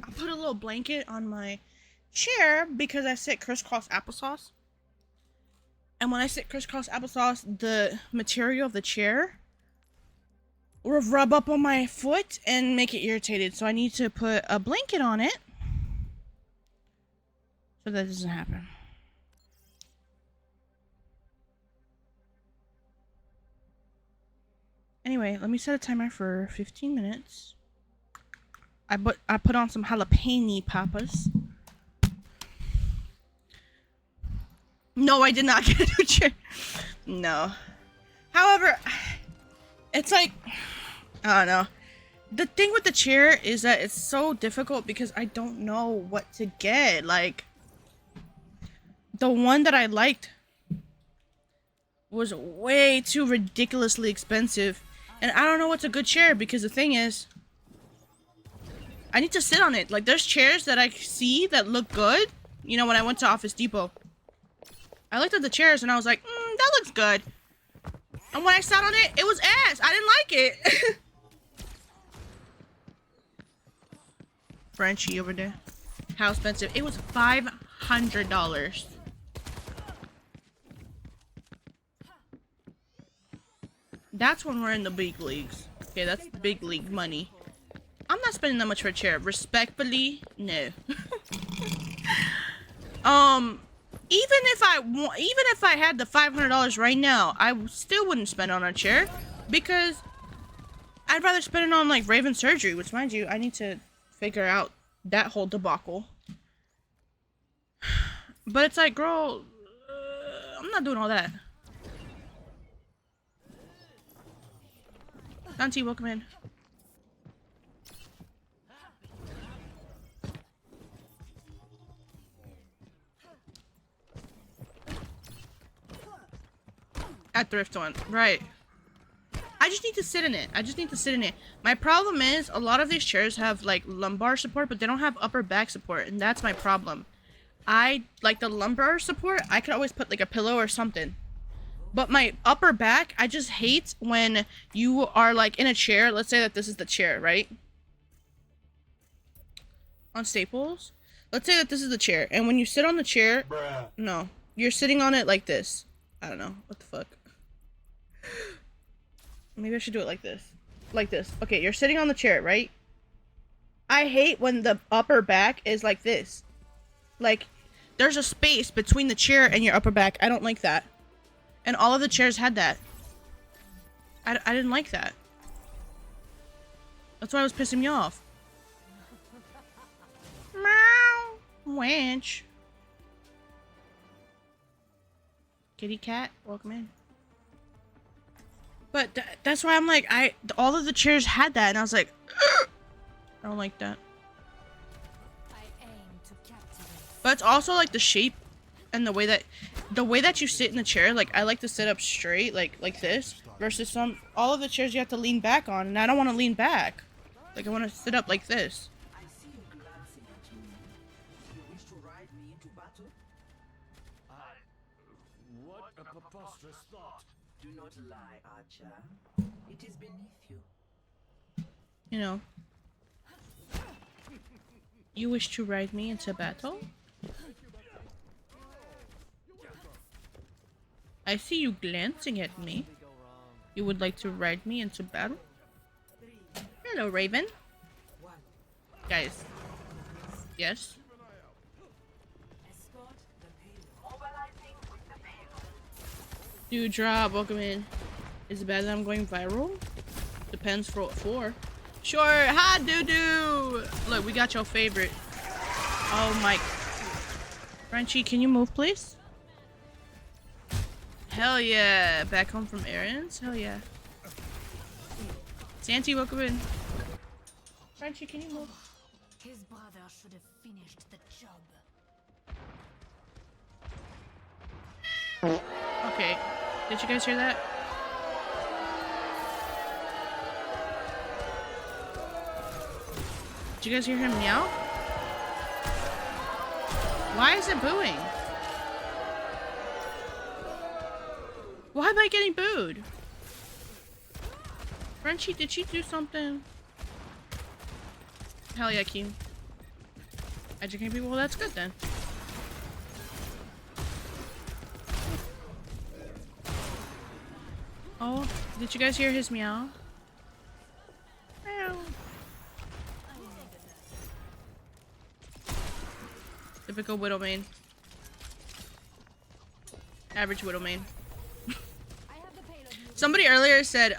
I put a little blanket on my chair because I sit crisscross applesauce. And when I sit crisscross applesauce, the material of the chair will rub up on my foot and make it irritated. So I need to put a blanket on it so that doesn't happen. Anyway, let me set a timer for 15 minutes. I put on some jalapeno poppers. No, I did not get a new chair. No. However, it's like, I don't know. The thing with the chair is that it's so difficult because I don't know what to get. Like, the one that I liked was way too ridiculously expensive. And I don't know what's a good chair because the thing is, I need to sit on it. Like, there's chairs that I see that look good. You know, when I went to Office Depot, I looked at the chairs and I was like, that looks good. And when I sat on it, it was ass. I didn't like it. Frenchie over there. How expensive? It was $500. That's when we're in the big leagues. Okay, that's big league money. I'm not spending that much for a chair. Respectfully, no. Even if I had the $500 right now, I still wouldn't spend on a chair because I'd rather spend it on like Raven surgery, which, mind you, I need to figure out that whole debacle. But it's like, girl, I'm not doing all that. Auntie, welcome in. At thrift one, right. I just need to sit in it. My problem is a lot of these chairs have like lumbar support, but they don't have upper back support, and that's my problem. I like the lumbar support. I could always put like a pillow or something, but my upper back, I just hate when you are like in a chair. Let's say that this is the chair, right? On Staples, let's say that this is the chair, and when you sit on the chair, no, you're sitting on it like this. I don't know what the fuck. Maybe I should do it like this. Like this. Okay, you're sitting on the chair, right? I hate when the upper back is like this. Like, there's a space between the chair and your upper back. I don't like that. And all of the chairs had that. I didn't like that. That's why it was pissing me off. Meow. Wench. Kitty cat, welcome in. But that's why I'm like, all of the chairs had that, and I was like, ugh! I don't like that. But it's also like the shape and the way that you sit in the chair. Like, I like to sit up straight, like this, versus all of the chairs you have to lean back on, and I don't want to lean back. Like, I want to sit up like this. I see you glancing at me. You wish to ride me into battle? What a preposterous thought. Do not lie, Archer. It is beneath you. You know. You wish to ride me into battle? I see you glancing at me. You would like to ride me into battle? Hello, Raven. Guys. Yes? Dewdrop, welcome in. Is it bad that I'm going viral? Depends for what for. Sure. Hi, Doo-Doo. Look, we got your favorite. Oh my. Frenchie, can you move, please? Hell yeah. Back home from errands? Hell yeah. Santi, welcome in. Frenchie, can you move? His brother should have finished the job. Okay. Did you guys hear that? Did you guys hear him meow? Why is it booing? Why am I getting booed? Frenchie, did she do something? Hell yeah, Q. Educating people? Well, that's good then. Oh, did you guys hear his meow? Meow. Typical widow main. Average widow main. Somebody earlier said,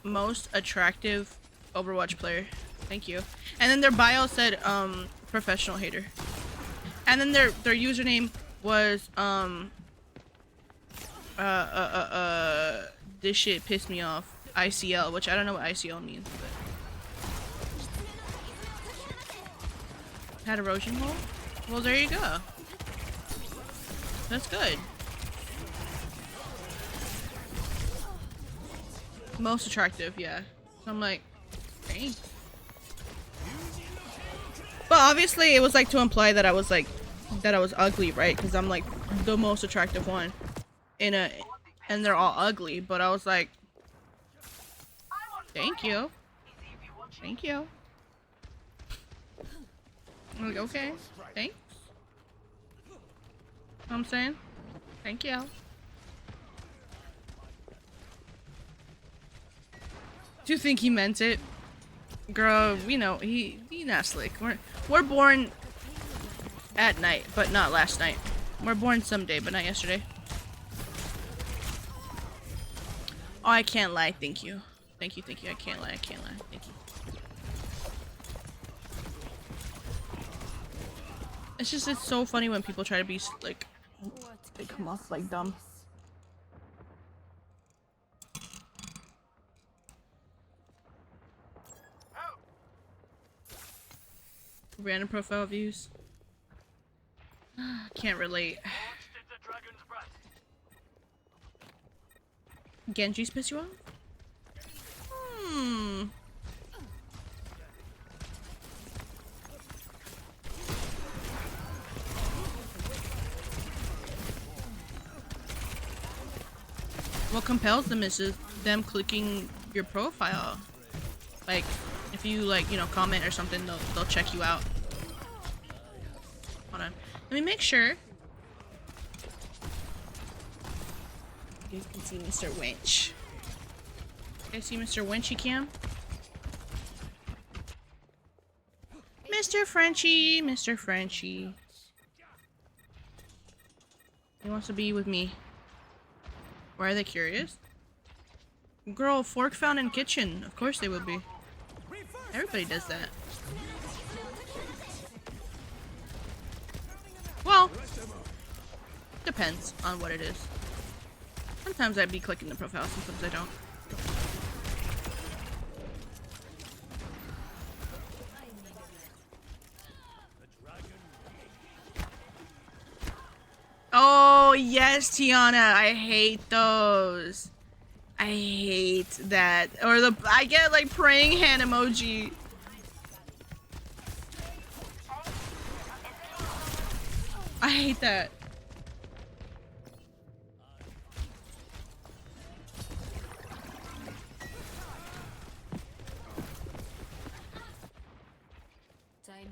most attractive Overwatch player. Thank you. And then their bio said, professional hater. And then their username was, this shit pissed me off. ICL, which I don't know what ICL means, but. Had erosion hole? Well, there you go. That's good. Most attractive, yeah. So I'm like, thanks. But obviously it was like to imply that I was like, that I was ugly, right? Because I'm like the most attractive one in a, and they're all ugly. But I was like, thank you. Thank you. I'm like, okay, thanks. You know what I'm saying? Thank you. Do you think he meant it? Girl, you know, he not slick. We're born at night, but not last night. We're born someday, but not yesterday. Oh, I can't lie. Thank you. Thank you, thank you. I can't lie. I can't lie. Thank you. It's just, it's so funny when people try to be like, they come off like dumb. Random profile views. Can't relate. Genji's piss you off? Hmm. What compels them is just them clicking your profile. Like, if you like, you know, comment or something, they'll check you out. Hold on. Let me make sure. You guys can see Mr. Winch. You guys see Mr. Winchy Cam? Mr. Frenchie, Mr. Frenchie. He wants to be with me. Why are they curious? Girl, fork found in kitchen. Of course they would be. Everybody does that. Well, depends on what it is. Sometimes I'd be clicking the profile, sometimes I don't. Oh, yes, Tiana. I hate those. I hate that. Or I get like praying hand emoji. I hate that.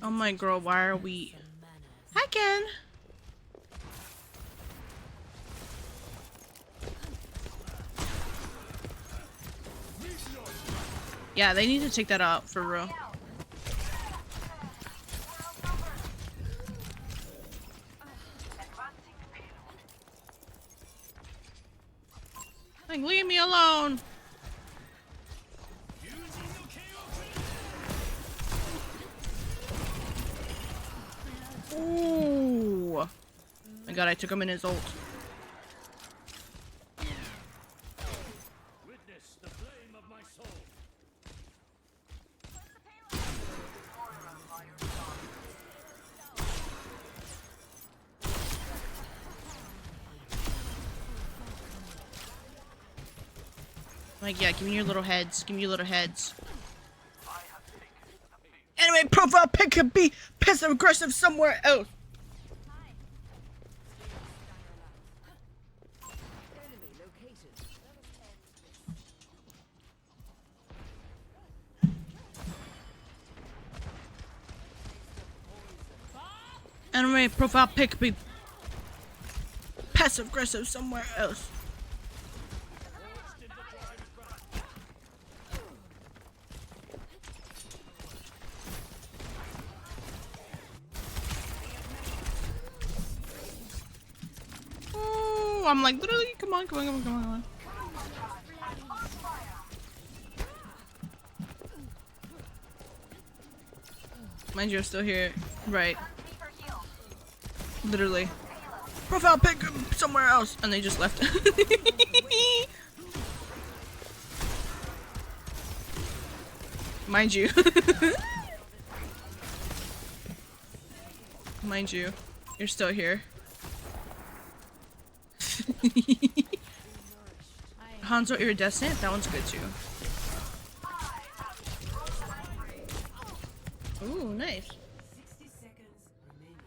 Oh my girl, why are we? Hi, Ken. Yeah, they need to take that out for real. Like, leave me alone. Ooh. My god, I took him in his ult. Witness the flame of my soul. Like, yeah, give me your little heads. Give me your little heads. Anyway, profile pic could be passive aggressive somewhere else. Enemy located. Anyway, profile pic could be passive aggressive somewhere else. Oh, I'm like literally, come on, come on, come on, come on, come on. Mind you, I'm still here. Right. Literally. Profile pic somewhere else. And they just left. Mind you. Mind you. You're still here. Hanzo Iridescent? That one's good too. Ooh, nice. 60 seconds remaining.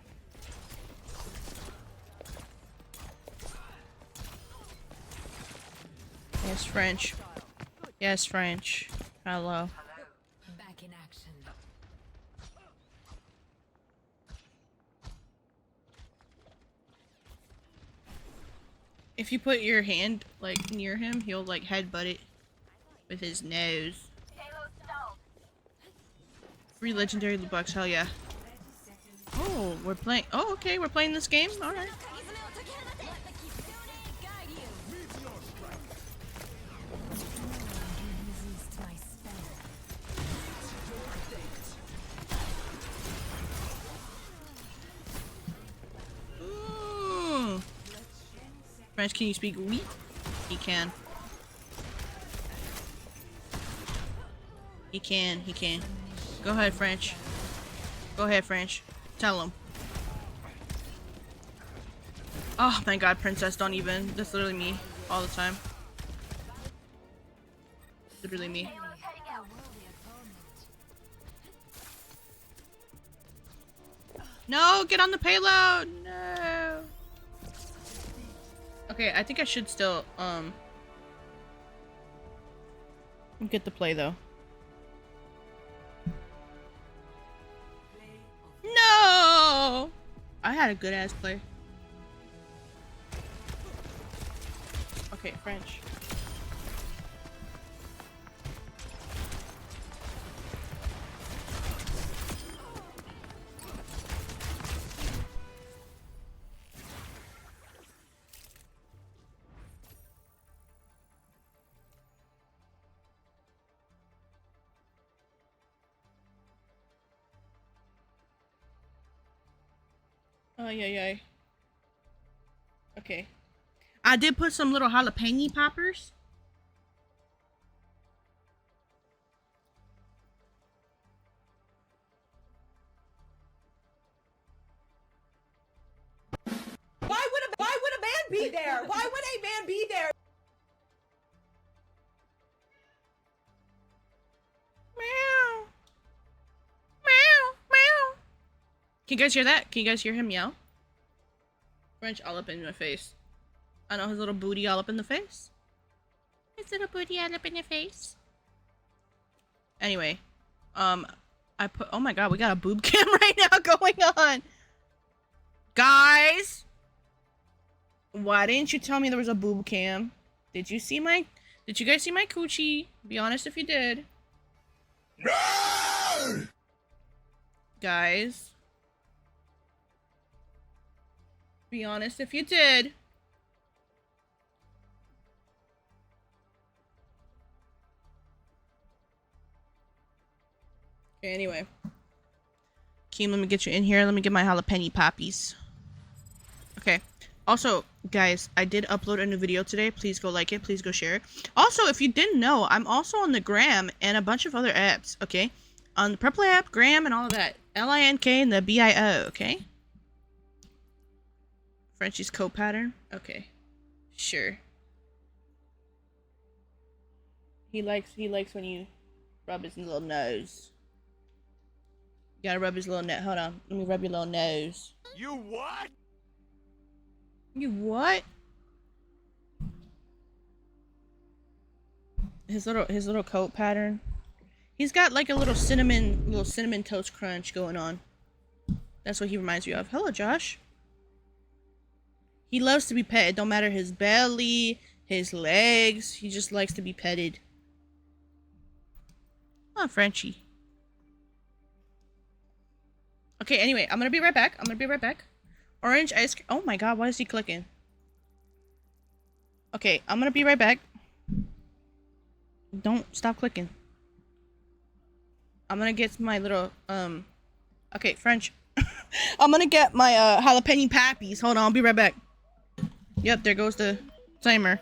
Yes, French. Yes, French. Hello. Back in action. If you put your hand like near him, he'll like headbutt it with his nose. Halo stalled. Free legendary loot box, hell yeah. Oh, we're playing. Oh, okay, we're playing this game. All right. Ooh. French, can you speak oui? He can. He can. He can. Go ahead, French. Go ahead, French. Tell him. Oh my god, Princess, don't even. That's literally me all the time. Literally me. Halo's heading out. No, get on the payload. No. Okay, I think I should still get the play though. No. I had a good ass play. Okay, French. Oh, yeah. Okay. I did put some little jalapeno poppers. Why would a man be there? Why would a man be there? Meow. Meow. Meow. Can you guys hear that? Can you guys hear him yell? French all up in my face. I know his little booty all up in the face. His little booty all up in the face. Anyway, I put. Oh my god, we got a boob cam right now going on. Guys, why didn't you tell me there was a boob cam? Did you see my? Did you guys see my coochie? Be honest if you did. Guys, be honest if you did. Okay, anyway. Keem, let me get you in here. Let me get my jalapeno poppies. Okay. Also, guys, I did upload a new video today. Please go like it. Please go share it. Also, if you didn't know, I'm also on the Gram and a bunch of other apps, okay? On the Purple app, Gram, and all of that. LINK and the BIO, okay? Frenchie's coat pattern? Okay. Sure. He likes when you rub his little nose. You gotta rub his little nose. Hold on. Let me rub your little nose. You what? You what? His little coat pattern. He's got like a little cinnamon toast crunch going on. That's what he reminds me of. Hello, Josh. He loves to be petted. Don't matter his belly, his legs. He just likes to be petted. Oh, Frenchie. Okay, anyway, I'm gonna be right back. Orange ice cream. Oh my god, why is he clicking? Okay, I'm gonna be right back. Don't stop clicking. I'm gonna get my little, okay, French. I'm gonna get my, jalapeno pappies. Hold on, I'll be right back. Yep, there goes the timer.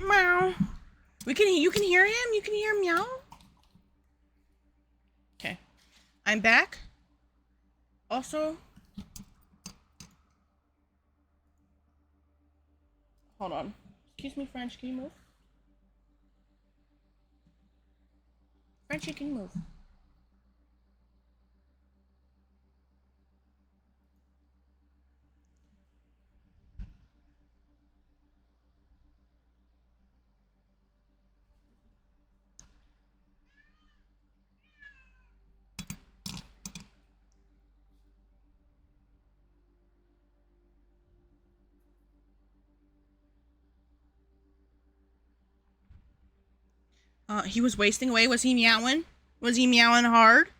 Meow. You can hear him? You can hear meow? Okay. I'm back. Also, hold on. Excuse me, French, can you move? Frenchie, can you move? He was wasting away. Was he meowing? Was he meowing hard?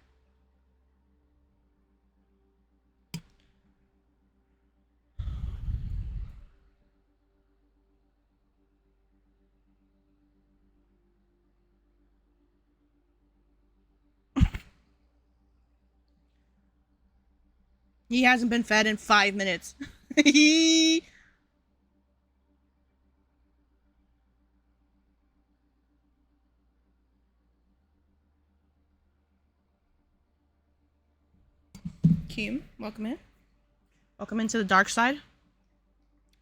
He hasn't been fed in 5 minutes. Kim, welcome in. Welcome into the dark side.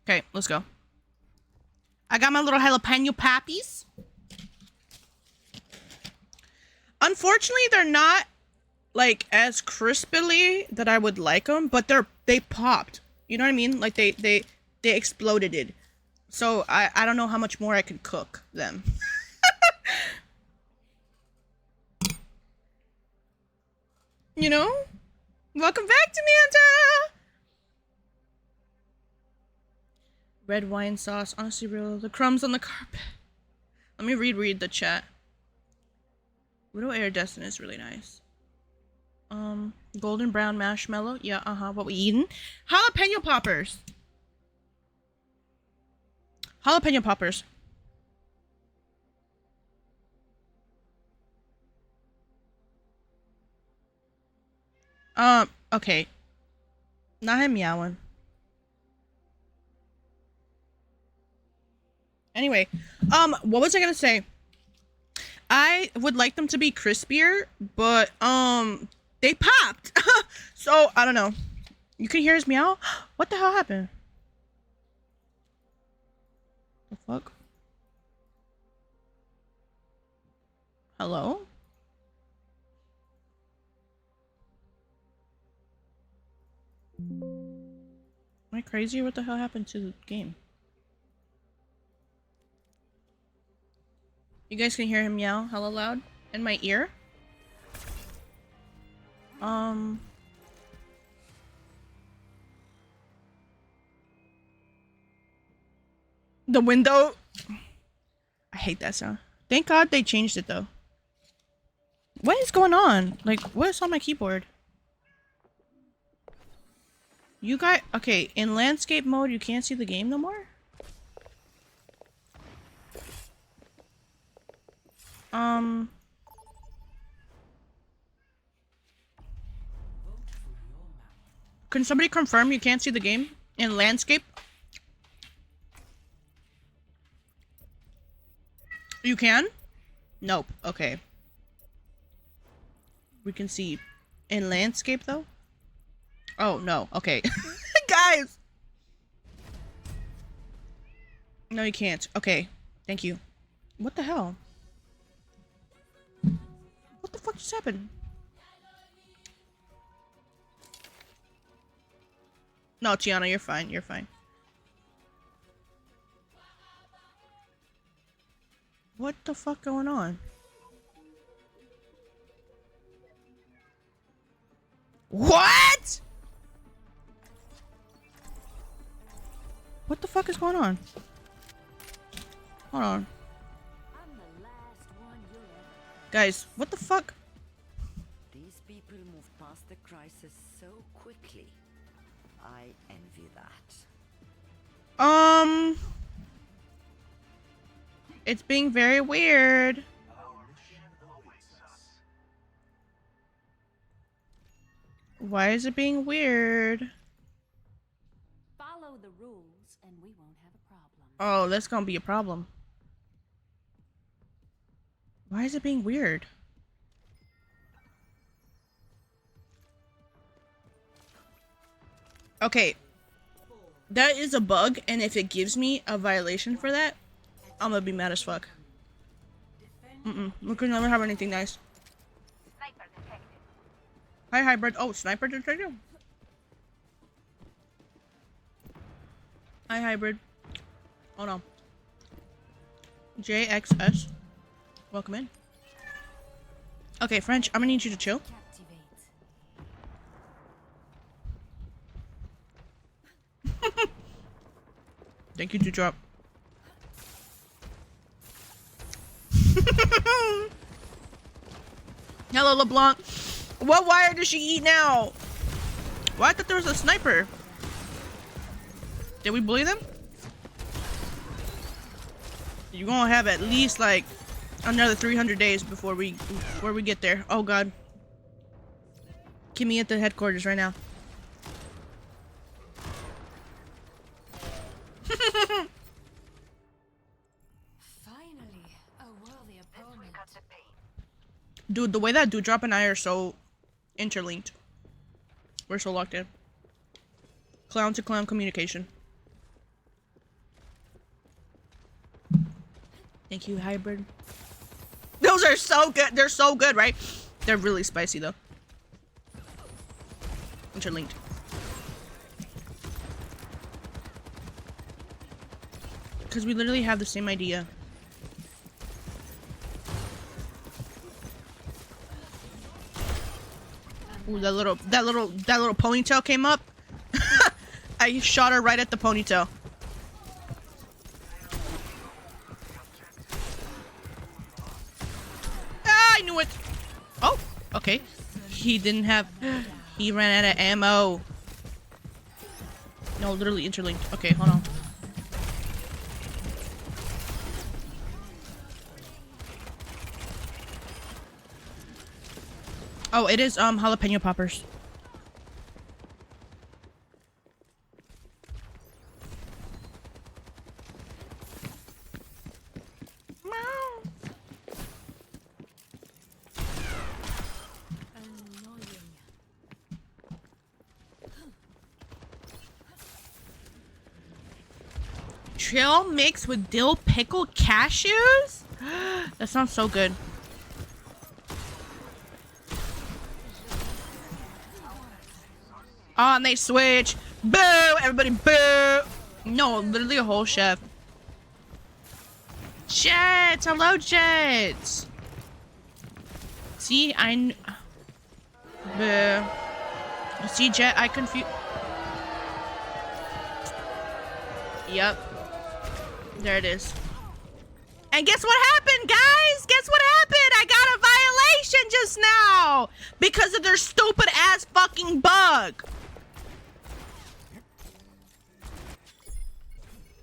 Okay, let's go. I got my little jalapeno pappies. Unfortunately, they're not like as crispily that I would like them, but they popped. You know what I mean? Like they exploded. So I don't know how much more I can cook them. You know? Welcome back to Manta! Red wine sauce, honestly real. The crumbs on the carpet. Let me reread the chat. Widow Iridescent is really nice. Golden brown marshmallow. Yeah, what we eating? Jalapeno poppers. Jalapeno poppers. Okay. Not him meowing. Anyway, what was I gonna say? I would like them to be crispier, but, they popped! So, I don't know. You can hear his meow? What the hell happened? The fuck? Hello? Am I crazy? What the hell happened to the game? You guys can hear him meow hella loud in my ear? The window. I hate that sound. Thank God they changed it though. What is going on? Like, what is on my keyboard? You guys, okay, in landscape mode, you can't see the game no more? Can somebody confirm you can't see the game in landscape? You can? Nope. Okay. We can see in landscape though? Oh, no. Okay. Guys! No, you can't. Okay. Thank you. What the hell? What the fuck just happened? No, Tiana, you're fine. You're fine. What the fuck going on? What? What the fuck is going on? Hold on. I'm the last one you'll ever. Guys, what the fuck? These people move past the crisis so quickly. I envy that. It's being very weird. Why is it being weird? Follow the rules and we won't have a problem. Oh, that's gonna be a problem. Why is it being weird? Okay. That is a bug, and if it gives me a violation for that, I'm gonna be mad as fuck. We could never have anything nice. Sniper detected. Hi, hybrid. Oh, sniper detective. Hi, hybrid. Oh no. JXS. Welcome in. Okay, French, I'm gonna need you to chill. Captivate. Thank you, Dewdrop. Hello, LeBlanc. What wire does she eat now? Well, I thought there was a sniper. Did we bully them? You're gonna have at least like another 300 days before we get there. Oh God. Get me at the headquarters right now. Finally, a worthy opponent. Dude, the way that Dewdrop and I are so interlinked. We're so locked in. Clown to clown communication. Thank you, hybrid. Those are so good. They're so good, right? They're really spicy though. Interlinked. Because we literally have the same idea. Ooh, that little ponytail came up. I shot her right at the ponytail. Ah, I knew it. Oh, okay. He didn't have. He ran out of ammo. No, literally interlinked. Okay, hold on. Oh, it is jalapeno poppers. Trail mix with dill pickle cashews? That sounds so good. Oh, and they switch. Boo! Everybody boo! No, literally a whole chef. Jets! Hello, Jets! See, boo. See, Jet, I confuse. Yep. There it is. And guess what happened, guys? Guess what happened? I got a violation just now because of their stupid ass fucking bug.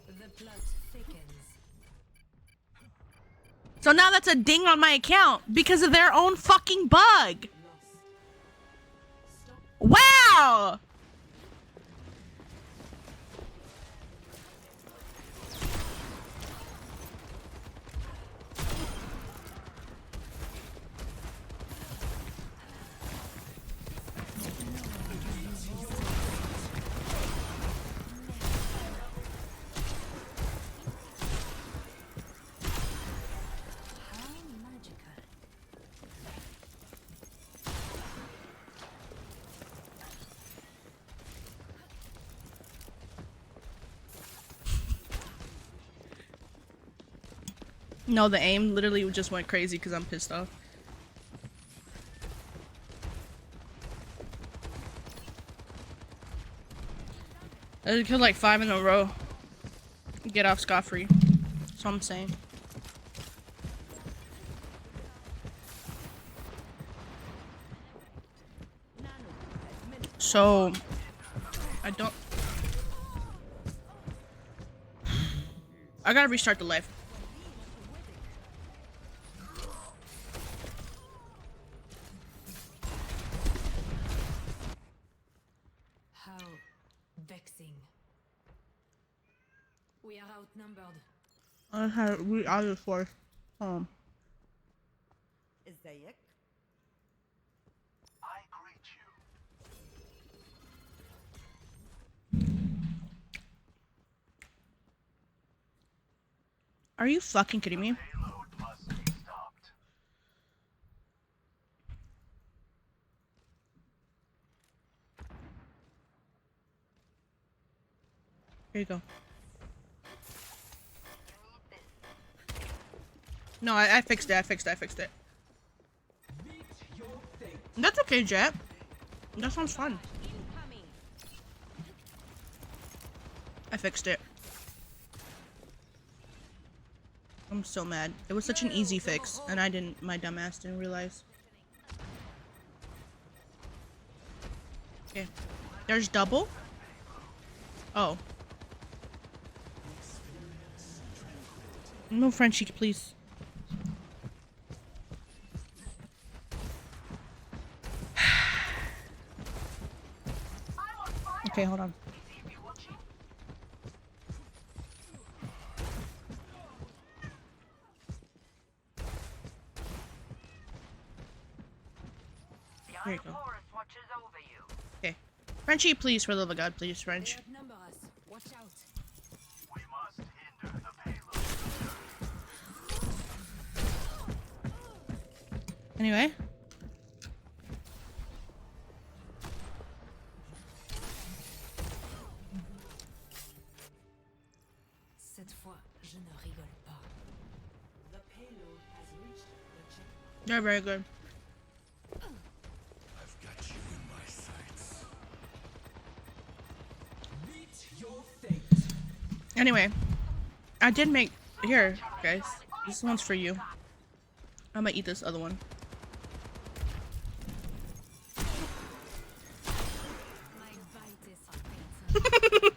The plot thickens. So now that's a ding on my account because of their own fucking bug. Wow! No, the aim literally just went crazy because I'm pissed off. I killed like 5 in a row. Get off scot-free. That's what I'm saying. So, I gotta restart the life. How vexing. We are outnumbered. I had we out of force. ازيك؟ I greet you. Are you fucking kidding me? Payload must be stopped. Here you go. No, I fixed it. I fixed it. That's okay, Jet. That sounds fun. I fixed it. I'm so mad. It was such an easy fix, and my dumbass didn't realize. Okay. There's double? Oh. No Frenchie, please. Okay, hold on. Here you go. Okay. Frenchie, please, for the love of God, please, French. They outnumber us. Watch out. We must hinder the payload. Anyway. Cette fois, je ne rigole pas. The payload has reached the checkpoint. They're very good. I've got you in my sights. Anyway. I did make... Here, guys. This one's for you. I'm gonna eat this other one. My bite is fatal.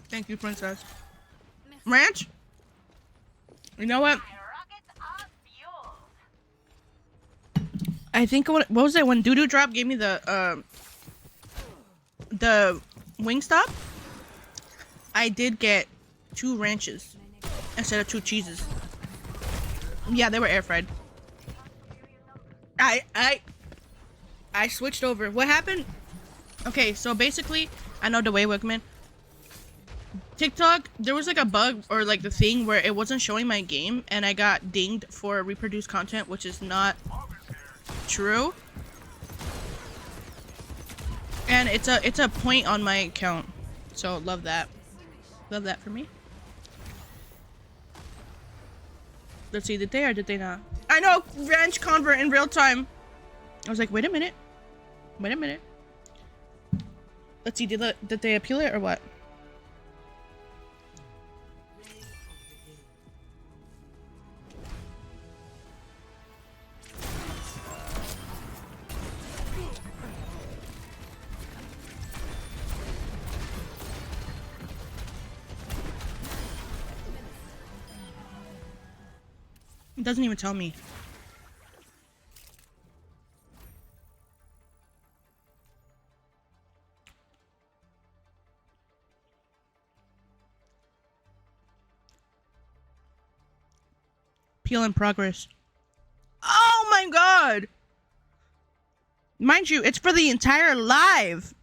Thank you, princess. Ranch? You know what? I think what was it when Doodoo Drop gave me the Wingstop? I did get 2 ranches instead of 2 cheeses. Yeah, they were air fried. I switched over. What happened? Okay, so basically, I know the way, Wickman. TikTok, there was like a bug or like the thing where it wasn't showing my game, and I got dinged for reproduced content, which is not true. And it's a point on my account, so love that. Love that for me. Let's see, did they or did they not? I know, ranch convert in real time. I was like, wait a minute. Wait a minute. Let's see, did they appeal it or what? It doesn't even tell me. Peel in progress. Oh my god! Mind you, it's for the entire live.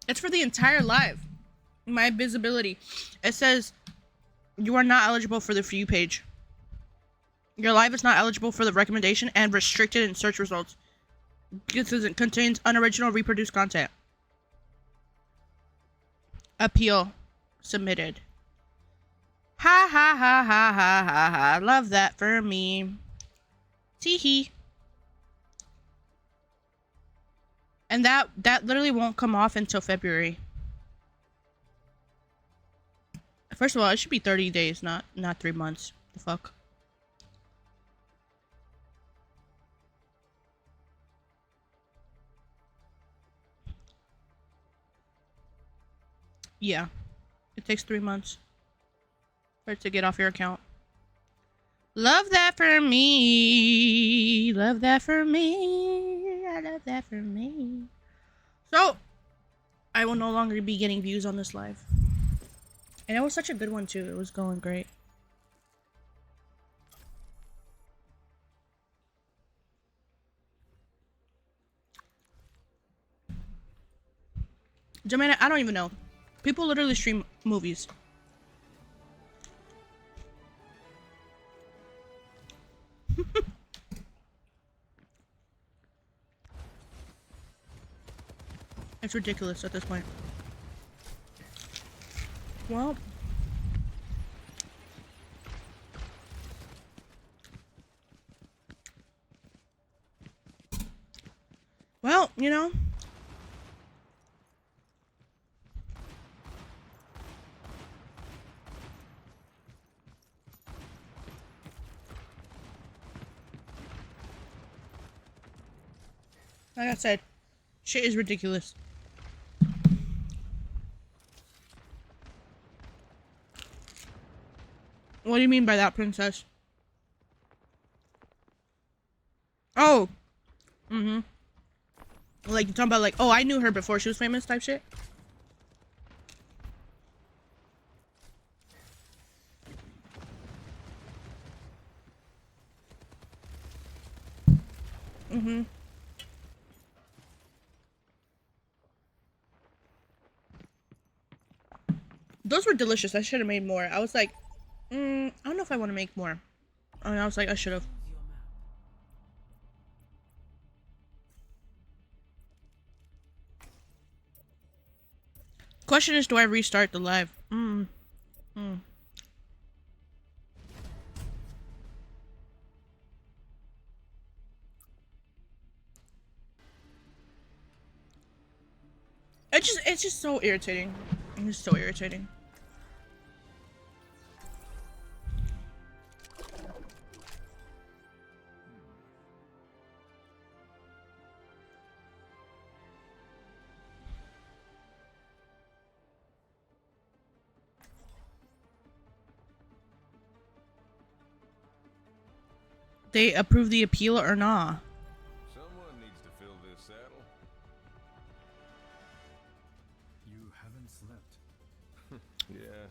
It's for the entire live. My visibility. It says you are not eligible for the For You page. Your live is not eligible for the recommendation and restricted in search results because it contains unoriginal reproduced content. Appeal submitted. Ha ha ha ha ha ha ha. Love that for me. Teehee. And that literally won't come off until February. First of all, it should be 30 days, not 3 months. The fuck? Yeah. It takes 3 months for it to get off your account. Love that for me. Love that for me. I love that for me. So, I will no longer be getting views on this live. And it was such a good one too. It was going great. Jamaica, I don't even know. People literally stream movies. It's ridiculous at this point. Well, you know, like I said, shit is ridiculous. What do you mean by that, princess? Oh. Mm-hmm. Like, you're talking about, like, oh, I knew her before she was famous type shit? Mm-hmm. Those were delicious. I should have made more. I was like, I don't know if I want to make more. And I was like, I should have. Question is, do I restart the live? It's just so irritating. It's so irritating. They approve the appeal or not? Someone needs to fill this saddle. You haven't slept. Yeah.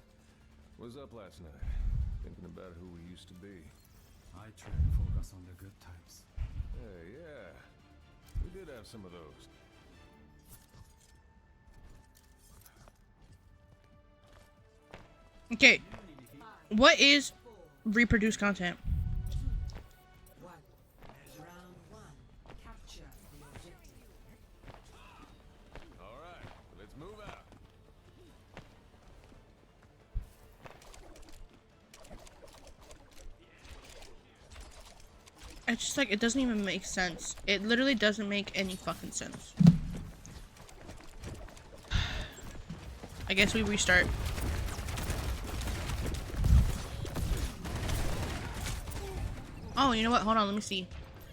Was up last night. Thinking about who we used to be. I try to focus on the good times. Hey, yeah. We did have some of those. Okay. What is reproduced content? 1. Round 1. Capture the objective. All right, let's move out. It's just like, it doesn't even make sense. It literally doesn't make any fucking sense. I guess we restart. Oh, you know what? Hold on, let me see.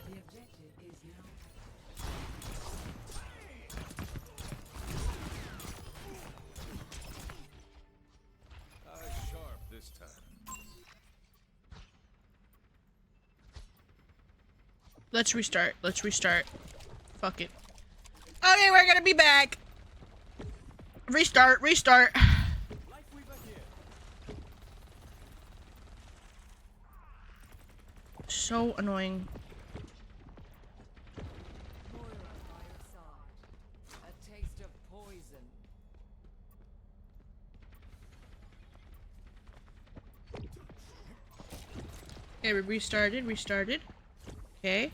The objective is now. Eyes sharp this time. Let's restart. Let's restart. Fuck it. Okay, we're gonna be back. Restart, restart. So annoying. Moira by your side. A taste of poison. Okay, we restarted. Okay.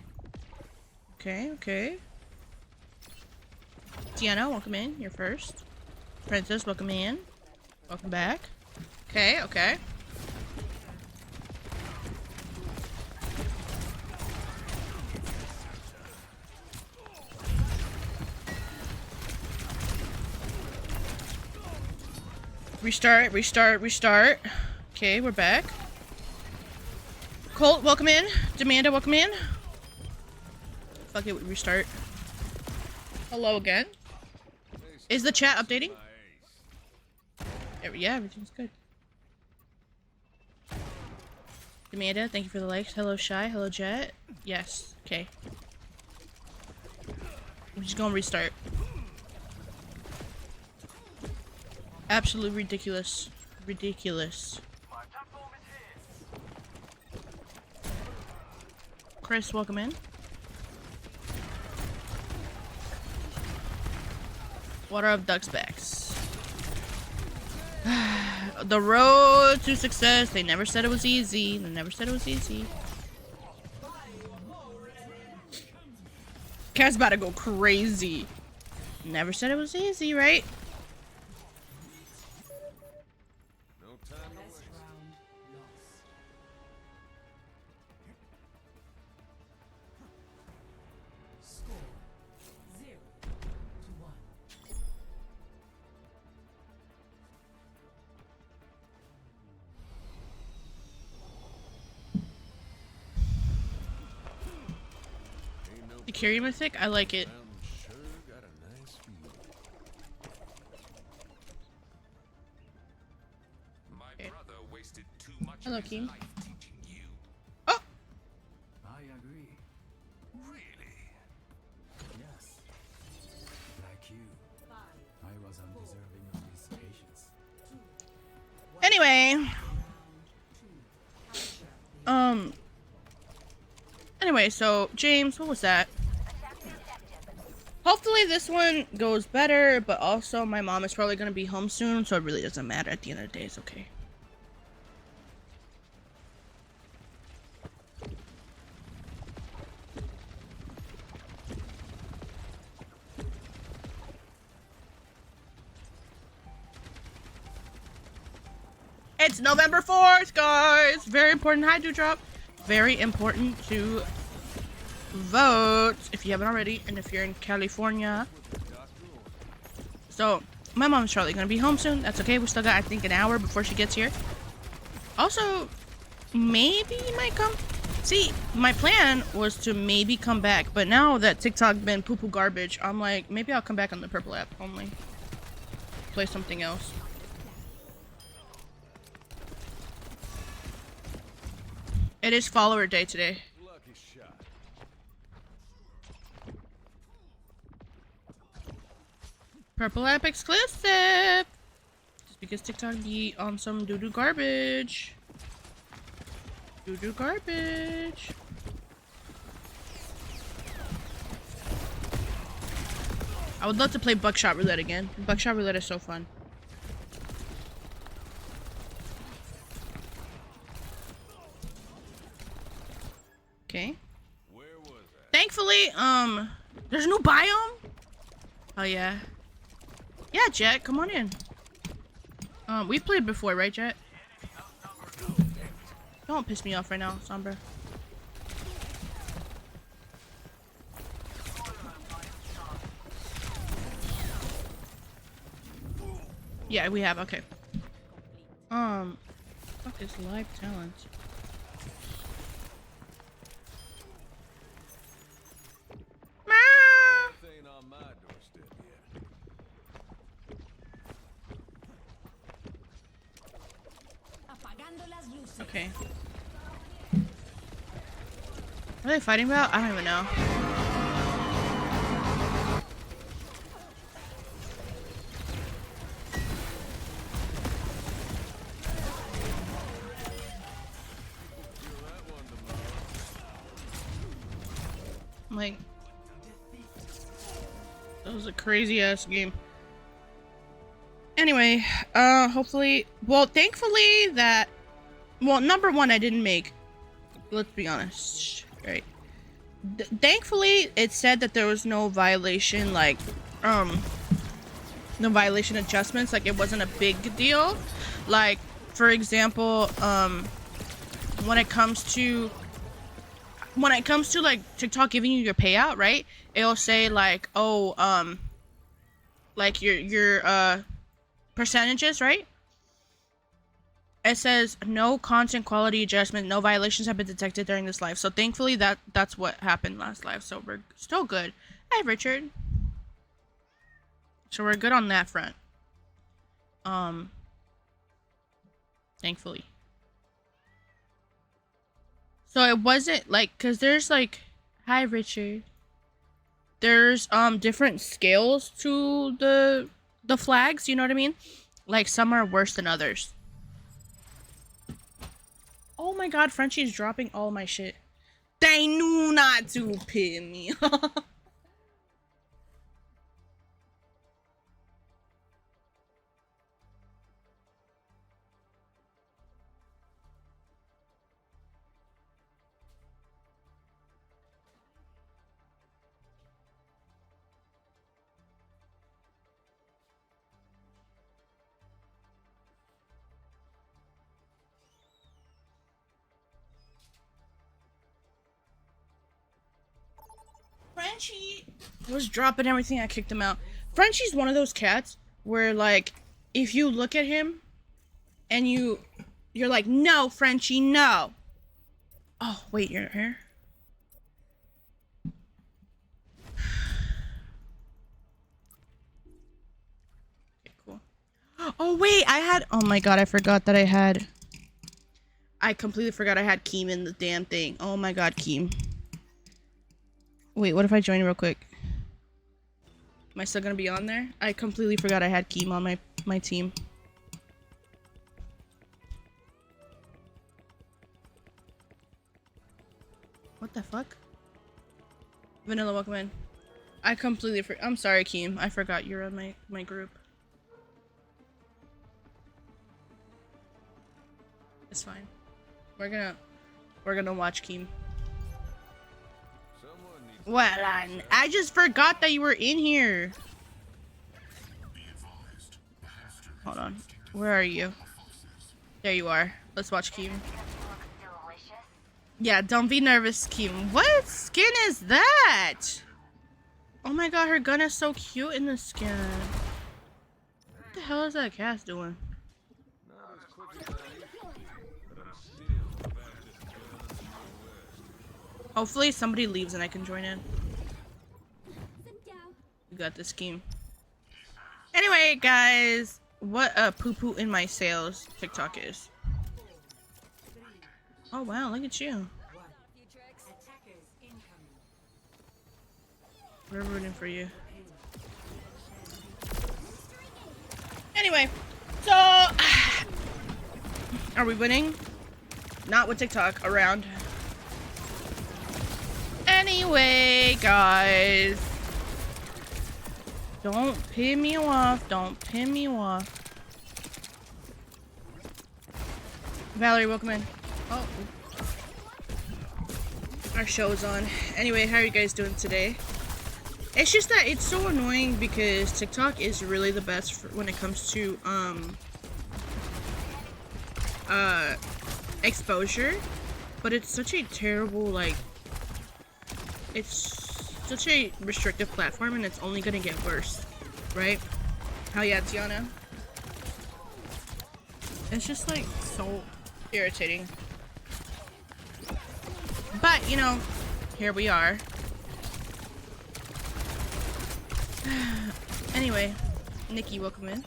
Okay. Tiana, welcome in. You're first. Princess, welcome in. Welcome back. Okay. Restart. Okay, we're back. Colt, welcome in. Demanda, welcome in. Fuck it, we restart. Hello again. Is the chat updating? Yeah, everything's good. Demanda, thank you for the likes. Hello, Shy. Hello, Jet. Yes. Okay. I'm just gonna restart. Absolutely ridiculous. Ridiculous. Chris, welcome in. Water of duck's backs. The road to success. They never said it was easy. Cat's about to go crazy. Never said it was easy, right? No time to Best waste. round lost. Score 0-1. Ain't no The carry mythic, I like it. mountain sure got a nice view. My Okay. brother wasted too much Hello, of his Keem. life teaching you. Oh! I agree. Really? Yes. Like you, I was undeserving of his patience. Anyway. Anyway, so, James, what was that? Hopefully this one goes better, but also my mom is probably going to be home soon, so it really doesn't matter at the end of the day. It's okay. It's November 4th, guys! Very important. Hi, Dewdrop. Very important to vote if you haven't already, and if you're in California. So, my mom's probably gonna be home soon. That's okay. We still got, I think, an hour before she gets here. Also, maybe you might come. See, my plan was to maybe come back, but now that TikTok been poo-poo garbage, I'm like, maybe I'll come back on the purple app only. Play something else. It is follower day today. Lucky shot. Purple app exclusive. Just because TikTok be on some doo-doo garbage. Doo-doo garbage. I would love to play Buckshot Roulette again. Buckshot Roulette is so fun. Okay. Where was that? Thankfully, there's a new biome. Oh yeah. Yeah, Jet, come on in. We played before, right, Jet? Don't piss me off right now, Sombra. Yeah, we have. Okay. Fuck is live talent? This ain't on my doorstep yet. Okay. What are they fighting about? I don't even know. Like, that was a crazy ass game. Anyway, hopefully, well, thankfully that, well, number one, I didn't make. Let's be honest, right? Thankfully, it said that there was no violation, like, no violation adjustments, like it wasn't a big deal. Like, for example, when it comes to like TikTok giving you your payout, right? It'll say like, oh, like your percentages, right? It says no content quality adjustment, no violations have been detected during this live. So thankfully that's what happened last live. So we're still good. Hi, Richard. So we're good on that front. Thankfully. So it wasn't like, cause there's like, hi Richard. There's different scales to the flags, you know what I mean? Like some are worse than others. Oh my god, Frenchie's dropping all my shit. They knew not to pin me. Frenchie was dropping everything. I kicked him out. Frenchie's one of those cats where, like, if you look at him and you're like, no, Frenchie, no. Oh, wait, you're here? Okay, cool. Oh, wait, oh my god, I forgot that I completely forgot I had Keem in the damn thing. Oh my god, Keem. Wait, what if I join real quick? Am I still gonna be on there? I completely forgot I had Keem on my team. What the fuck? Vanilla, welcome in. I completely I'm sorry, Keem. I forgot you're on my group. It's fine. We're gonna watch Keem. Well, I just forgot that you were in here. Hold on. Where are you? There you are. Let's watch Keem. Yeah, don't be nervous, Keem. What skin is that? Oh my god, her gun is so cute in the skin. What the hell is that cat doing? Hopefully somebody leaves and I can join in. We got this game. Anyway, guys, what a poo-poo in my sales TikTok is. Oh wow, look at you. We're rooting for you. Anyway, so are we winning? Not with TikTok around. Anyway, guys. Don't pin me off. Don't pin me off. Valerie, welcome in. Oh. Our show is on. Anyway, how are you guys doing today? It's just that it's so annoying because TikTok is really the best for when it comes to exposure, but it's such a terrible, like, it's such a restrictive platform, and it's only gonna get worse, right? Hell yeah, Tiana. It's just like so irritating. But, you know, here we are. Anyway, Nikki, welcome in.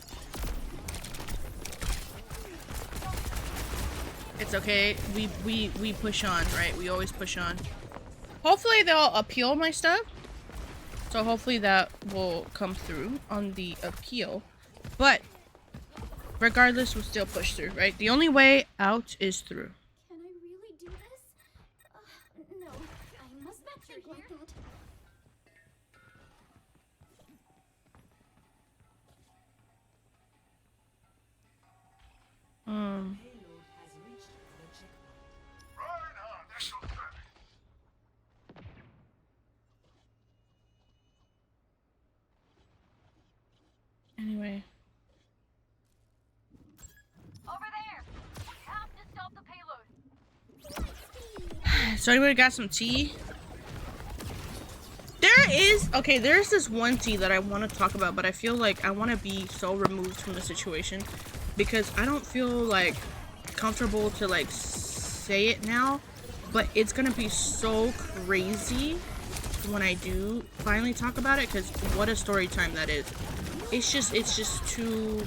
It's okay. We push on, right? We always push on. Hopefully they'll appeal my stuff. So hopefully that will come through on the appeal. But regardless, we'll still push through, right? The only way out is through. Can I really do this? No, I must not think like that. Anyway. Over there! We have to stop the payload! So anybody got some tea? There's this one tea that I want to talk about, but I feel like I want to be so removed from the situation because I don't feel like comfortable to like say it now, but it's gonna be so crazy when I do finally talk about it, because what a story time that is. It's just too,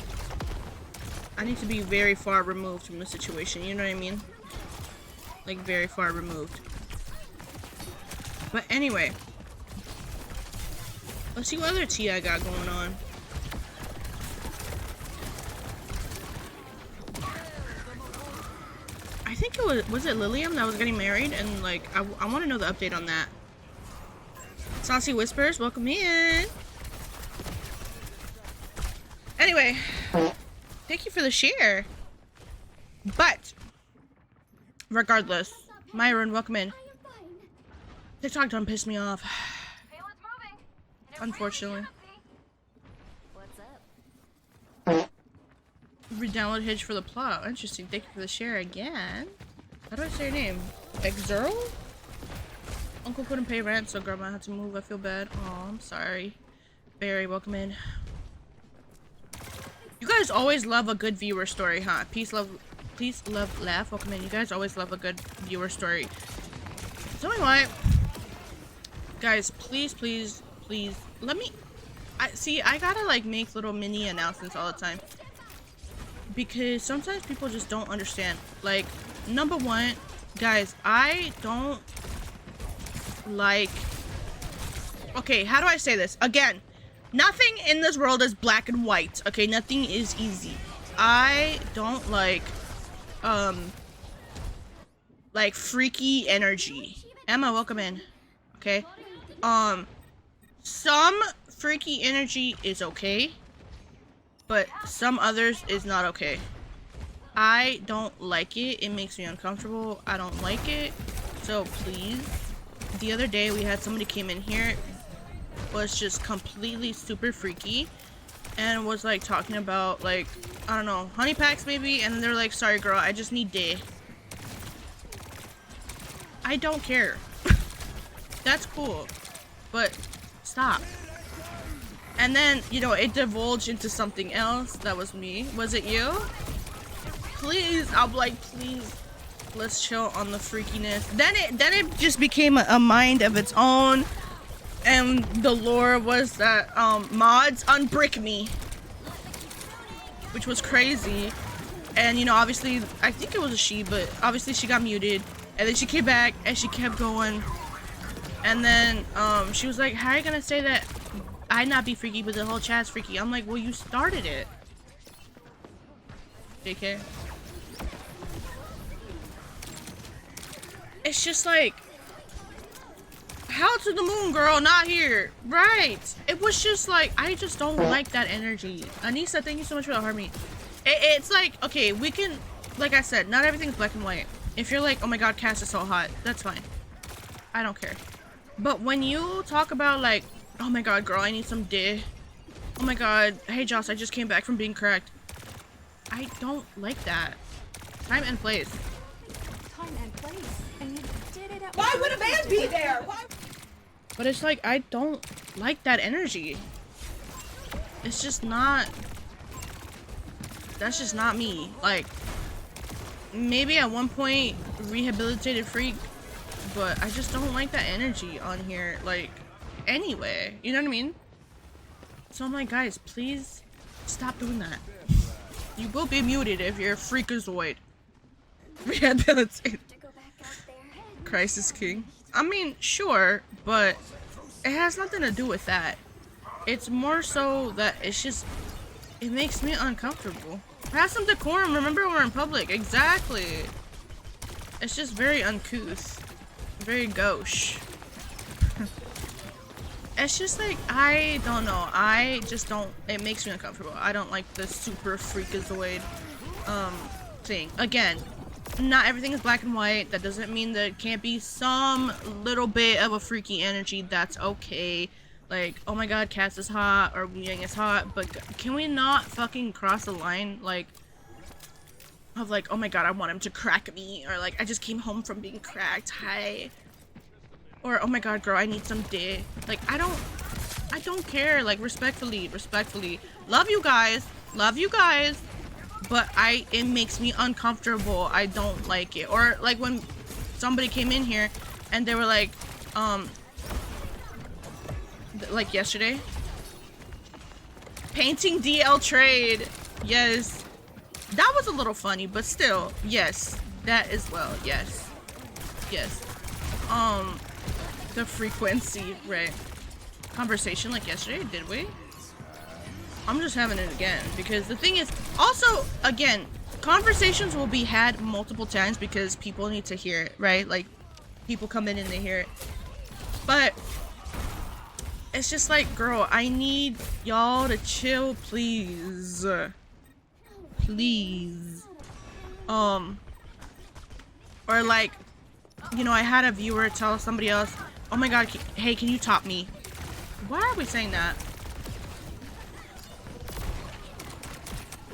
I need to be very far removed from the situation, you know what I mean? Like very far removed. But anyway, let's see what other tea I got going on. I think it was it Lilium that was getting married, and like I want to know the update on that. Saucy Whispers, welcome in. Anyway, thank you for the share. But regardless, Myron, welcome in. TikTok done pissed me off. Payload's moving! Unfortunately. What's up? Redownload Hitch for the plot. Interesting. Thank you for the share again. How do I say your name? Exeral? Uncle couldn't pay rent, so grandma had to move. I feel bad. Oh, I'm sorry. Barry, welcome in. You guys always love a good viewer story, huh? Peace, love, laugh. Welcome in. You guys always love a good viewer story. Tell me what. Guys, please, let me. I gotta like make little mini announcements all the time, because sometimes people just don't understand. Like, number one, guys, I don't like. Okay, how do I say this? Again, nothing in this world is black and white. Okay, nothing is easy. I don't like freaky energy. Emma, welcome in. Okay. Some freaky energy is okay, but some others is not okay. I don't like it. It makes me uncomfortable. I don't like it. So please. The other day we had somebody came in here, was just completely super freaky, and was like talking about like, I don't know, honey packs maybe, and then they're like, sorry girl, I just need day. I don't care. That's cool, but stop. And then, you know, it divulged into something else. That was me. Was it you? Please, I'm like, please, let's chill on the freakiness. Then it just became a mind of its own, and the lore was that mods unbrick me, which was crazy. And you know, obviously, I think it was a she, but obviously she got muted, and then she came back and she kept going. And then she was like, how are you gonna say that I not be freaky but the whole chat's freaky? I'm like, well, you started it, JK. it's just like, how to the moon, girl, not here. Right. It was just like, I just don't like that energy. Anissa, thank you so much for the heart meat. It's like, okay, we can, like I said, not everything's black and white. If you're like, oh my god, Cass is so hot, that's fine. I don't care. But when you talk about like, oh my god, girl, I need some dick. Oh my god, hey Joss, I just came back from being correct. I don't like that. Time and place. Time and place. And you did it at Why would a man be there? Why? But it's like, I don't like that energy. It's just not, that's just not me. Like, maybe at one point, rehabilitated freak, but I just don't like that energy on here, like, anyway. You know what I mean? So I'm like, guys, please stop doing that. You will be muted if you're a freakazoid. Rehabilitated. Crisis King. I mean, sure, but it has nothing to do with that. It's more so that it's just, it makes me uncomfortable. Have some decorum, remember we're in public. Exactly. It's just very uncouth. Very gauche. It's just like, I don't know. I just don't, it makes me uncomfortable. I don't like the super freakazoid thing. Again, not everything is black and white. That doesn't mean there can't be some little bit of a freaky energy. That's okay. Like, oh my god, Cass is hot or Wu Yang is hot, but can we not fucking cross the line? Like, of like, oh my god, I want him to crack me, or like, I just came home from being cracked. Hi. Or oh my god, girl, I need some dick. Like, I don't care. Like, respectfully, love you guys, but it makes me uncomfortable. I don't like it. Or like when somebody came in here and they were like yesterday, painting DL trade. Yes, that was a little funny, but still, yes, that as well. Yes. The frequency, right? Conversation like yesterday, did we? I'm just having it again because the thing is, also, again, conversations will be had multiple times because people need to hear it, right? Like, people come in and they hear it. But it's just like, girl, I need y'all to chill, please. Please. Or like, you know, I had a viewer tell somebody else, oh my god, hey, can you top me? Why are we saying that?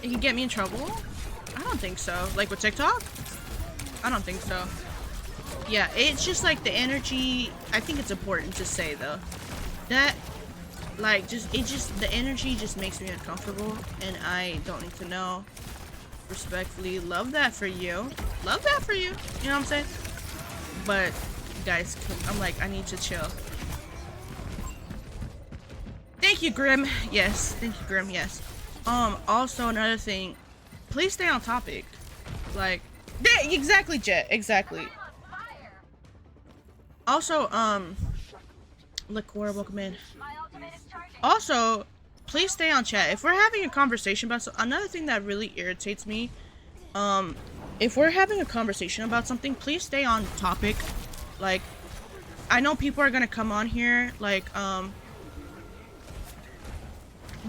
It can get me in trouble? I don't think so. Like with TikTok? I don't think so. Yeah, it's just like the energy. I think it's important to say though. That, like, the energy just makes me uncomfortable and I don't need to know. Respectfully, love that for you. Love that for you. You know what I'm saying? But, guys, I'm like, I need to chill. Thank you, Grim. Yes. Thank you, Grim. Yes. Also another thing, please stay on topic. Like, yeah, exactly, Jet. Exactly. Also, Liqueur, welcome in. Also, please stay on chat. If we're having a conversation about another thing that really irritates me, if we're having a conversation about something, please stay on topic. Like, I know people are gonna come on here, like,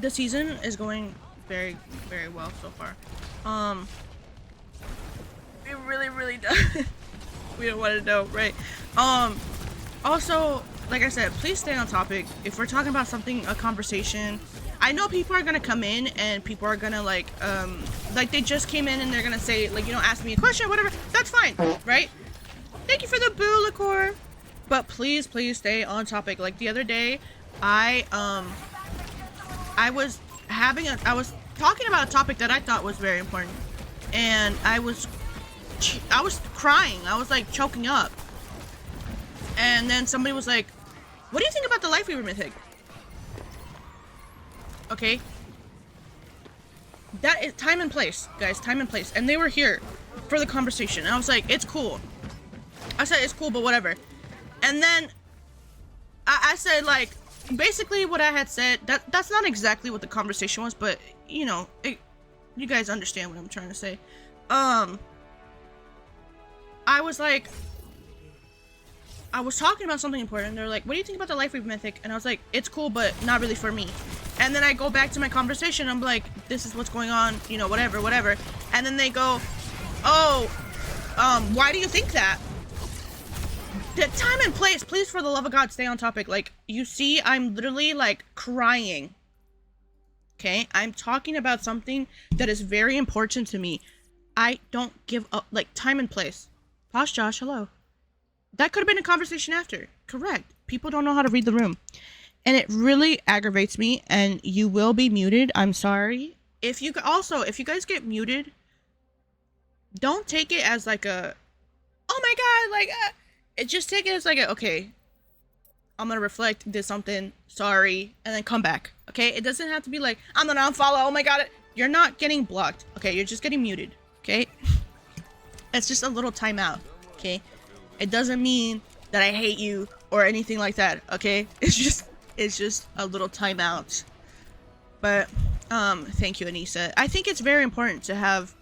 the season is going very, very well so far. It really does. We don't want to know, right? Also, like I said, please stay on topic. If we're talking about something, a conversation, I know people are gonna come in and people are gonna like they just came in and they're gonna say, like, you know, ask me a question, whatever. That's fine, right? Thank you for the boo, Liqueur. But please stay on topic. Like the other day, I was talking about a topic that I thought was very important, and I was crying. I was like choking up, and then somebody was like, "What do you think about the Life Weaver mythic?" Okay, that is time and place, guys. Time and place, and they were here for the conversation. And I was like, "It's cool." I said, "It's cool, but whatever." And then I said, like, basically what I had said, that's not exactly what the conversation was, but you know, you guys understand what I'm trying to say. I was like, I was talking about something important. They're like, what do you think about the Life Weave Mythic? And I was like, it's cool, but not really for me. And then I go back to my conversation. I'm like, this is what's going on, you know, whatever. And then they go, oh, why do you think that? The time and place, please, for the love of God, stay on topic. Like, you see, I'm literally like crying. Okay, I'm talking about something that is very important to me. I don't give up, like, time and place. Posh Josh, hello. That could have been a conversation after. Correct. People don't know how to read the room. And it really aggravates me, and you will be muted. I'm sorry. If you guys get muted, don't take it as like a, oh my God, like, just take it as like a, okay, I'm gonna reflect, did something, sorry, and then come back. Okay, it doesn't have to be like, I'm gonna unfollow, oh my God. You're not getting blocked. Okay, you're just getting muted. Okay, it's just a little timeout. Okay, it doesn't mean that I hate you or anything like that. Okay, it's just a little timeout. But thank you, Anissa. I think it's very important to have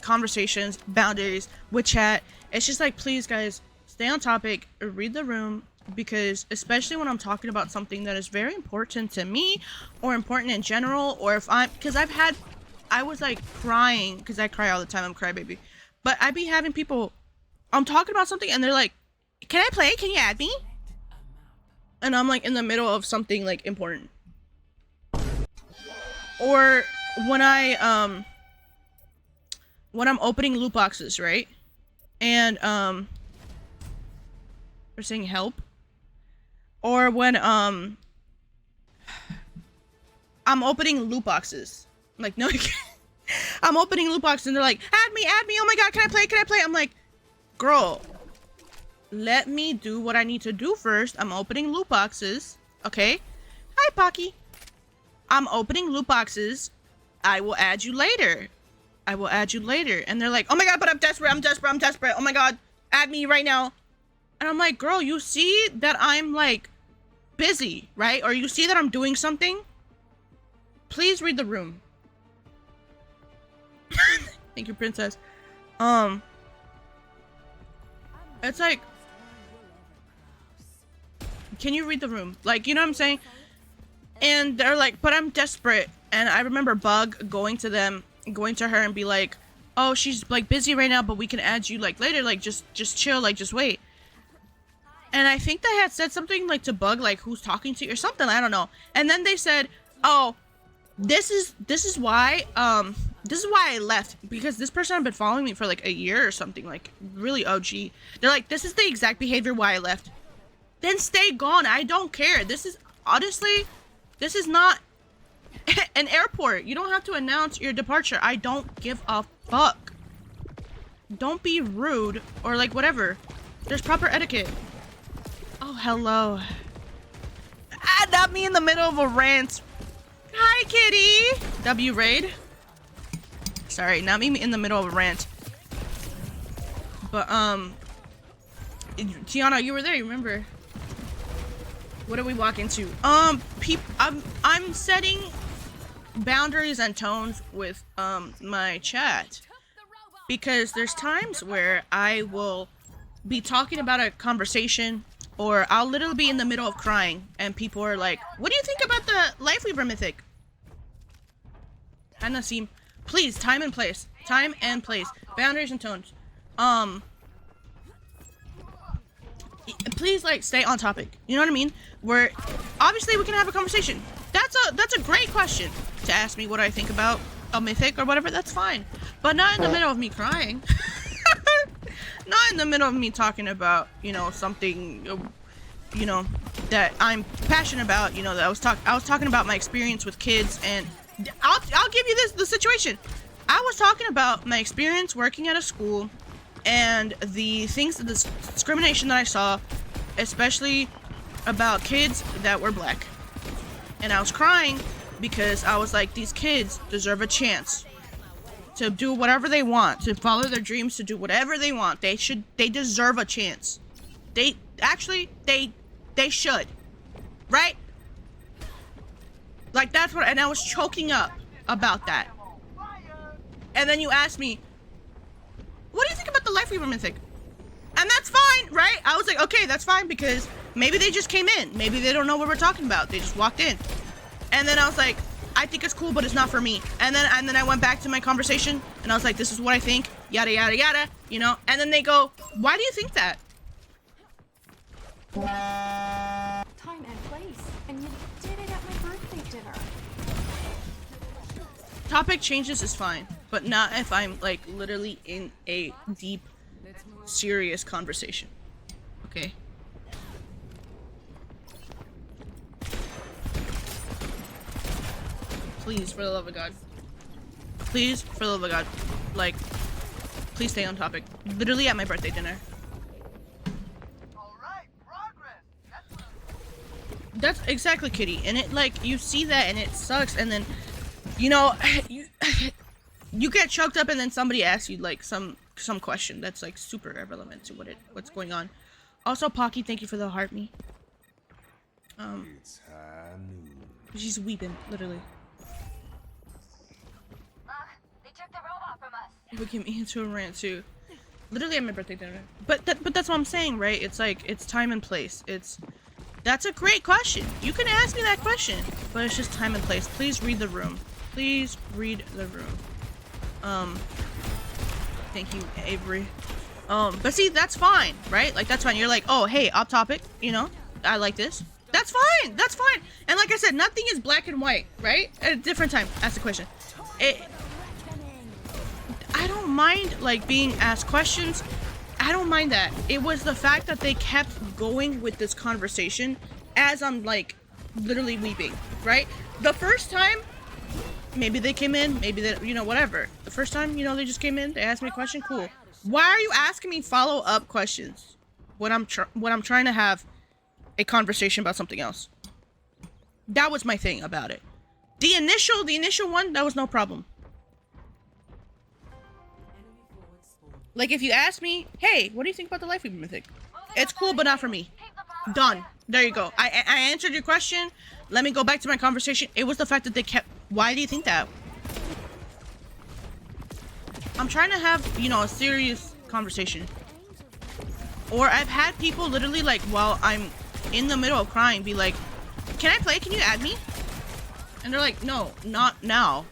conversations, boundaries with chat. It's just like, please guys, stay on topic, read the room, because especially when I'm talking about something that is very important to me or important in general, or if I was like crying, because I cry all the time, I'm a crybaby, but I be having people, I'm talking about something and they're like, can I play? Can you add me? And I'm like in the middle of something like important. Or when I'm opening loot boxes, right? And they're saying help. Or when I'm opening loot boxes. I'm like, no, you can't. I'm opening loot boxes and they're like, add me, oh my God, can I play? I'm like, girl, let me do what I need to do first. I'm opening loot boxes, okay? Hi, Pocky. I'm opening loot boxes. I will add you later. And they're like, oh my God, but I'm desperate. Oh my God, add me right now. And I'm like, girl, you see that I'm like busy, right? Or you see that I'm doing something? Please read the room. Thank you, princess. It's like, can you read the room? Like, you know what I'm saying? And they're like, but I'm desperate. And I remember Bug going to her and be like, oh, she's like busy right now, but we can add you like later, like just chill, like just wait. And I think they had said something like to Bug, like who's talking to you or something, I don't know. And then they said, oh, this is why I left, because this person had been following me for like a year or something, like really OG. They're like, this is the exact behavior why I left. Then stay gone. I don't care. This is honestly, this is not an airport. You don't have to announce your departure. I don't give a fuck. Don't be rude or like whatever. There's proper etiquette. Oh, hello. Ah, not me in the middle of a rant. Hi, kitty. W raid. Sorry, not me in the middle of a rant. But Tiana, you were there. You remember? What did we walk into? I'm setting boundaries and tones with my chat, because there's times where I will be talking about a conversation, or I'll literally be in the middle of crying and people are like, what do you think about the Life Weaver Mythic? And Nassim, please, time and place, boundaries and tones. Please, like, stay on topic. You know what I mean? Where obviously we can have a conversation. That's a great question to ask me what I think about a mythic or whatever. That's fine, but not in the middle of me crying. Not in the middle of me talking about, you know, something, you know, that I'm passionate about. You know, that I was talking about my experience with kids, and I'll give you the situation. I was talking about my experience working at a school and the discrimination that I saw, especially about kids that were black. And I was crying because I was like, these kids deserve a chance to do whatever they want, to follow their dreams, to do whatever they want. They deserve a chance. They should, right? Like, that's what, and I was choking up about that. And then you asked me, what do you think about the Life Weaver Mythic? And And that's fine, right? I was like, okay, that's fine, because maybe they just came in. Maybe they don't know what we're talking about. They just walked in. And then I was like, I think it's cool, but it's not for me. And then I went back to my conversation, and I was like, this is what I think, yada, yada, yada, you know? And then they go, why do you think that? Time and place, and you did it at my birthday dinner. Topic changes is fine, but not if I'm, like, literally in a deep, serious conversation. Okay? Please, for the love of God. Please, for the love of God. Like, please stay on topic. Literally at my birthday dinner. Alright, progress. That's exactly, Kitty. And it, like, you see that and it sucks, and then, you know, you get choked up, and then somebody asks you, like, some question that's, like, super irrelevant to what's going on. Also, Pocky, thank you for the heart me. It's high noon. She's weeping, literally. They took the robot from us. We came into a rant too. Literally at my birthday dinner. But that's what I'm saying, right? It's like, it's time and place. That's a great question. You can ask me that question, but it's just time and place. Please read the room. Please read the room. Thank you, Avery. But see, that's fine, right? Like, that's fine. You're like, oh, hey, off topic, you know? I like this. That's fine. That's fine. And like I said, nothing is black and white, right? At a different time, ask the question. I don't mind, like, being asked questions. I don't mind that. It was the fact that they kept going with this conversation as I'm, like, literally weeping, right? The first time, maybe they came in, maybe they, you know, whatever. The first time, you know, they just came in, they asked me a question, cool. Why are you asking me follow-up questions when I'm trying to have a conversation about something else? That was my thing about it. The initial one, that was no problem. Like, if you ask me, hey, what do you think about the life we've been living? It's cool, but not for me. Done. There you go. I answered your question. Let me go back to my conversation. It was the fact that they kept... Why do you think that? I'm trying to have, you know, a serious conversation. Or I've had people literally, like, while I'm in the middle of crying, be like, can I play? Can you add me? And they're like, no, not now.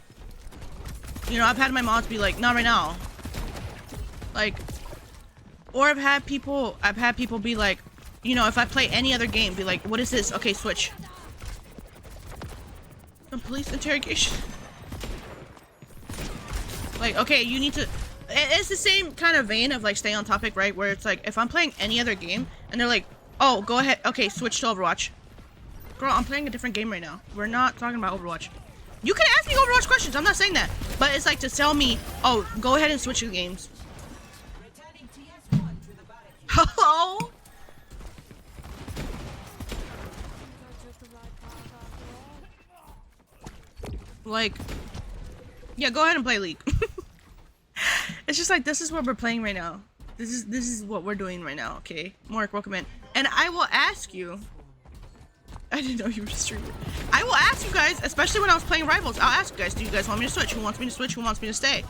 You know, I've had my mods be like, not right now. Like, or I've had people be like, you know, if I play any other game, be like, what is this? Okay, switch. A police interrogation. Like, okay, you need to... It's the same kind of vein of, like, stay on topic, right? Where it's like, if I'm playing any other game, and they're like, oh, go ahead. Okay, switch to Overwatch. Girl, I'm playing a different game right now. We're not talking about Overwatch. You can ask me Overwatch questions. I'm not saying that. But it's like to tell me, oh, go ahead and switch the games. Hello? Like, yeah, go ahead and play League. It's just like, this is what we're playing right now. This is what we're doing right now, okay? Mark, welcome in. And I will ask you... I didn't know you were streaming. I will ask you guys, especially when I was playing Rivals, I'll ask you guys, do you guys want me to switch? Who wants me to switch? Who wants me to stay?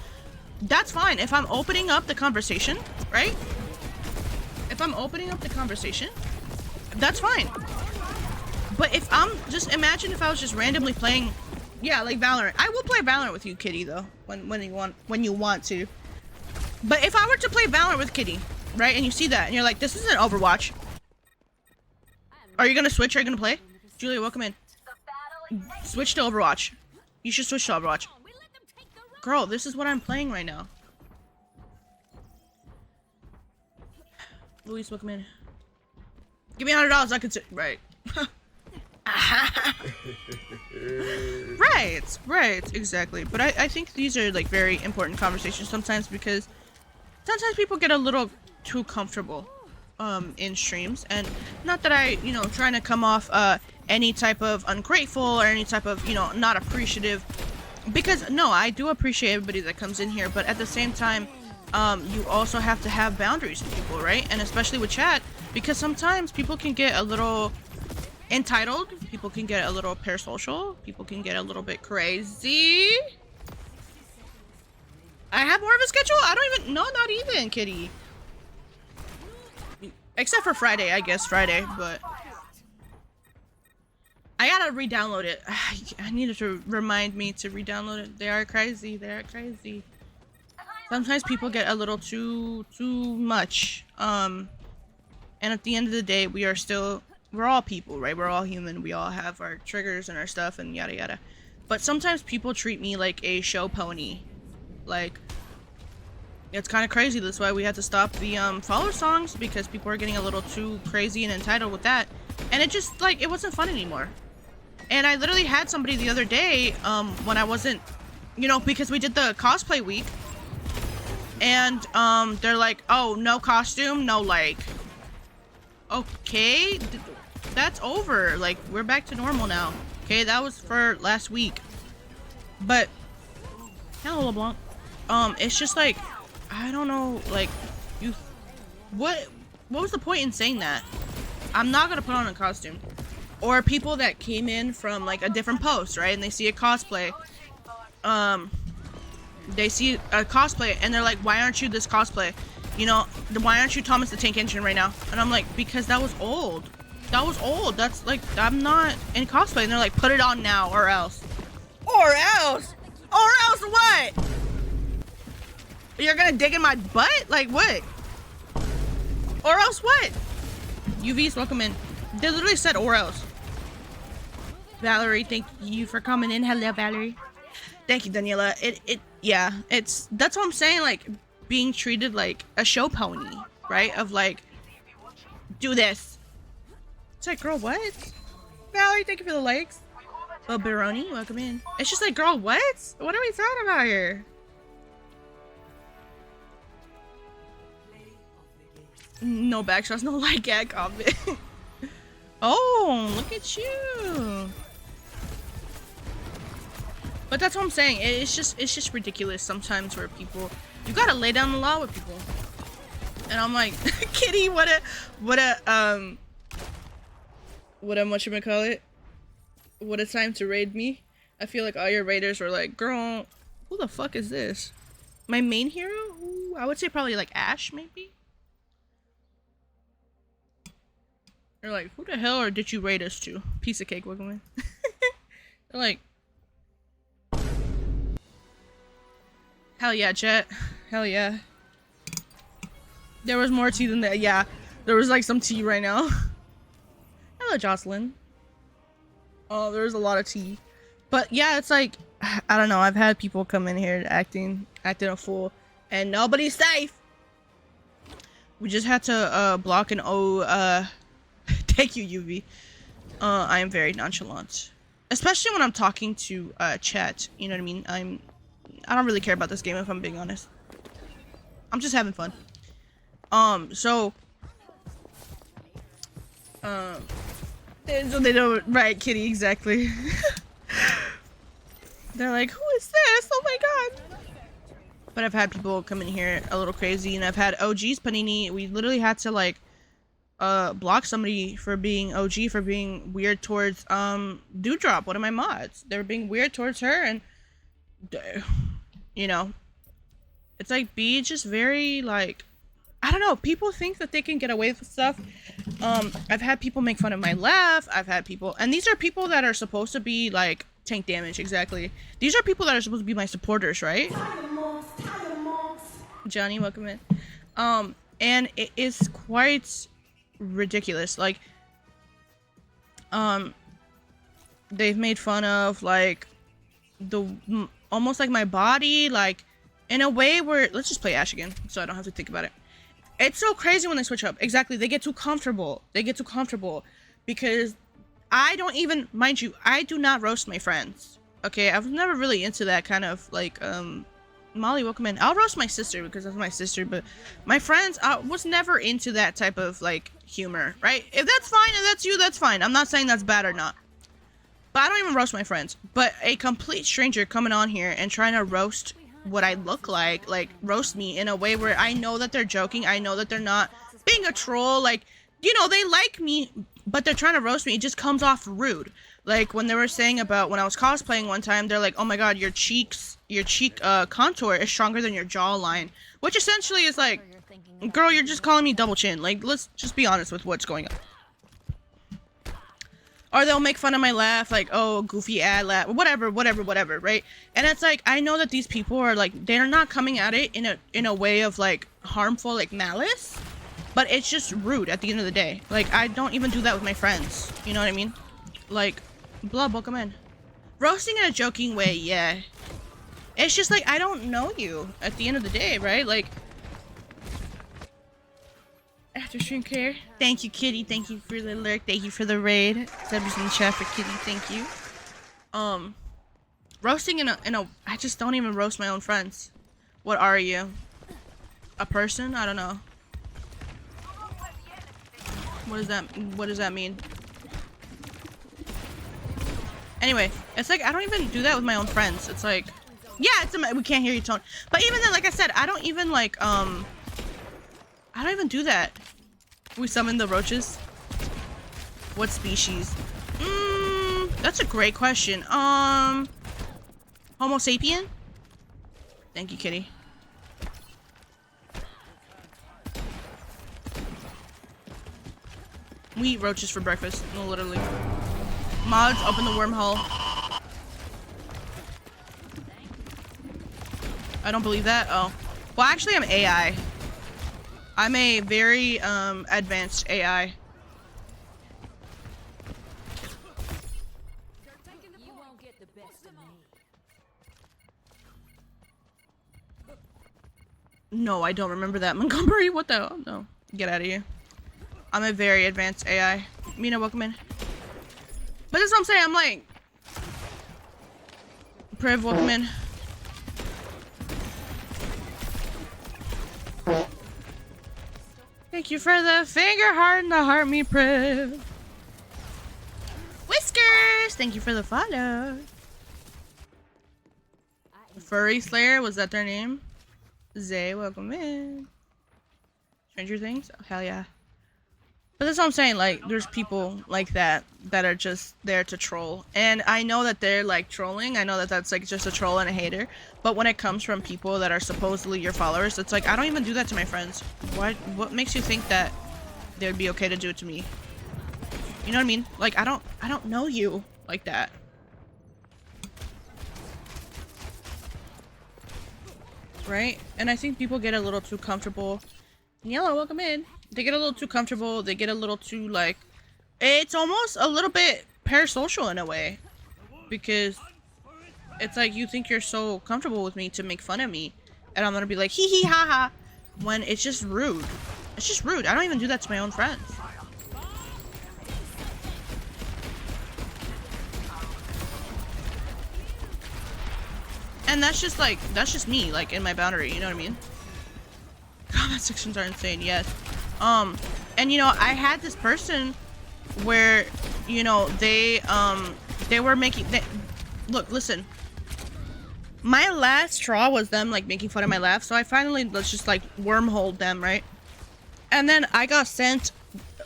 That's fine. If I'm opening up the conversation, right? If I'm opening up the conversation, that's fine. But if I'm just, imagine if I was just randomly playing, yeah, like Valorant. I will play Valorant with you, Kitty, though, when you want to. But if I were to play Valorant with Kitty, right, and you see that, and you're like, this isn't Overwatch. Are you gonna switch? Are you gonna play? Julia, welcome in. Switch to Overwatch. You should switch to Overwatch. Girl, this is what I'm playing right now. Luis, welcome in. Give me $100, I could sit. Right. Right, exactly. But I think these are like very important conversations sometimes, because sometimes people get a little too comfortable in streams, and not that I, you know, trying to come off any type of ungrateful or any type of, you know, not appreciative, because no, I do appreciate everybody that comes in here, but at the same time, you also have to have boundaries with people, right? And especially with chat, because sometimes people can get a little entitled, people can get a little parasocial, people can get a little bit crazy. I have more of a schedule? I don't even, no, not even, Kitty. Except for Friday, I guess Friday, but I gotta re-download it. I needed to remind me to re-download it. They are crazy. They are crazy. Sometimes people get a little too much. And at the end of the day, we're all people, right? We're all human. We all have our triggers and our stuff and yada yada. But sometimes people treat me like a show pony. Like, it's kind of crazy. That's why we had to stop the follow songs, because people are getting a little too crazy and entitled with that. And it just, like, it wasn't fun anymore. And I literally had somebody the other day, when I wasn't, you know, because we did the cosplay week. And, they're like, oh, no costume, no, like, okay, that's over. Like, we're back to normal now. Okay, that was for last week. But, hello, LeBlanc. It's just like, I don't know, like, what was the point in saying that? I'm not gonna put on a costume. Or people that came in from, like, a different post, right? And they see a cosplay. They see a cosplay and they're like, why aren't you this cosplay? You know, why aren't you Thomas the Tank Engine right now? And I'm like, because that was old. That was old. That's like, I'm not in cosplay. And they're like, put it on now or else. Or else? Or else what? You're gonna dig in my butt? Like what? Or else what? UV's welcome in. They literally said or else. Valerie, thank you for coming in. Hello, Valerie. Thank you, Daniela. Yeah, that's what I'm saying, like, being treated like a show pony, right? Of like, do this. It's like, girl, what? Valerie, thank you for the likes. Oh, Baroni, welcome in. It's just like, girl, what? What are we talking about here? No backshots, no like gag comment. Oh, look at you. But that's what I'm saying. It's just ridiculous sometimes where people, you gotta lay down the law with people. And I'm like, Kitty, what a whatchamacallit? What a time to raid me. I feel like all your raiders were like, girl, who the fuck is this? My main hero? Ooh, I would say probably like Ash, maybe? They're like, who the hell or did you raid us to? Piece of cake, welcome in. They're like, hell yeah, Jet. Hell yeah. There was more tea than that. Yeah, there was like some tea right now. Hello, Jocelyn. Oh, there's a lot of tea. But yeah, it's like, I don't know. I've had people come in here acting a fool, and nobody's safe. We just had to block an thank you, UV. I am very nonchalant, especially when I'm talking to chat. You know what I mean? I don't really care about this game, if I'm being honest. I'm just having fun. So they don't, right, Kitty, exactly. They're like, who is this? Oh my god. But I've had people come in here a little crazy, and I've had OGs, Panini. We literally had to like block somebody for being OG, for being weird towards Dewdrop, one of my mods. They were being weird towards her, and you know, it's like, be just very like, I don't know, people think that they can get away with stuff. I've had people make fun of my laugh. I've had people, and these are people that are supposed to be like tank damage, exactly. These are people that are supposed to be my supporters, right? Johnny, welcome in. And it is quite ridiculous. Like, they've made fun of like almost like my body, like in a way where, let's just play Ash again so I don't have to think about it. It's so crazy when they switch up. Exactly, they get too comfortable. They get too comfortable because I don't even, mind you, I do not roast my friends. Okay, I was never really into that kind of like, Molly, welcome in. I'll roast my sister because that's my sister, but my friends, I was never into that type of like humor, right? If that's fine, if that's you, that's fine. I'm not saying that's bad or not. But I don't even roast my friends. But a complete stranger coming on here and trying to roast what I look like roast me in a way where I know that they're joking, I know that they're not being a troll, like, you know, they like me, but they're trying to roast me. It just comes off rude. Like when they were saying about when I was cosplaying one time, they're like, oh my god, your cheek contour is stronger than your jawline, which essentially is like, Girl, you're just calling me double chin. Like, let's just be honest with what's going on. Or they'll make fun of my laugh, like, oh, goofy ad laugh, whatever, right? And it's like, I know that these people are like, they're not coming at it in a way of like harmful, like malice, but it's just rude at the end of the day. Like, I don't even do that with my friends. You know what I mean? Like, Blood, welcome in. Roasting in a joking way, yeah. It's just like, I don't know you at the end of the day, right? Like, after stream care. Thank you, Kitty. Thank you for the lurk. Thank you for the raid. Subs in the chat for Kitty. Thank you. Roasting in a I just don't even roast my own friends. What are you? A person? I don't know. What does that mean? Anyway, it's like I don't even do that with my own friends. It's like, yeah, it's we can't hear you, Tone. But even then, like I said, I don't even like I don't even do that. We summon the roaches. What species? That's a great question. Homo sapien? Thank you, Kitty. We eat roaches for breakfast. No, literally. Mods, open the wormhole. I don't believe that. Oh. Well, actually, I'm AI. I'm a very advanced AI. You won't get the best of me. No, I don't remember that. Montgomery, what the hell? No. Get out of here. I'm a very advanced AI. Mina, welcome in. But that's what I'm saying. I'm like... Priv, welcome in. Thank you for the finger heart and the heart me, Priv. Whiskers! Thank you for the follow. Furry Slayer, was that their name? Zay, welcome in. Stranger Things? Oh, hell yeah. But that's what I'm saying, like, there's people like that that are just there to troll. And I know that they're, like, trolling. I know that that's, like, just a troll and a hater. But when it comes from people that are supposedly your followers, it's like, I don't even do that to my friends. What makes you think that they would be okay to do it to me? You know what I mean? Like, I don't know you like that. Right? And I think people get a little too comfortable. Yellow, welcome in. They get a little too comfortable. They get a little too, like... It's almost a little bit parasocial in a way. Because it's like you think you're so comfortable with me to make fun of me. And I'm gonna be like, hee hee ha ha. When it's just rude. It's just rude. I don't even do that to my own friends. And that's just like, that's just me, like, in my boundary, you know what I mean? Comment sections are insane, yes. And you know, I had this person where, you know, they were making, look, listen. My last straw was them, like, making fun of my laugh, so I finally, let's just, like, wormholed them, right? And then I got sent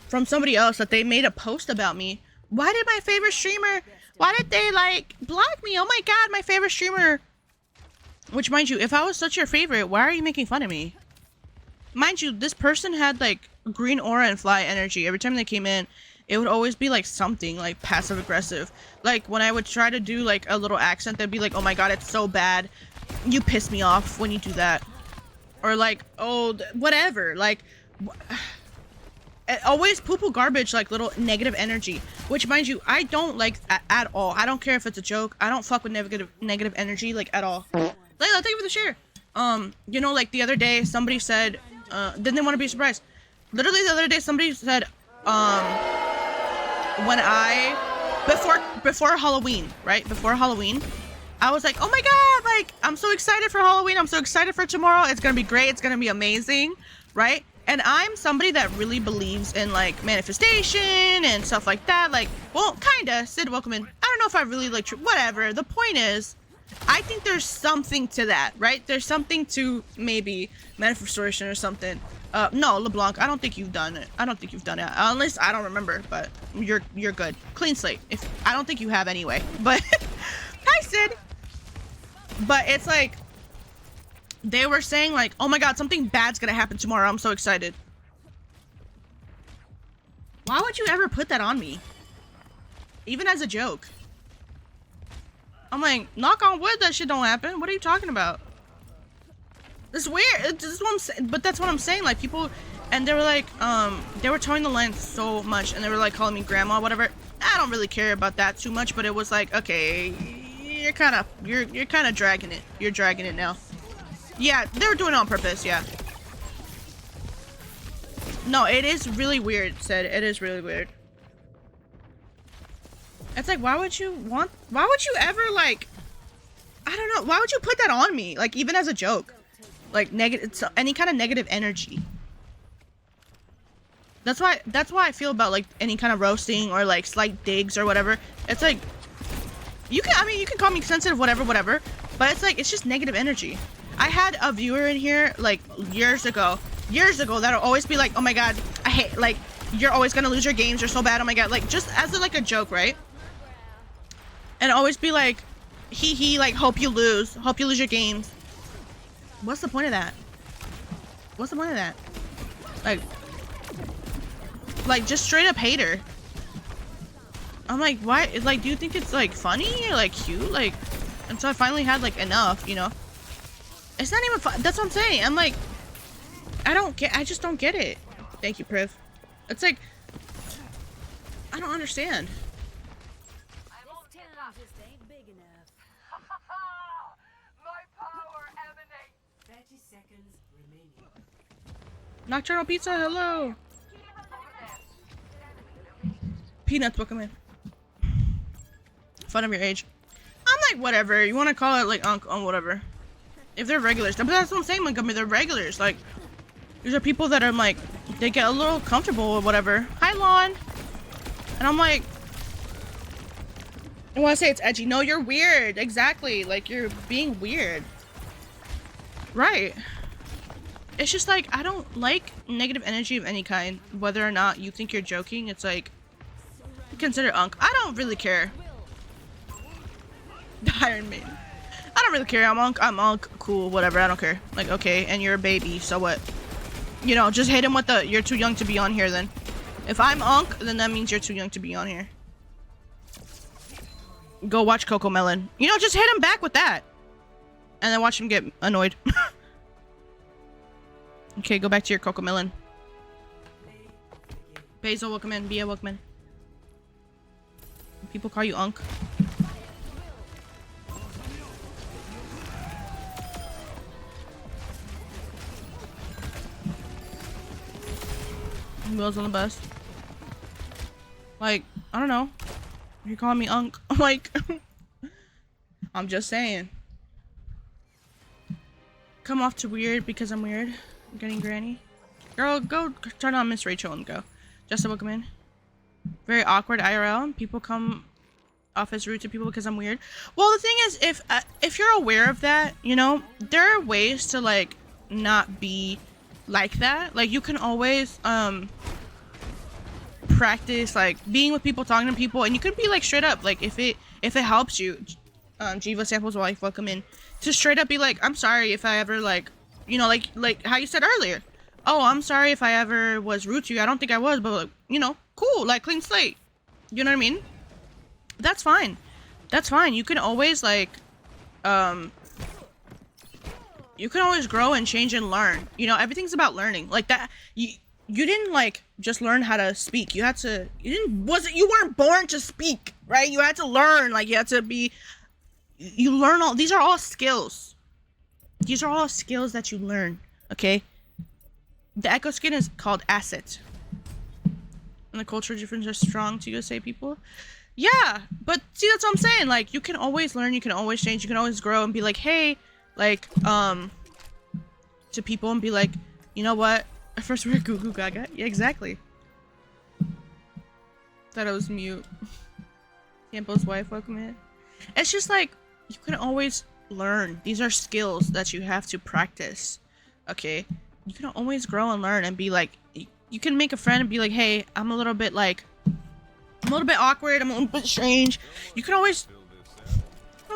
from somebody else that they made a post about me. Why did my favorite streamer, why did they, like, block me? Oh my god, my favorite streamer. Which, mind you, if I was such your favorite, why are you making fun of me? Mind you, this person had, like, green aura and fly energy. Every time they came in, it would always be, like, something, like, passive-aggressive. Like, when I would try to do, like, a little accent, they'd be like, oh my god, it's so bad. You piss me off when you do that. Or, like, oh, whatever. Like, always poo-poo garbage, like, little negative energy. Which, mind you, I don't like at all. I don't care if it's a joke. I don't fuck with negative energy, like, at all. Layla, thank you for the share. You know, like, the other day, somebody said... didn't they want to be surprised? Literally the other day, somebody said, when I, before Halloween, right? Before Halloween, I was like, oh my god, like, I'm so excited for Halloween. I'm so excited for tomorrow. It's going to be great. It's going to be amazing, right? And I'm somebody that really believes in, like, manifestation and stuff like that. Like, well, kinda. Sid, welcome in. I don't know if I really, like, whatever. The point is, I think there's something to that, right? There's something to maybe manifestation or something. No, LeBlanc, I don't think you've done it. I don't think you've done it. Unless I don't remember, but you're good. Clean slate. If I don't think you have anyway. But hi, Sid. But it's like they were saying like, oh my god, something bad's gonna happen tomorrow. I'm so excited. Why would you ever put that on me? Even as a joke. I'm like, knock on wood, that shit don't happen. What are you talking about? It's weird. This is what I'm saying. But that's what I'm saying. Like, people, and they were like, they were towing the line so much, and they were like calling me grandma, whatever. I don't really care about that too much, but it was like, okay, you're kind of dragging it. You're dragging it now. Yeah, they were doing it on purpose. Yeah. No, it is really weird. Said it is really weird. It's like, why would you ever, like, I don't know, why would you put that on me? Like, even as a joke. Like, negative, any kind of negative energy. That's why I feel about, like, any kind of roasting or, like, slight digs or whatever. It's like, you can call me sensitive, whatever, but it's like, it's just negative energy. I had a viewer in here, like, years ago, that'll always be like, oh my god, I hate, like, you're always gonna lose your games, you're so bad, oh my god, like, just as, like, a joke, right? And always be like, like, hope you lose your games. What's the point of that? What's the point of that? Like, just straight up hater. I'm like, why? Like, do you think it's, like, funny or, like, cute? Like, and so I finally had, like, enough, you know? It's not even fun. That's what I'm saying. I'm like, I just don't get it. Thank you, Priv. It's like, I don't understand. Just ain't big enough. My power emanates. 30 seconds remaining. Nocturnal Pizza, hello. Peanuts, welcome in. Fun of your age. I'm like, whatever. You want to call it, like, whatever. If they're regulars. But that's what I'm saying, Montgomery. They're regulars. Like, these are people that are, like, they get a little comfortable or whatever. Hi, Lon. And I'm like, I want to say it's edgy. No, you're weird. Exactly. Like, you're being weird. Right. It's just like, I don't like negative energy of any kind. Whether or not you think you're joking, it's like, consider Unk. I don't really care. Iron Maiden. I don't really care. I'm Unk. Cool. Whatever. I don't care. Like, okay. And you're a baby. So what? You know, just hit him with the, you're too young to be on here then. If I'm Unk, then that means you're too young to be on here. Go watch Coco Melon. You know, just hit him back with that. And then watch him get annoyed. Okay, go back to your Coco Melon. Basil, welcome in. Bia, welcome in. People call you Unk. Wheels on the bus. Like, I don't know. You're calling me Unk. I'm like, I'm just saying. Come off to weird because I'm weird. I'm getting granny. Girl, go turn on Miss Rachel and go. Just welcome in. Very awkward IRL. People come off as rude to people because I'm weird. Well, the thing is, if you're aware of that, you know, there are ways to, like, not be like that. Like, you can always practice, like, being with people, talking to people, and you could be like straight up, like, if it helps you, Jiva Samples wife, welcome in, to straight up be like, I'm sorry if I ever, like, you know, like how you said earlier, oh, I'm sorry if I ever was rude to you. I don't think I was, but, like, you know, cool, like, clean slate. You know what I mean? That's fine. That's fine. You can always, like, you can always grow and change and learn. You know, everything's about learning. Like, that, you didn't, like, just learn how to speak. You had to, you weren't born to speak, right? You had to learn. Like, you had to be, you learn all, these are all skills. These are all skills that you learn, okay? The Echo Skin is called Asset. And the cultural differences are strong to USA people. Yeah, but see, that's what I'm saying. Like, you can always learn, you can always change, you can always grow and be like, hey, like, to people and be like, you know what? At first we're goo goo gaga. Yeah, exactly. Thought I was mute. Campbell's wife, welcome in. It's just like, you can always learn. These are skills that you have to practice. Okay? You can always grow and learn and be like, you can make a friend and be like, hey, I'm a little bit like, I'm a little bit awkward, I'm a little bit strange. You can always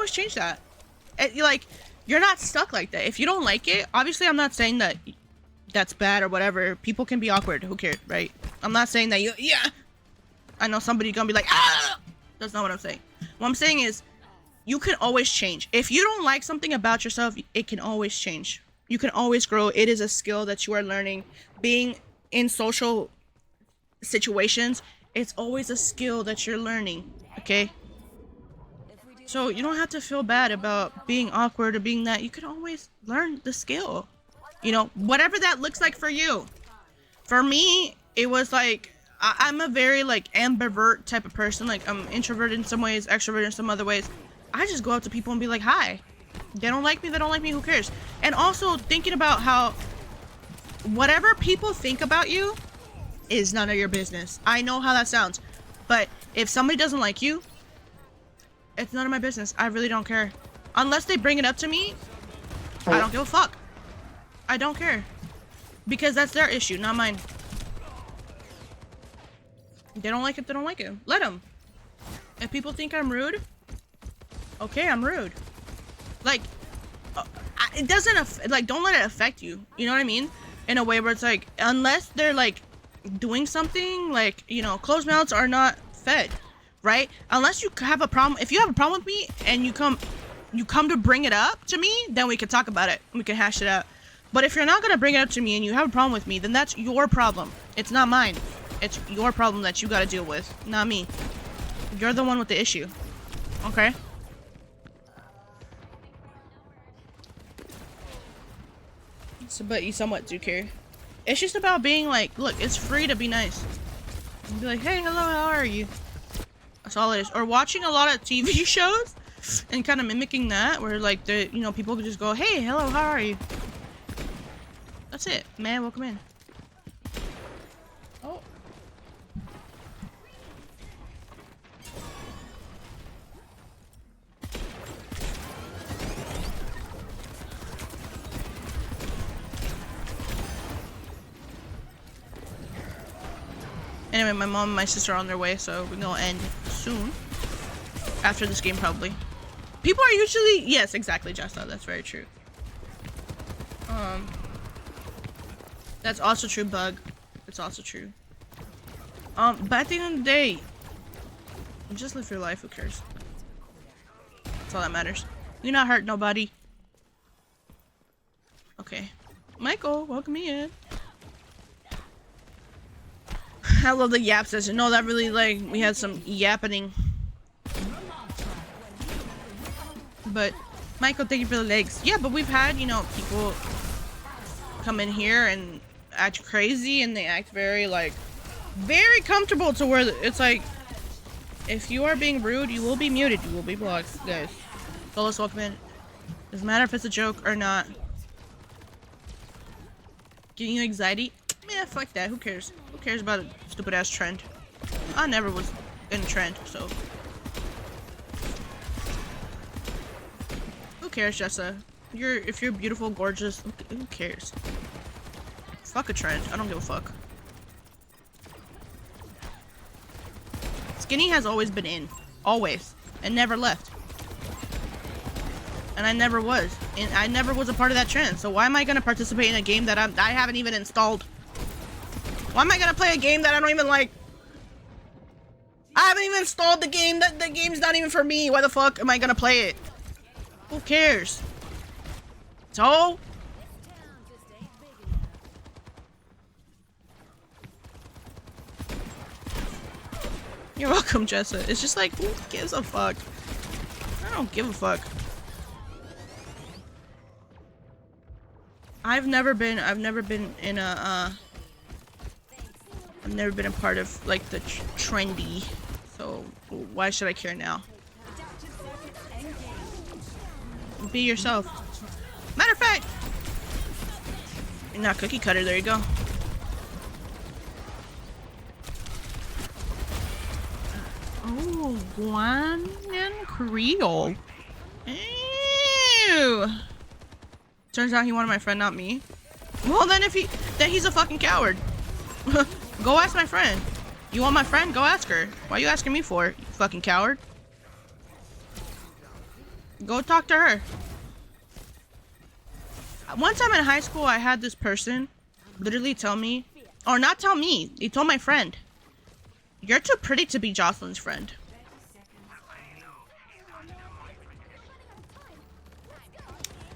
change that. Like, you're not stuck like that. If you don't like it, obviously I'm not saying that that's bad or whatever. People can be awkward. Who cares, right? I'm not saying that yeah. I know somebody gonna be like, ah! That's not what I'm saying. What I'm saying is, you can always change. If you don't like something about yourself, it can always change. You can always grow. It is a skill that you are learning. Being in social situations, it's always a skill that you're learning, okay? So you don't have to feel bad about being awkward or being that. You can always learn the skill. You know, whatever that looks like for you. For me, it was like, I'm a very like ambivert type of person. Like, I'm introverted in some ways, extroverted in some other ways. I just go up to people and be like, hi. They don't like me, who cares? And also thinking about how whatever people think about you is none of your business. I know how that sounds, but if somebody doesn't like you, it's none of my business. I really don't care. Unless they bring it up to me, I don't give a fuck. I don't care. Because that's their issue, not mine. They don't like it, they don't like it. Let them. If people think I'm rude, okay, I'm rude. Like, it doesn't, like, don't let it affect you. You know what I mean? In a way where it's like, unless they're, like, doing something, like, you know, closed mouths are not fed, right? Unless you have a problem. If you have a problem with me and you come to bring it up to me, then we can talk about it. We can hash it out. But if you're not going to bring it up to me and you have a problem with me, then that's your problem. It's not mine. It's your problem that you got to deal with, not me. You're the one with the issue. Okay? So, but you somewhat do care. It's just about being like, look, it's free to be nice. And be like, hey, hello, how are you? That's all it is. Or watching a lot of TV shows and kind of mimicking that, where like the, you know, people could just go, hey, hello, how are you? That's it, man. Welcome in. Oh. Anyway, my mom and my sister are on their way, so we're gonna end soon. After this game, probably. People are usually... Yes, exactly, Jessa. That's very true. That's also true, Bug. It's also true. But at the end of the day, just live your life. Who cares? That's all that matters. You're not hurt nobody. Okay. Michael, welcome me in. I love the yap session. No, that really, like, we had some yappening. But, Michael, thank you for the legs. Yeah, but we've had, you know, people come in here and act crazy, and they act very, like, very comfortable to where it's like, if you are being rude, you will be muted. You will be blocked, guys. So let's welcome in. Doesn't matter if it's a joke or not. Giving you anxiety? Man, fuck that. Who cares? Who cares about a stupid ass trend? I never was in a trend, so. Who cares, Jessa? If you're beautiful, gorgeous, who cares? Fuck a trend. I don't give a fuck. Skinny has always been in. Always. And never left. And I never was. And I never was a part of that trend. So why am I going to participate in a game that I haven't even installed? Why am I going to play a game that I don't even like? I haven't even installed the game. The game's not even for me. Why the fuck am I going to play it? Who cares? So? You're welcome, Jessa. It's just like, who gives a fuck? I don't give a fuck. I've never been in a, I've never been a part of, like, the trendy. So, why should I care now? Be yourself. Matter of fact, you're not cookie cutter, there you go. Oh, Guanan Creole. Ew. Turns out he wanted my friend, not me. Well, then then he's a fucking coward. Go ask my friend. You want my friend? Go ask her. Why are you asking me for, you fucking coward? Go talk to her. One time in high school, I had this person literally tell me, or not tell me, he told my friend, "You're too pretty to be Jocelyn's friend."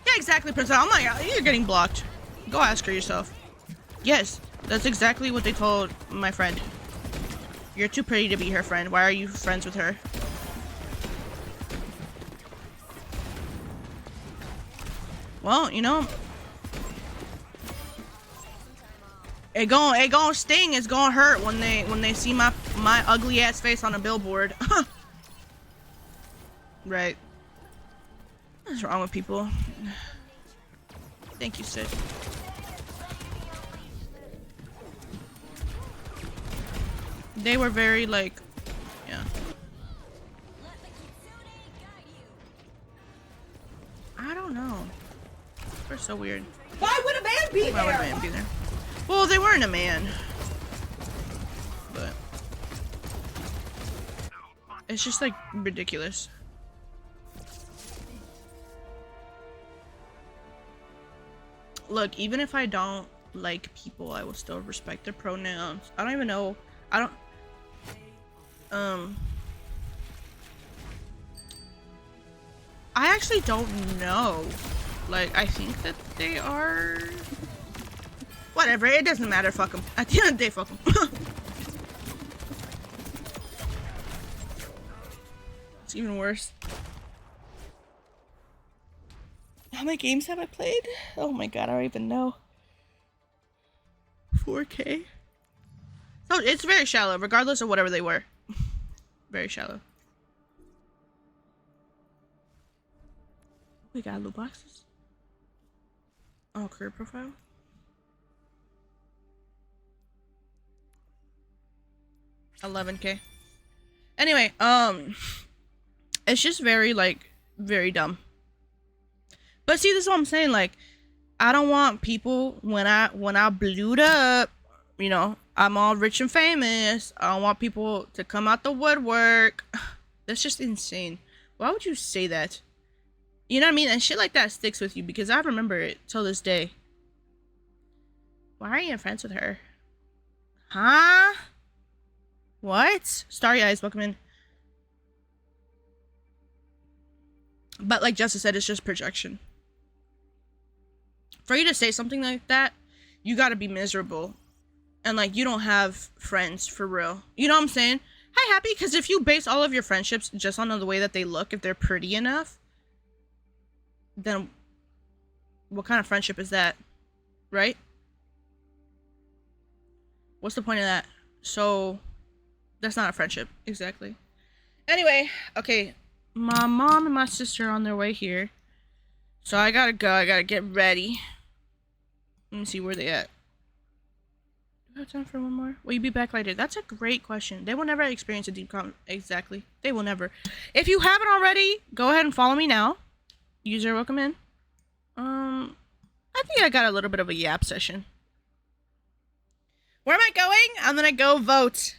Yeah, exactly, Princess. I'm like, you're getting blocked. Go ask her yourself. Yes, that's exactly what they told my friend. You're too pretty to be her friend. Why are you friends with her? Well, you know, it gon' sting. It's gonna hurt when they see my ugly ass face on a billboard. Right. What's wrong with people? Thank you, Sid. They were very like, yeah. I don't know. They're so weird. Why would a man be Why would a there? man be there? Well, they weren't a man. But it's just like ridiculous. Look, even if I don't like people, I will still respect their pronouns. I don't even know. I don't. I actually don't know. Like, I think that they are. Whatever, it doesn't matter. Fuck them. At the end of the day, fuck them. It's even worse. How many games have I played? Oh my god, I don't even know. 4K? So it's very shallow, regardless of whatever they were. Very shallow. We got loot boxes. Oh, career profile. $11K. Anyway, it's just very like very dumb. But see, this is what I'm saying. Like, I don't want people when I blew up, you know, I'm all rich and famous. I don't want people to come out the woodwork. That's just insane. Why would you say that? You know what I mean? And shit like that sticks with you because I remember it till this day. Why are you friends with her? Huh? What? Starry Eyes, welcome in. But like Justice said, it's just projection. For you to say something like that, you gotta be miserable. And like, you don't have friends for real. You know what I'm saying? Hi, Happy, because if you base all of your friendships just on the way that they look, if they're pretty enough, then what kind of friendship is that? Right? What's the point of that? So, that's not a friendship. Exactly. Anyway, okay. My mom and my sister are on their way here. So I gotta go. I gotta get ready. Let me see where they at. Do I have time for one more? Will you be back later? That's a great question. They will never experience a deep comment. Exactly. They will never. If you haven't already, go ahead and follow me now. User, welcome in. I think I got a little bit of a yap session. Where am I going? I'm gonna go vote.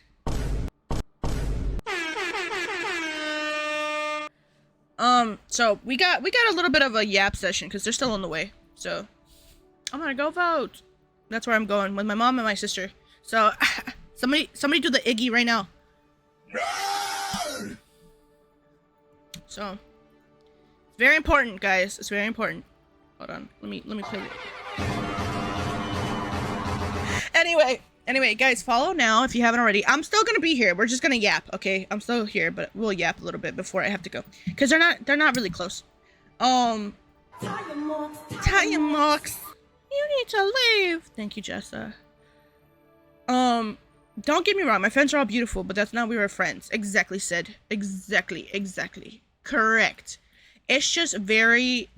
So we got a little bit of a yap session because they're still on the way. So I'm gonna go vote. That's where I'm going with my mom and my sister. So somebody do the Iggy right now. So it's very important, guys. It's very important. Hold on. Let me play it. Anyway, guys, follow now if you haven't already. I'm still gonna be here. We're just gonna yap, okay? I'm still here, but we'll yap a little bit before I have to go, cause they're not really close. Tanya Mox, you need to leave. Thank you, Jessa. Don't get me wrong. My friends are all beautiful, but that's not we were friends. Exactly, Sid. Exactly. Correct. It's just very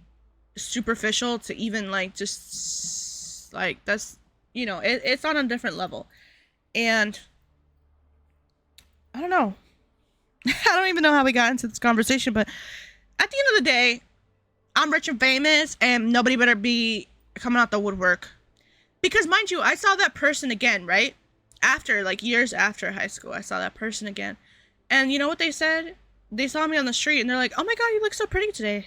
superficial to even like just like that's. You know, it's on a different level. And I don't know. I don't even know how we got into this conversation, but at the end of the day, I'm rich and famous and nobody better be coming out the woodwork. Because mind you, I saw that person again, right? After, like years after high school, I saw that person again. And you know what they said? They saw me on the street and they're like, "Oh my god, you look so pretty today."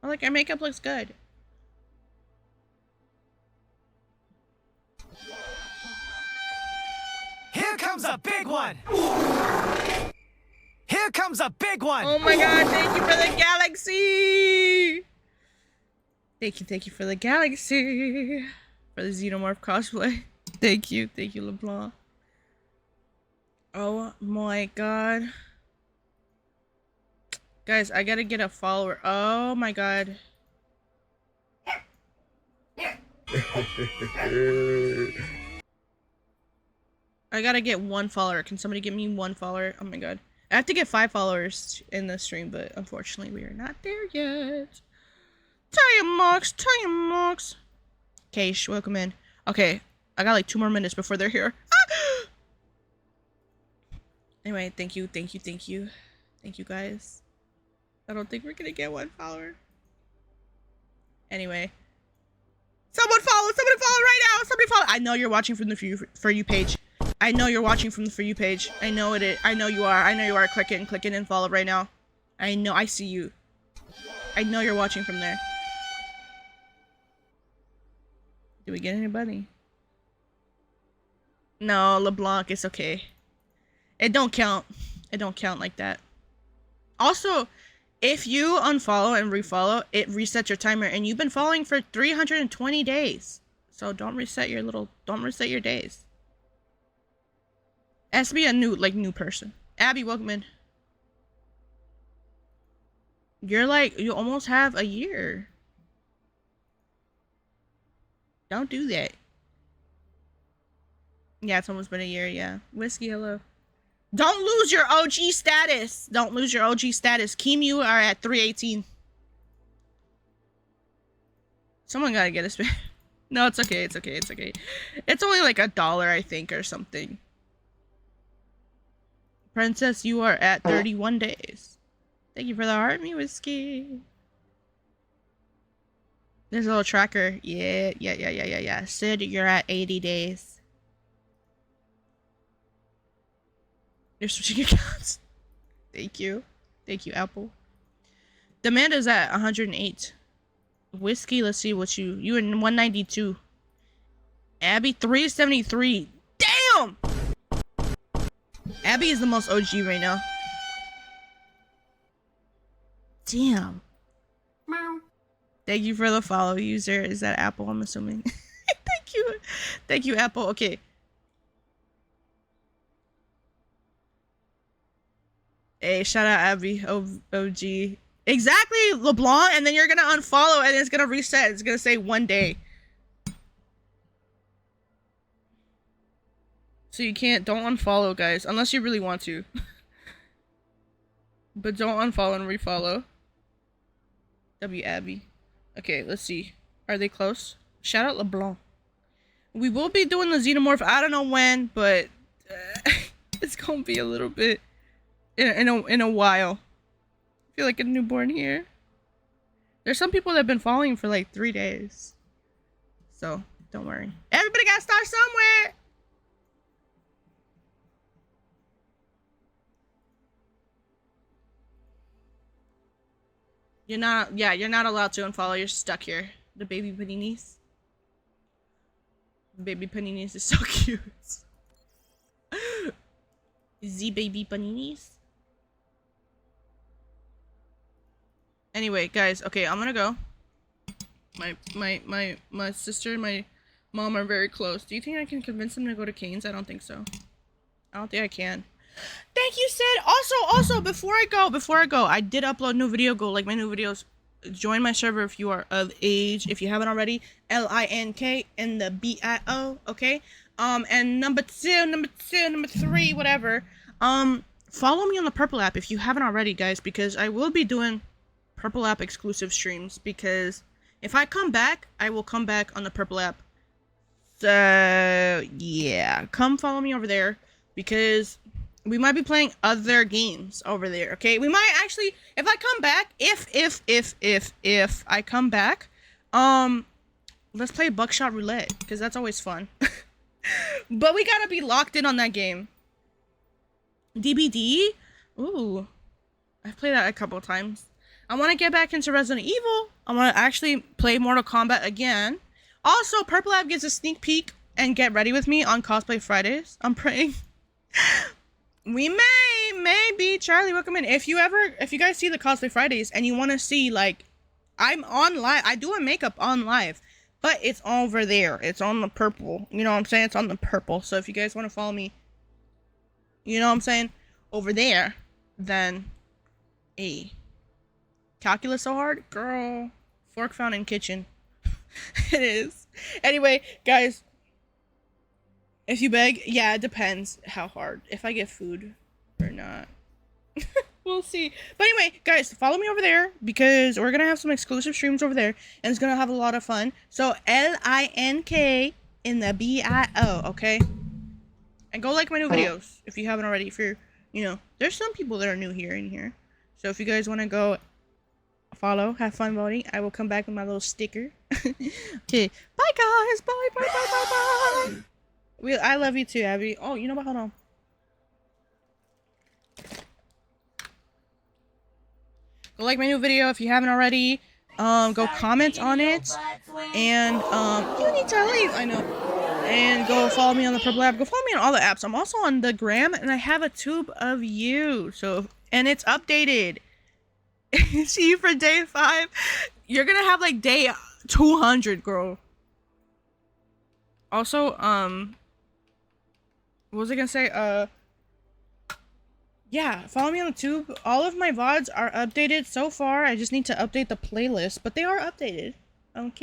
Oh, like, our makeup looks good. Here comes a big one! Here comes a big one! Oh my god, thank you for the galaxy! Thank you for the galaxy. For the Xenomorph cosplay. Thank you, LeBlanc. Oh my god. Guys, I gotta get a follower. Oh my god. I gotta get 1 follower. Can somebody give me 1 follower? Oh my god. I have to get 5 followers in the stream, but unfortunately we are not there yet. Tell you, Mox. Keish, welcome in. Okay, I got like 2 more minutes before they're here. Ah! Anyway, thank you. Thank you, guys. I don't think we're gonna get 1 follower. Anyway. Somebody follow right now! Somebody follow! I know you're watching from the For You page. I know you're watching from the For You page. I know it is. I know you are. Click in and follow right now. I know, I see you. I know you're watching from there. Did we get anybody? No, LeBlanc, it's okay. It don't count. It don't count like that. Also, if you unfollow and refollow, it resets your timer, and you've been following for 320 days. So don't reset your days. It has to be a new person. Abby, welcome in. You almost have a year. Don't do that. Yeah, it's almost been a year, yeah. Whiskey, hello. Don't lose your OG status. Don't lose your OG status. Keem, you are at 318. Someone gotta get us. No, it's okay. It's okay. It's only like $1, I think, or something. Princess, you are at 31 days. Thank you for the heart, me Whiskey. There's a little tracker. Yeah. Sid, you're at 80 days. You're switching accounts. Thank you, Apple. Demanda's at 108. Whiskey, let's see what you in 192. Abby 373. Damn! Abby is the most OG right now. Damn. Meow. Thank you for the follow, user. Is that Apple? I'm assuming. Thank you, Apple. Okay. Hey, shout out Abby, OG. Exactly, LeBlanc, and then you're gonna unfollow and it's gonna reset. It's gonna say 1 day. So you don't unfollow, guys, unless you really want to. But don't unfollow and refollow. W Abby. Okay, let's see. Are they close? Shout out LeBlanc. We will be doing the Xenomorph. I don't know when, but it's gonna be a little bit in a while. I feel like a newborn here. There's some people that have been following for like 3 days. So don't worry. Everybody gotta start somewhere. You're not allowed to unfollow. You're stuck here. The baby paninis. Baby paninis is so cute. The baby paninis. Anyway, guys, okay, I'm gonna go. My sister and my mom are very close. Do you think I can convince them to go to Cane's? I don't think so. I don't think I can. Thank you, Sid. Also, before I go, I did upload new video. Go like my new videos. Join my server if you are of age. If you haven't already, LINK and the BIO. Okay. And number 3, whatever. Follow me on the Purple app if you haven't already, guys, because I will be doing Purple app exclusive streams. Because if I come back, I will come back on the Purple app. So yeah, come follow me over there because we might be playing other games over there, okay? We might actually, if I come back, if I come back, let's play Buckshot Roulette, because that's always fun. But we gotta be locked in on that game. DBD? Ooh. I've played that a couple of times. I want to get back into Resident Evil. I want to actually play Mortal Kombat again. Also, Purple Lab gives a sneak peek and get ready with me on Cosplay Fridays. I'm praying. We maybe. Charlie, welcome in. If you guys see the Cosplay Fridays and you want to see, like, I'm on live. I do a makeup on live, but it's over there. It's on the purple. You know what I'm saying? It's on the purple. So if you guys want to follow me, you know what I'm saying? Over there, then, calculus so hard? Girl, fork found in kitchen. It is. Anyway, guys, if you beg, yeah, it depends how hard. If I get food or not. We'll see. But anyway, guys, follow me over there because we're going to have some exclusive streams over there and it's going to have a lot of fun. So, LINK in the BIO, okay? And go like my new videos if you haven't already. If you're, you know, there's some people that are new here in here. So, if you guys want to go follow, have fun voting, I will come back with my little sticker. Okay, bye guys. Bye. I love you too, Abby. Oh, you know what? Hold on. Go like my new video if you haven't already. Go comment on it. And you need to leave. I know. And go follow me on the Purple app. Go follow me on all the apps. I'm also on the gram, and I have a tube of you. So, and it's updated. See you for day 5. You're gonna have like day 200, girl. Also, what was I gonna say? Yeah, follow me on the tube. All of my VODs are updated so far. I just need to update the playlist, but they are updated. Okay.